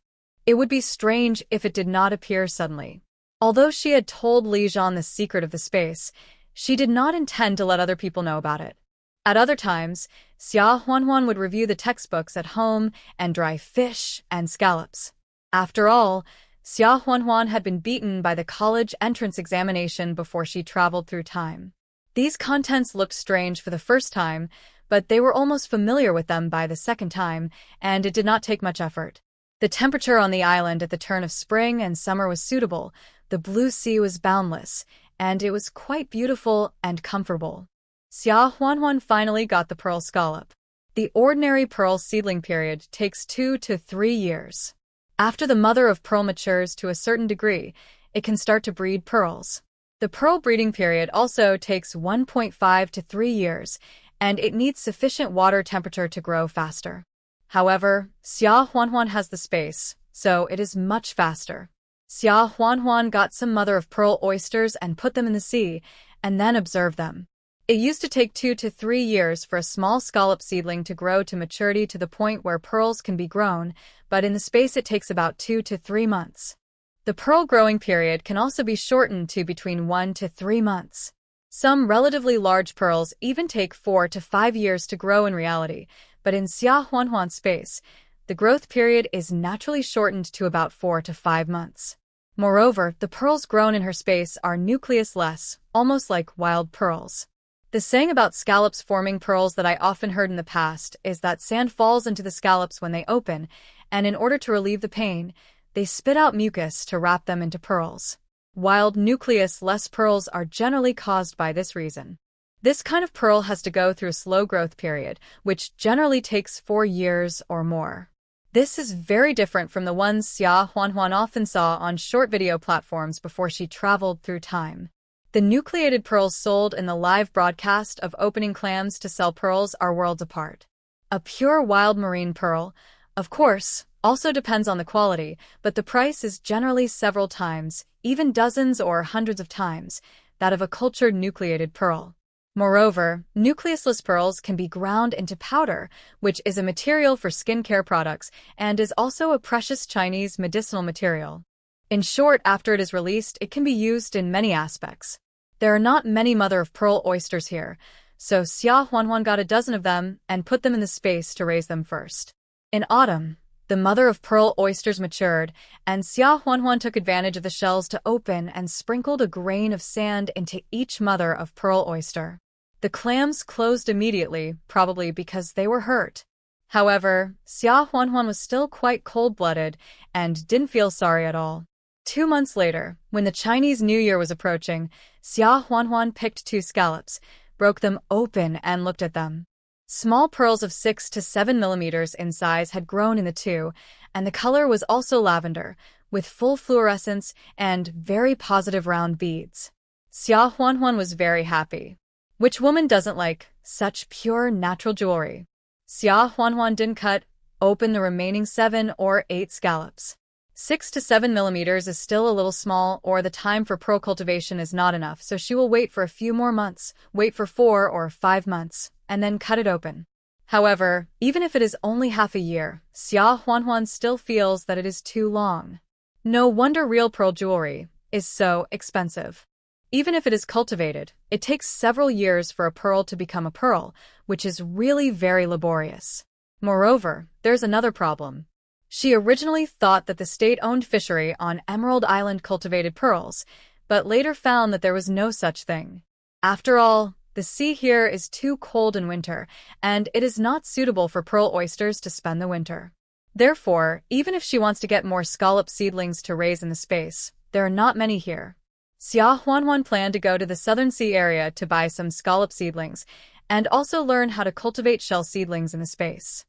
A: It would be strange if it did not appear suddenly. Although she had told Li Jian the secret of the space, She did not intend to let other people know about it. At other times, Xia Huanhuan would review the textbooks at home and dry fish and scallops. After all, Xia Huanhuan had been beaten by the college entrance examination before she traveled through time. These contents looked strange for the first time, but they were almost familiar with them by the second time, and it did not take much effort. The temperature on the island at the turn of spring and summer was suitable, the blue sea was boundless, and it was quite beautiful and comfortable. Xia Huanhuan finally got the pearl scallop. The ordinary pearl seedling period takes 2 to 3 years. After the mother of pearl matures to a certain degree, it can start to breed pearls. The pearl breeding period also takes 1.5 to 3 years, and it needs sufficient water temperature to grow faster. However, Xia Huanhuan has the space, so it is much faster. Xia Huanhuan got some mother of pearl oysters and put them in the sea, and then observed them. It used to take 2 to 3 years for a small scallop seedling to grow to maturity to the point where pearls can be grown, but in the space it takes about 2 to 3 months. The pearl growing period can also be shortened to between 1 to 3 months. Some relatively large pearls even take 4 to 5 years to grow in reality, but in Xia Huanhuan's space, the growth period is naturally shortened to about 4 to 5 months. Moreover, the pearls grown in her space are nucleus-less, almost like wild pearls. The saying about scallops forming pearls that I often heard in the past is that sand falls into the scallops when they open, and in order to relieve the pain, they spit out mucus to wrap them into pearls. Wild nucleus-less pearls are generally caused by this reason. This kind of pearl has to go through a slow growth period, which generally takes 4 years or more. This is very different from the ones Xia Huanhuan often saw on short video platforms before she traveled through time. The nucleated pearls sold in the live broadcast of opening clams to sell pearls are worlds apart. A pure wild marine pearl, of course, also depends on the quality, but the price is generally several times, even dozens or hundreds of times, that of a cultured nucleated pearl. Moreover, nucleusless pearls can be ground into powder, which is a material for skincare products and is also a precious Chinese medicinal material. In short, after it is released, it can be used in many aspects. There are not many mother-of-pearl oysters here, so Xia Huanhuan got a dozen of them and put them in the space to raise them first. In autumn, the mother-of-pearl oysters matured, and Xia Huanhuan took advantage of the shells to open and sprinkled a grain of sand into each mother-of-pearl oyster. The clams closed immediately, probably because they were hurt. However, Xia Huanhuan was still quite cold-blooded and didn't feel sorry at all. 2 months later, when the Chinese New Year was approaching, Xia Huanhuan picked 2 scallops, broke them open and looked at them. Small pearls of 6 to 7 millimeters in size had grown in the 2, and the color was also lavender, with full fluorescence and very positive round beads. Xia Huanhuan was very happy. Which woman doesn't like such pure natural jewelry? Xia Huanhuan didn't cut open the remaining 7 or 8 scallops. 6 to 7 millimeters is still a little small, or the time for pearl cultivation is not enough, so she will wait for a few more months, wait for 4 or 5 months, and then cut it open. However, even if it is only half a year, Xia Huanhuan still feels that it is too long. No wonder real pearl jewelry is so expensive. Even if it is cultivated, it takes several years for a pearl to become a pearl, which is really very laborious. Moreover, there's another problem. She originally thought that the state-owned fishery on Emerald Island cultivated pearls, but later found that there was no such thing. After all, the sea here is too cold in winter, and it is not suitable for pearl oysters to spend the winter. Therefore, even if she wants to get more scallop seedlings to raise in the space, there are not many here. Xia Huanhuan planned to go to the southern sea area to buy some scallop seedlings, and also learn how to cultivate shell seedlings in the space.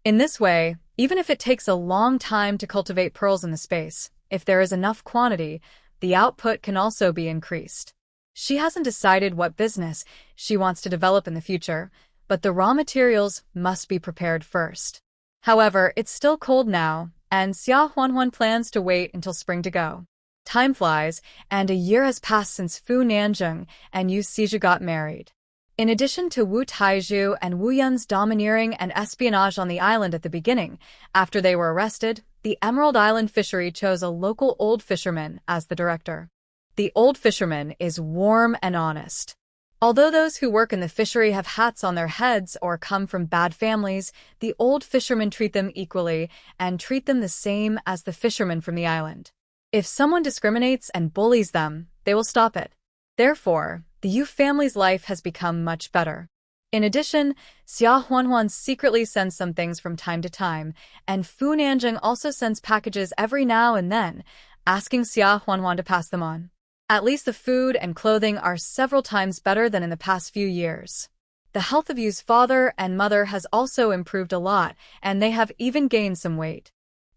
A: In this way, even if it takes a long time to cultivate pearls in the space, if there is enough quantity, the output can also be increased. She hasn't decided what business she wants to develop in the future, but the raw materials must be prepared first. However, it's still cold now, and Xia Huanhuan plans to wait until spring to go. Time flies, and a year has passed since Fu Nanzheng and Yu Xizhi got married. In addition to Wu Taizhu and Wu Yun's domineering and espionage on the island at the beginning, after they were arrested, the Emerald Island fishery chose a local old fisherman as the director. The old fisherman is warm and honest. Although those who work in the fishery have hats on their heads or come from bad families, the old fishermen treat them equally and treat them the same as the fishermen from the island. If someone discriminates and bullies them, they will stop it. Therefore, the Yu family's life has become much better. In addition, Xia Huanhuan secretly sends some things from time to time, and Fu Nanjing also sends packages every now and then, asking Xia Huanhuan to pass them on. At least the food and clothing are several times better than in the past few years. The health of Yu's father and mother has also improved a lot, and they have even gained some weight.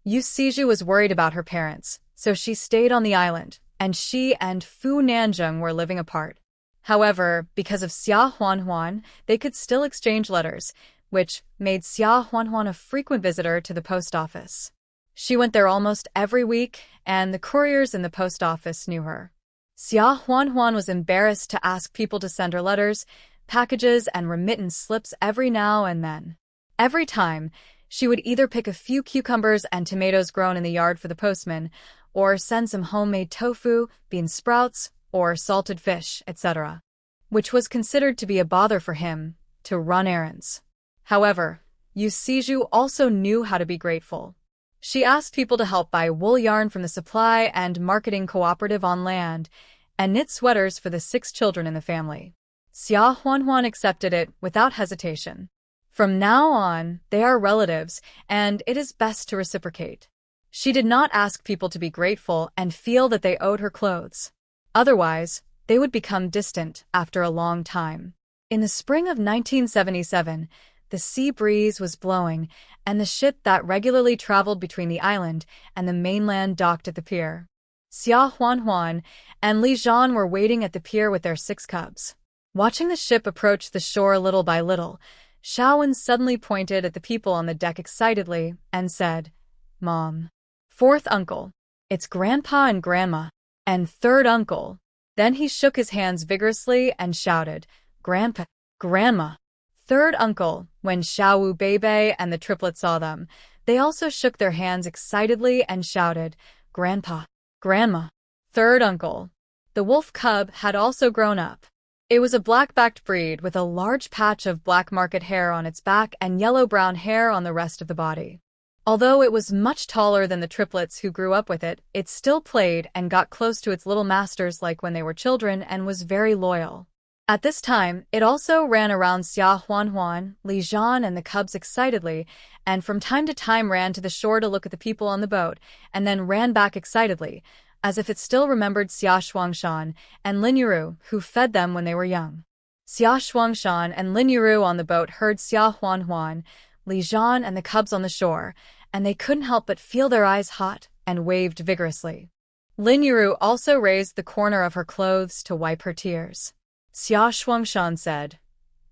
A: Yu Siju was worried about her parents, so she stayed on the island, and she and Fu Nanjing were living apart. However, because of Xia Huanhuan, they could still exchange letters, which made Xia Huanhuan a frequent visitor to the post office. She went there almost every week, and the couriers in the post office knew her. Xia Huanhuan was embarrassed to ask people to send her letters, packages, and remittance slips every now and then. Every time, she would either pick a few cucumbers and tomatoes grown in the yard for the postman, or send some homemade tofu, bean sprouts, or salted fish, etc., which was considered to be a bother for him to run errands. However, Yu Siju also knew how to be grateful. She asked people to help buy wool yarn from the supply and marketing cooperative on land, and knit sweaters for the 6 children in the family. Xia Huanhuan accepted it without hesitation. From now on, they are relatives, and it is best to reciprocate. She did not ask people to be grateful and feel that they owed her clothes. Otherwise, they would become distant after a long time. In the spring of 1977, the sea breeze was blowing, and the ship that regularly traveled between the island and the mainland docked at the pier. Xia Huanhuan and Li Zhan were waiting at the pier with their 6 cubs. Watching the ship approach the shore little by little, Xiaowen suddenly pointed at the people on the deck excitedly and said, "Mom. 4th uncle. It's Grandpa and Grandma. And 3rd uncle." Then he shook his hands vigorously and shouted, "Grandpa, Grandma, 3rd uncle." When Xiaowu Beibei and the triplets saw them, they also shook their hands excitedly and shouted, "Grandpa, Grandma, 3rd uncle." The wolf cub had also grown up. It was a black-backed breed with a large patch of black market hair on its back and yellow-brown hair on the rest of the body. Although it was much taller than the triplets who grew up with it, it still played and got close to its little masters like when they were children and was very loyal. At this time, it also ran around Xia Huanhuan, Li Zhan, and the cubs excitedly, and from time to time ran to the shore to look at the people on the boat, and then ran back excitedly, as if it still remembered Xia Shuangshan and Lin Yuru, who fed them when they were young. Xia Shuangshan and Lin Yuru on the boat heard Xia Huanhuan, Li Zhan, and the cubs on the shore, and they couldn't help but feel their eyes hot and waved vigorously. Lin Yuru also raised the corner of her clothes to wipe her tears. Xia Shuangshan said,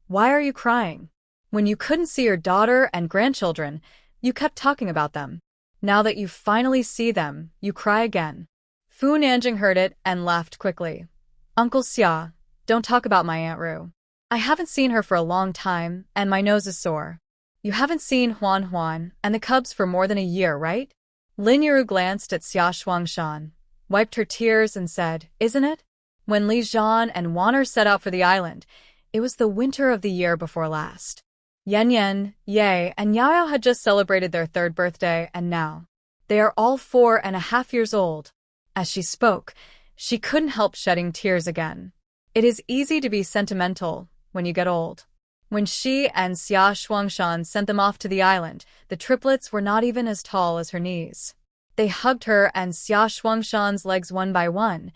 A: "Why are you crying? When you couldn't see your daughter and grandchildren, you kept talking about them. Now that you finally see them, you cry again." Fu Nanjing heard it and laughed quickly. "Uncle Xia, don't talk about my Aunt Ru. I haven't seen her for a long time, and my nose is sore. You haven't seen Huanhuan and the cubs for more than a year, right?" Lin Yuru glanced at Xia Shuangshan, wiped her tears, and said, "Isn't it?" When Li Zhan and Wan'er set out for the island, it was the winter of the year before last. Yan Yan, Ye, and Yao had just celebrated their 3rd birthday, and now they are all 4.5 years old. As she spoke, she couldn't help shedding tears again. It is easy to be sentimental when you get old. When she and Xia Shuangshan sent them off to the island, the triplets were not even as tall as her knees. They hugged her and Xia Shuangshan's legs one by one,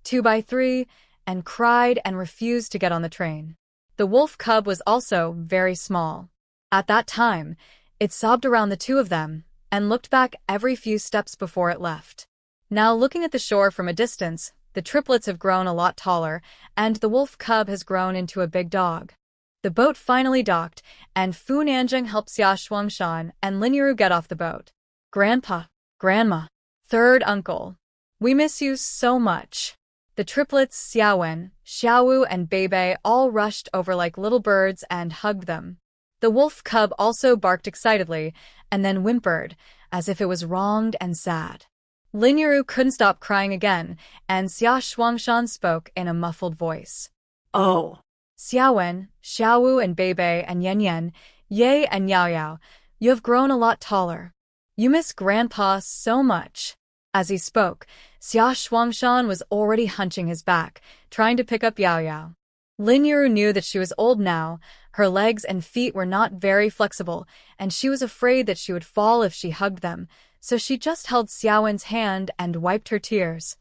A: 2 by 3, and cried and refused to get on the train. The wolf cub was also very small. At that time, it sobbed around the 2 of them and looked back every few steps before it left. Now looking at the shore from a distance, the triplets have grown a lot taller, and the wolf cub has grown into a big dog. The boat finally docked, and Fu Nanjing helped Xia Shuangshan and Lin Yuru get off the boat. "Grandpa, Grandma, 3rd uncle, we miss you so much." The triplets Xiaowen, Xiaowu, and Beibei all rushed over like little birds and hugged them. The wolf cub also barked excitedly and then whimpered, as if it was wronged and sad. Lin Yuru couldn't stop crying again, and Xia Shuangshan spoke in a muffled voice.
B: "Oh,
A: Xiaowen, Xiaowu and Beibei and Yan Yan, Ye and Yao Yao, you have grown a lot taller. You miss Grandpa so much. As he spoke, Xia Shuangshan was already hunching his back, trying to pick up Yao Yao. Lin Yuru knew that she was old now, her legs and feet were not very flexible, and she was afraid that she would fall if she hugged them, so she just held Xiaowen's hand and wiped her tears.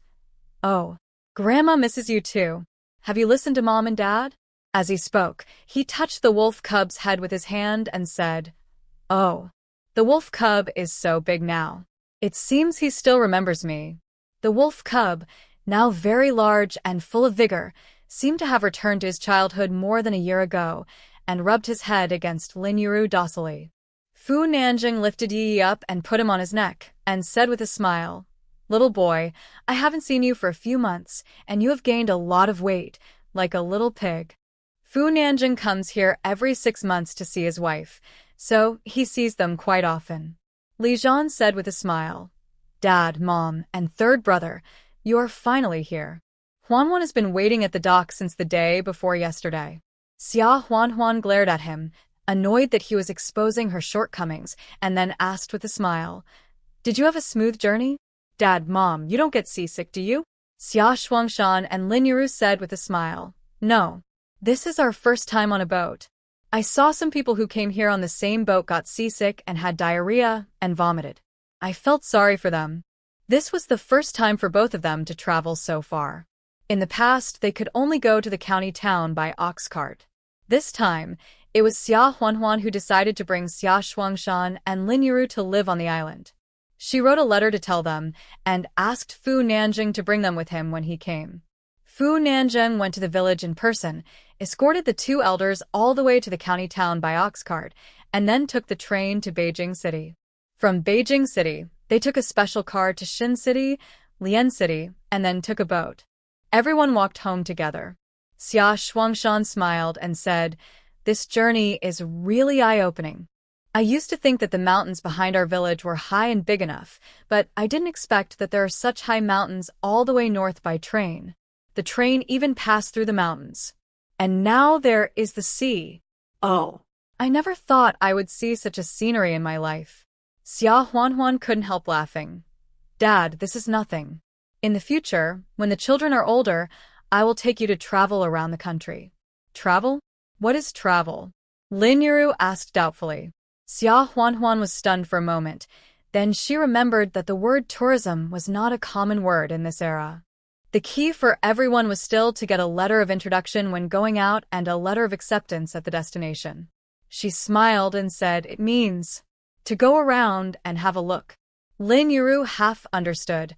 A: Oh, Grandma misses you too. Have you listened to Mom and Dad? As he spoke, he touched the wolf cub's head with his hand and said, Oh, the wolf cub is so big now. It seems he still remembers me. The wolf cub, now very large and full of vigor, seemed to have returned to his childhood more than a year ago, and rubbed his head against Lin Yuru docilely. Fu Nanjing lifted Yi up and put him on his neck, and said with a smile, Little boy, I haven't seen you for a few months, and you have gained a lot of weight, like a little pig. Fu Nanjing comes here every 6 months to see his wife, so he sees them quite often. Li Zhan said with a smile, Dad, Mom, and third brother, you are finally here. Huanhuan has been waiting at the dock since the day before yesterday. Xia Huanhuan glared at him, annoyed that he was exposing her shortcomings, and then asked with a smile, Did you have a smooth journey? Dad, Mom, you don't get seasick, do you? Xia Shuangshan and Lin Yuru said with a smile, No. This is our first time on a boat. I saw some people who came here on the same boat got seasick and had diarrhea and vomited. I felt sorry for them. This was the first time for both of them to travel so far. In the past, they could only go to the county town by ox cart. This time, it was Xia Huanhuan who decided to bring Xia Shuangshan and Lin Yuru to live on the island. She wrote a letter to tell them, and asked Fu Nanjing to bring them with him when he came. Fu Nanjing went to the village in person, escorted the two elders all the way to the county town by ox cart, and then took the train to Beijing City. From Beijing City, they took a special car to Xin City, Lian City, and then took a boat. Everyone walked home together. Xia Shuangshan smiled and said, This journey is really eye-opening. I used to think that the mountains behind our village were high and big enough, but I didn't expect that there are such high mountains all the way north by train. The train even passed through the mountains. And now there is the sea.
B: Oh.
A: I never thought I would see such a scenery in my life. Xia Huanhuan couldn't help laughing. Dad, this is nothing. In the future, when the children are older, I will take you to travel around the country. Travel? What is travel? Lin Yuru asked doubtfully. Xia Huanhuan was stunned for a moment. Then she remembered that the word tourism was not a common word in this era. The key for everyone was still to get a letter of introduction when going out and a letter of acceptance at the destination. She smiled and said, It means to go around and have a look. Lin Yuru half understood.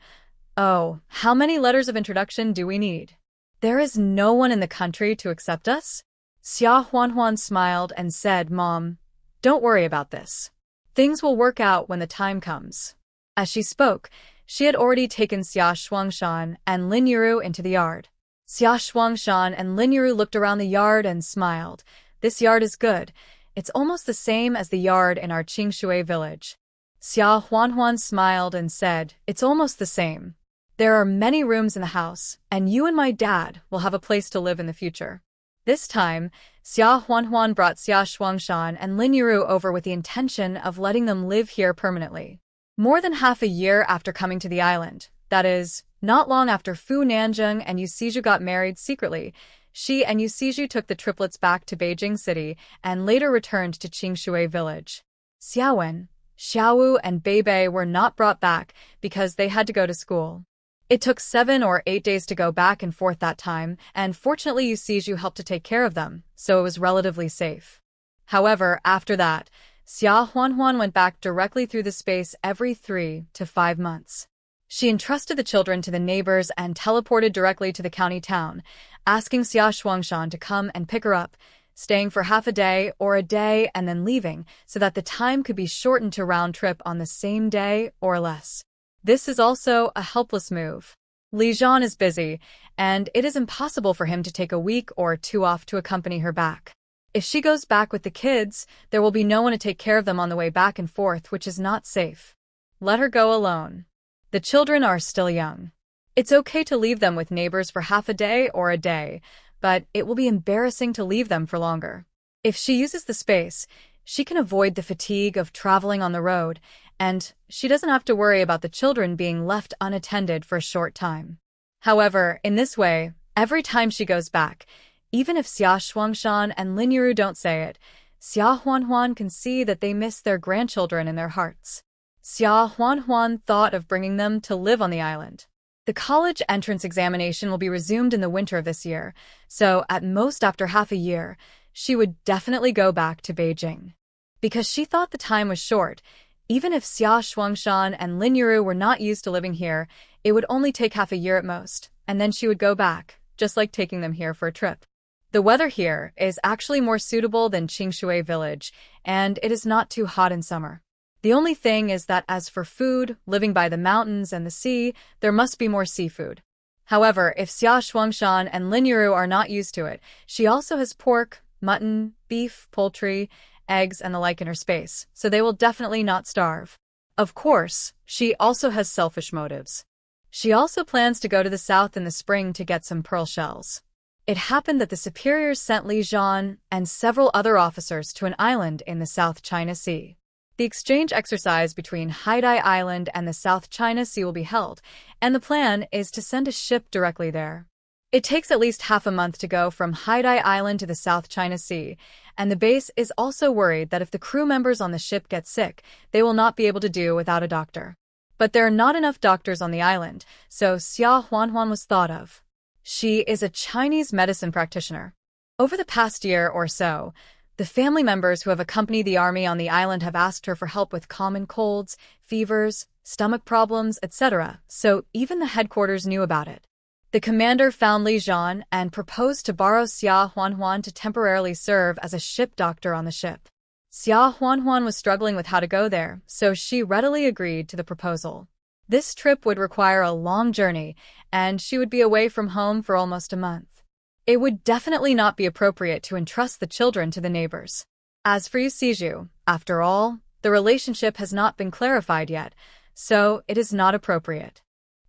A: Oh, how many letters of introduction do we need? There is no one in the country to accept us? Xia Huanhuan smiled and said, Mom, don't worry about this. Things will work out when the time comes. As she spoke, she had already taken Xia Shuangshan and Lin Yuru into the yard. Xia Shuangshan and Lin Yuru looked around the yard and smiled. This yard is good. It's almost the same as the yard in our Qingshui village. Xia Huanhuan smiled and said, It's almost the same. There are many rooms in the house, and you and my dad will have a place to live in the future. This time, Xia Huanhuan brought Xia Shuangshan and Lin Yuru over with the intention of letting them live here permanently. More than half a year after coming to the island, that is, not long after Fu Nanjing and Yu Siju got married secretly, she and Yu Siju took the triplets back to Beijing City and later returned to Qingshui village. Xiaowen, Xiaowu, and Beibei were not brought back because they had to go to school. It took 7 or 8 days to go back and forth that time, and fortunately Yu Siju helped to take care of them, so it was relatively safe. However, after that, Xia Huanhuan went back directly through the space every 3 to 5 months. She entrusted the children to the neighbors and teleported directly to the county town, asking Xia Shuangshan to come and pick her up, staying for half a day or a day and then leaving so that the time could be shortened to round trip on the same day or less. This is also a helpless move. Li Zhan is busy, and it is impossible for him to take a week or 2 off to accompany her back. If she goes back with the kids, there will be no one to take care of them on the way back and forth, which is not safe. Let her go alone. The children are still young. It's okay to leave them with neighbors for half a day or a day, but it will be embarrassing to leave them for longer. If she uses the space, she can avoid the fatigue of traveling on the road, and she doesn't have to worry about the children being left unattended for a short time. However, in this way, every time she goes back, even if Xia Shuangshan and Lin Yiru don't say it, Xia Huanhuan can see that they miss their grandchildren in their hearts. Xia Huanhuan thought of bringing them to live on the island. The college entrance examination will be resumed in the winter of this year, so at most after half a year, she would definitely go back to Beijing. Because she thought the time was short, even if Xia Shuangshan and Lin Yiru were not used to living here, it would only take half a year at most, and then she would go back, just like taking them here for a trip. The weather here is actually more suitable than Qingshui Village, and it is not too hot in summer. The only thing is that as for food, living by the mountains and the sea, there must be more seafood. However, if Xia Shuangshan and Lin Yiru are not used to it, she also has pork, mutton, beef, poultry, eggs, and the like in her space, so they will definitely not starve. Of course, she also has selfish motives. She also plans to go to the south in the spring to get some pearl shells. It happened that the superiors sent Li Zhan and several other officers to an island in the South China Sea. The exchange exercise between Haidai Island and the South China Sea will be held, and the plan is to send a ship directly there. It takes at least half a month to go from Haidai Island to the South China Sea, and the base is also worried that if the crew members on the ship get sick, they will not be able to do without a doctor. But there are not enough doctors on the island, so Xia Huanhuan was thought of. She is a Chinese medicine practitioner. Over the past year or so, the family members who have accompanied the army on the island have asked her for help with common colds, fevers, stomach problems, etc., so even the headquarters knew about it. The commander found Li Zhan and proposed to borrow Xia Huanhuan to temporarily serve as a ship doctor on the ship. Xia Huanhuan was struggling with how to go there, so she readily agreed to the proposal. This trip would require a long journey, and she would be away from home for almost a month. It would definitely not be appropriate to entrust the children to the neighbors. As for Yu Siju, after all, the relationship has not been clarified yet, so it is not appropriate.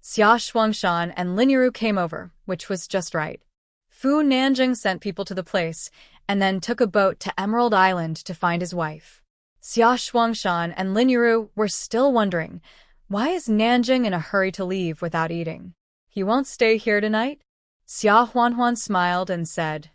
A: Xia Shuangshan and Lin Yiru came over, which was just right. Fu Nanjing sent people to the place, and then took a boat to Emerald Island to find his wife. Xia Shuangshan and Lin Yiru were still wondering, why is Nanjing in a hurry to leave without eating? He won't stay here tonight? Xia Huanhuan smiled and said,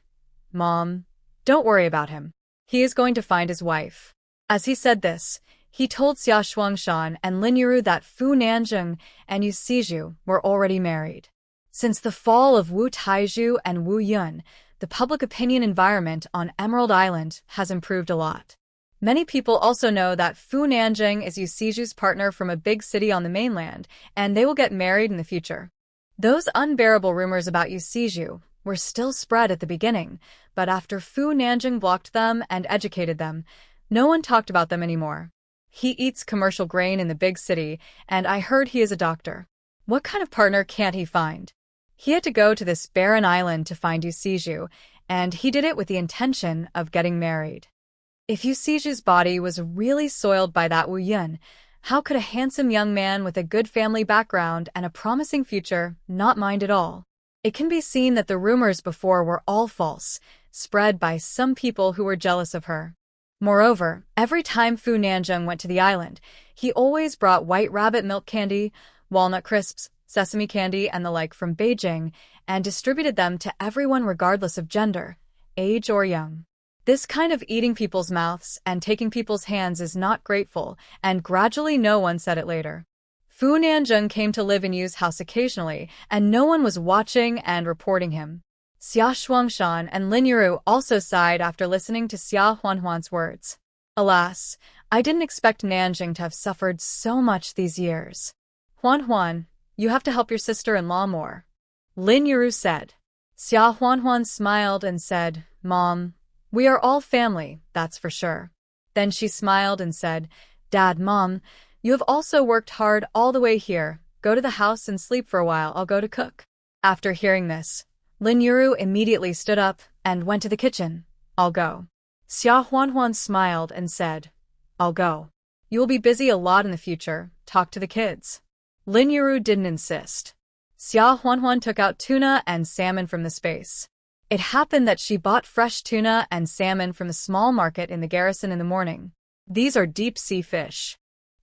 A: "Mom, don't worry about him. He is going to find his wife." As he said this, he told Xia Shuangshan and Lin Yiru that Fu Nanjing and Yu Siju were already married. Since the fall of Wu Taizhu and Wu Yun, the public opinion environment on Emerald Island has improved a lot. Many people also know that Fu Nanjing is Yu Siju's partner from a big city on the mainland, and they will get married in the future. Those unbearable rumors about Yu Siju were still spread at the beginning, but after Fu Nanjing blocked them and educated them, no one talked about them anymore. He eats commercial grain in the big city, and I heard he is a doctor. What kind of partner can't he find? He had to go to this barren island to find Yu Siju, and he did it with the intention of getting married. If Yu Siju's body was really soiled by that Wu Yun, how could a handsome young man with a good family background and a promising future not mind at all? It can be seen that the rumors before were all false, spread by some people who were jealous of her. Moreover, every time Fu Nanjing went to the island, he always brought white rabbit milk candy, walnut crisps, sesame candy, and the like from Beijing, and distributed them to everyone regardless of gender, age, or young. This kind of eating people's mouths and taking people's hands is not grateful, and gradually no one said it later. Fu Nanjing came to live in Yu's house occasionally, and no one was watching and reporting him. Xia Shuangshan and Lin Yiru also sighed after listening to Xia Huanhuan's words. Alas, I didn't expect Nanjing to have suffered so much these years. Huanhuan, you have to help your sister-in-law more, Lin Yiru said. Xia Huanhuan smiled and said, Mom, we are all family, that's for sure. Then she smiled and said, Dad, Mom, you have also worked hard all the way here. Go to the house and sleep for a while, I'll go to cook. After hearing this, Lin Yiru immediately stood up and went to the kitchen. I'll go. Xia Huanhuan smiled and said, I'll go. You will be busy a lot in the future, talk to the kids. Lin Yiru didn't insist. Xia Huanhuan took out tuna and salmon from the space. It happened that she bought fresh tuna and salmon from a small market in the garrison in the morning. These are deep-sea fish.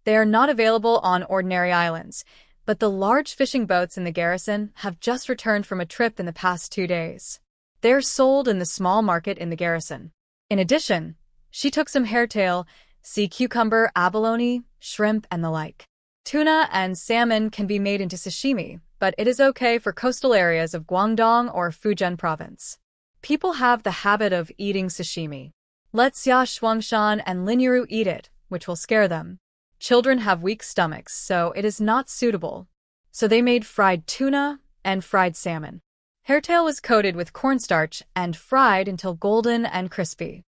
A: They are not available on ordinary islands, but the large fishing boats in the garrison have just returned from a trip in the past 2 days. They are sold in the small market in the garrison. In addition, she took some hairtail, sea cucumber, abalone, shrimp, and the like. Tuna and salmon can be made into sashimi, but it is okay for coastal areas of Guangdong or Fujian province. People have the habit of eating sashimi. Let Xia Shuangshan and Lin Yuru eat it, which will scare them. Children have weak stomachs, so it is not suitable. So they made fried tuna and fried salmon. Hairtail was coated with cornstarch and fried until golden and crispy.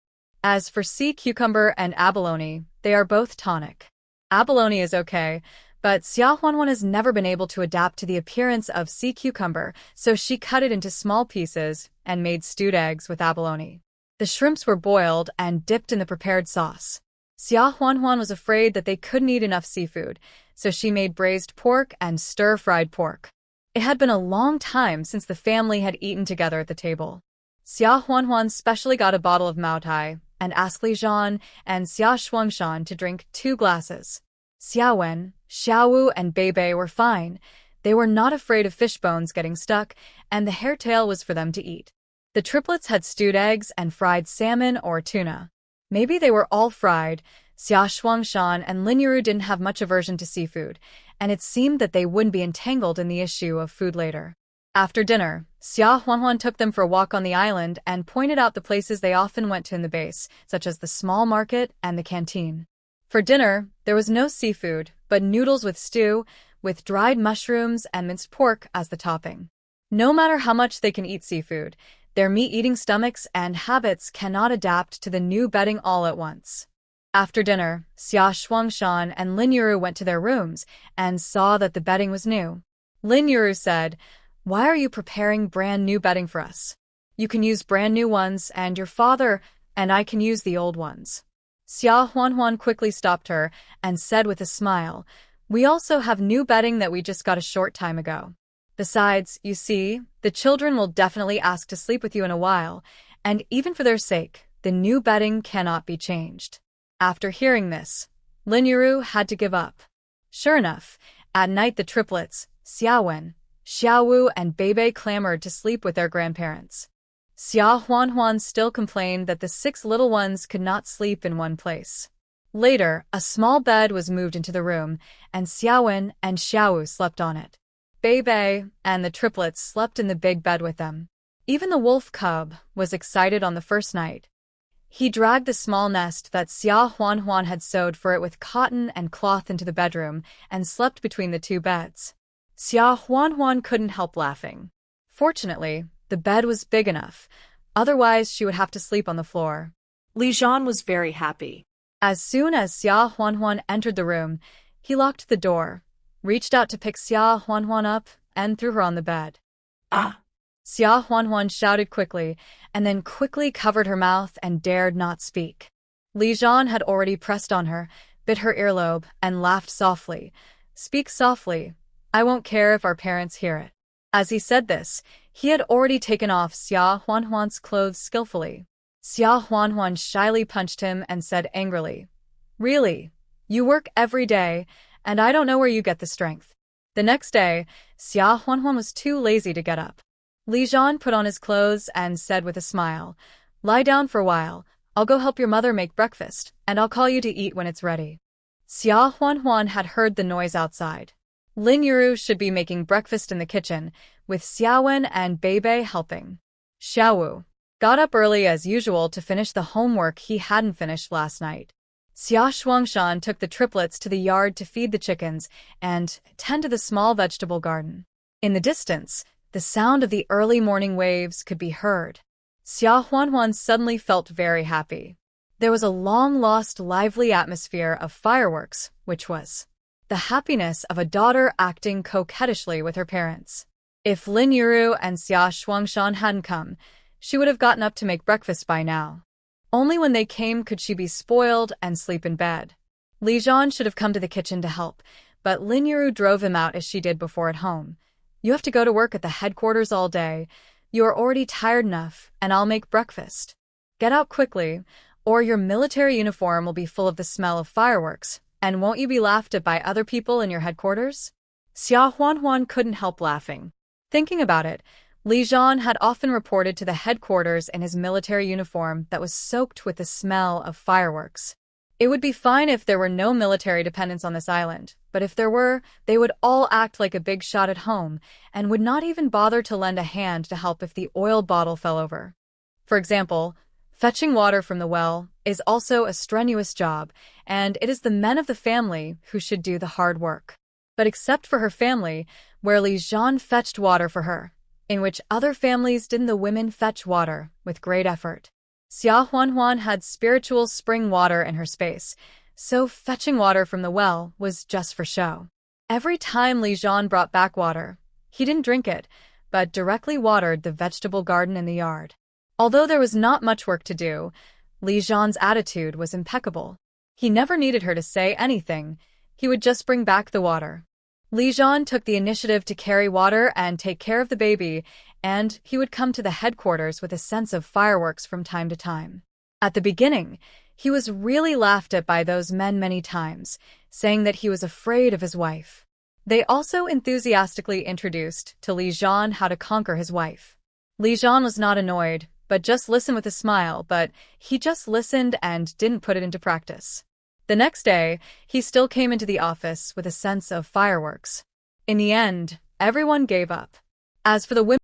A: As for sea cucumber and abalone, they are both tonic. Abalone is okay, but Xia Huanhuan has never been able to adapt to the appearance of sea cucumber, so she cut it into small pieces and made stewed eggs with abalone. The shrimps were boiled and dipped in the prepared sauce. Xia Huanhuan was afraid that they couldn't eat enough seafood, so she made braised pork and stir-fried pork. It had been a long time since the family had eaten together at the table. Xia Huanhuan specially got a bottle of Maotai and asked Li Zhan and Xia Shuangshan to drink 2 glasses. Xia Wen, Xiaowu, and Beibei were fine. They were not afraid of fish bones getting stuck, and the hairtail was for them to eat. The triplets had stewed eggs and fried salmon or tuna. Maybe they were all fried. Xia Shuangshan and Lin Yuru didn't have much aversion to seafood, and it seemed that they wouldn't be entangled in the issue of food later. After dinner, Xia Huanhuan took them for a walk on the island and pointed out the places they often went to in the base, such as the small market and the canteen. For dinner, there was no seafood, but noodles with stew, with dried mushrooms and minced pork as the topping. No matter how much they can eat seafood, their meat-eating stomachs and habits cannot adapt to the new bedding all at once. After dinner, Xia Shuangshan and Lin Yuru went to their rooms and saw that the bedding was new. Lin Yuru said, "Why are you preparing brand new bedding for us? You can use brand new ones, and your father and I can use the old ones." Xia Huanhuan quickly stopped her and said with a smile, "We also have new bedding that we just got a short time ago. Besides, you see, the children will definitely ask to sleep with you in a while, and even for their sake, the new bedding cannot be changed." After hearing this, Lin Yuru had to give up. Sure enough, at night the triplets, Xiaowen, Xiaowu, and Beibei clamored to sleep with their grandparents. Xia Huanhuan still complained that the 6 little ones could not sleep in one place. Later, a small bed was moved into the room, and Xiaowen and Xiaowu slept on it. Beibei and the triplets slept in the big bed with them. Even the wolf cub was excited on the first night. He dragged the small nest that Xia Huanhuan had sewed for it with cotton and cloth into the bedroom and slept between the 2 beds. Xia Huanhuan couldn't help laughing. Fortunately, the bed was big enough, otherwise she would have to sleep on the floor.
B: Li Zhan was very happy.
A: As soon as Xia Huanhuan entered the room, he locked the door, reached out to pick Xia Huanhuan up, and threw her on the bed.
B: Ah!
A: Xia Huanhuan shouted quickly, and then quickly covered her mouth and dared not speak. Li Zhan had already pressed on her, bit her earlobe, and laughed softly. "Speak softly. I won't care if our parents hear it." As he said this, he had already taken off Xia Huanhuan's clothes skillfully. Xia Huanhuan shyly punched him and said angrily, "Really? You work every day, and I don't know where you get the strength." The next day, Xia Huanhuan was too lazy to get up. Li Zhan put on his clothes and said with a smile, "Lie down for a while. I'll go help your mother make breakfast, and I'll call you to eat when it's ready." Xia Huanhuan had heard the noise outside. Lin Yuru should be making breakfast in the kitchen, with Xiaowen and Beibei helping. Xiaowu got up early as usual to finish the homework he hadn't finished last night. Xia Shuangshan took the triplets to the yard to feed the chickens and tend to the small vegetable garden. In the distance, the sound of the early morning waves could be heard. Xia Huanhuan suddenly felt very happy. There was a long-lost lively atmosphere of fireworks, which was the happiness of a daughter acting coquettishly with her parents. If Lin Yuru and Xia Shuangshan hadn't come, she would have gotten up to make breakfast by now. Only when they came could she be spoiled and sleep in bed. Li Zhan should have come to the kitchen to help, but Lin Yuru drove him out as she did before at home. "You have to go to work at the headquarters all day, You are already tired enough, and I'll make breakfast. Get out quickly, or your military uniform will be full of the smell of fireworks, and won't you be laughed at by other people in your headquarters?" Xia Huanhuan couldn't help laughing. Thinking about it, Li Zhan had often reported to the headquarters in his military uniform that was soaked with the smell of fireworks. It would be fine if there were no military dependents on this island, but if there were, they would all act like a big shot at home and would not even bother to lend a hand to help if the oil bottle fell over. For example, fetching water from the well is also a strenuous job, and it is the men of the family who should do the hard work. But except for her family, where Li Zhan fetched water for her, in which other families didn't the women fetch water with great effort. Xia Huanhuan had spiritual spring water in her space, so fetching water from the well was just for show. Every time Li Zhan brought back water, he didn't drink it, but directly watered the vegetable garden in the yard. Although there was not much work to do, Li Zhan's attitude was impeccable. He never needed her to say anything. He would just bring back the water. Li Zhan took the initiative to carry water and take care of the baby, and he would come to the headquarters with a sense of fireworks from time to time. At the beginning, he was really laughed at by those men many times, saying that he was afraid of his wife. They also enthusiastically introduced to Li Zhan how to conquer his wife. Li Zhan was not annoyed, but just listened with a smile, but he just listened and didn't put it into practice. The next day, he still came into the office with a sense of fireworks. In the end, everyone gave up. As for the women,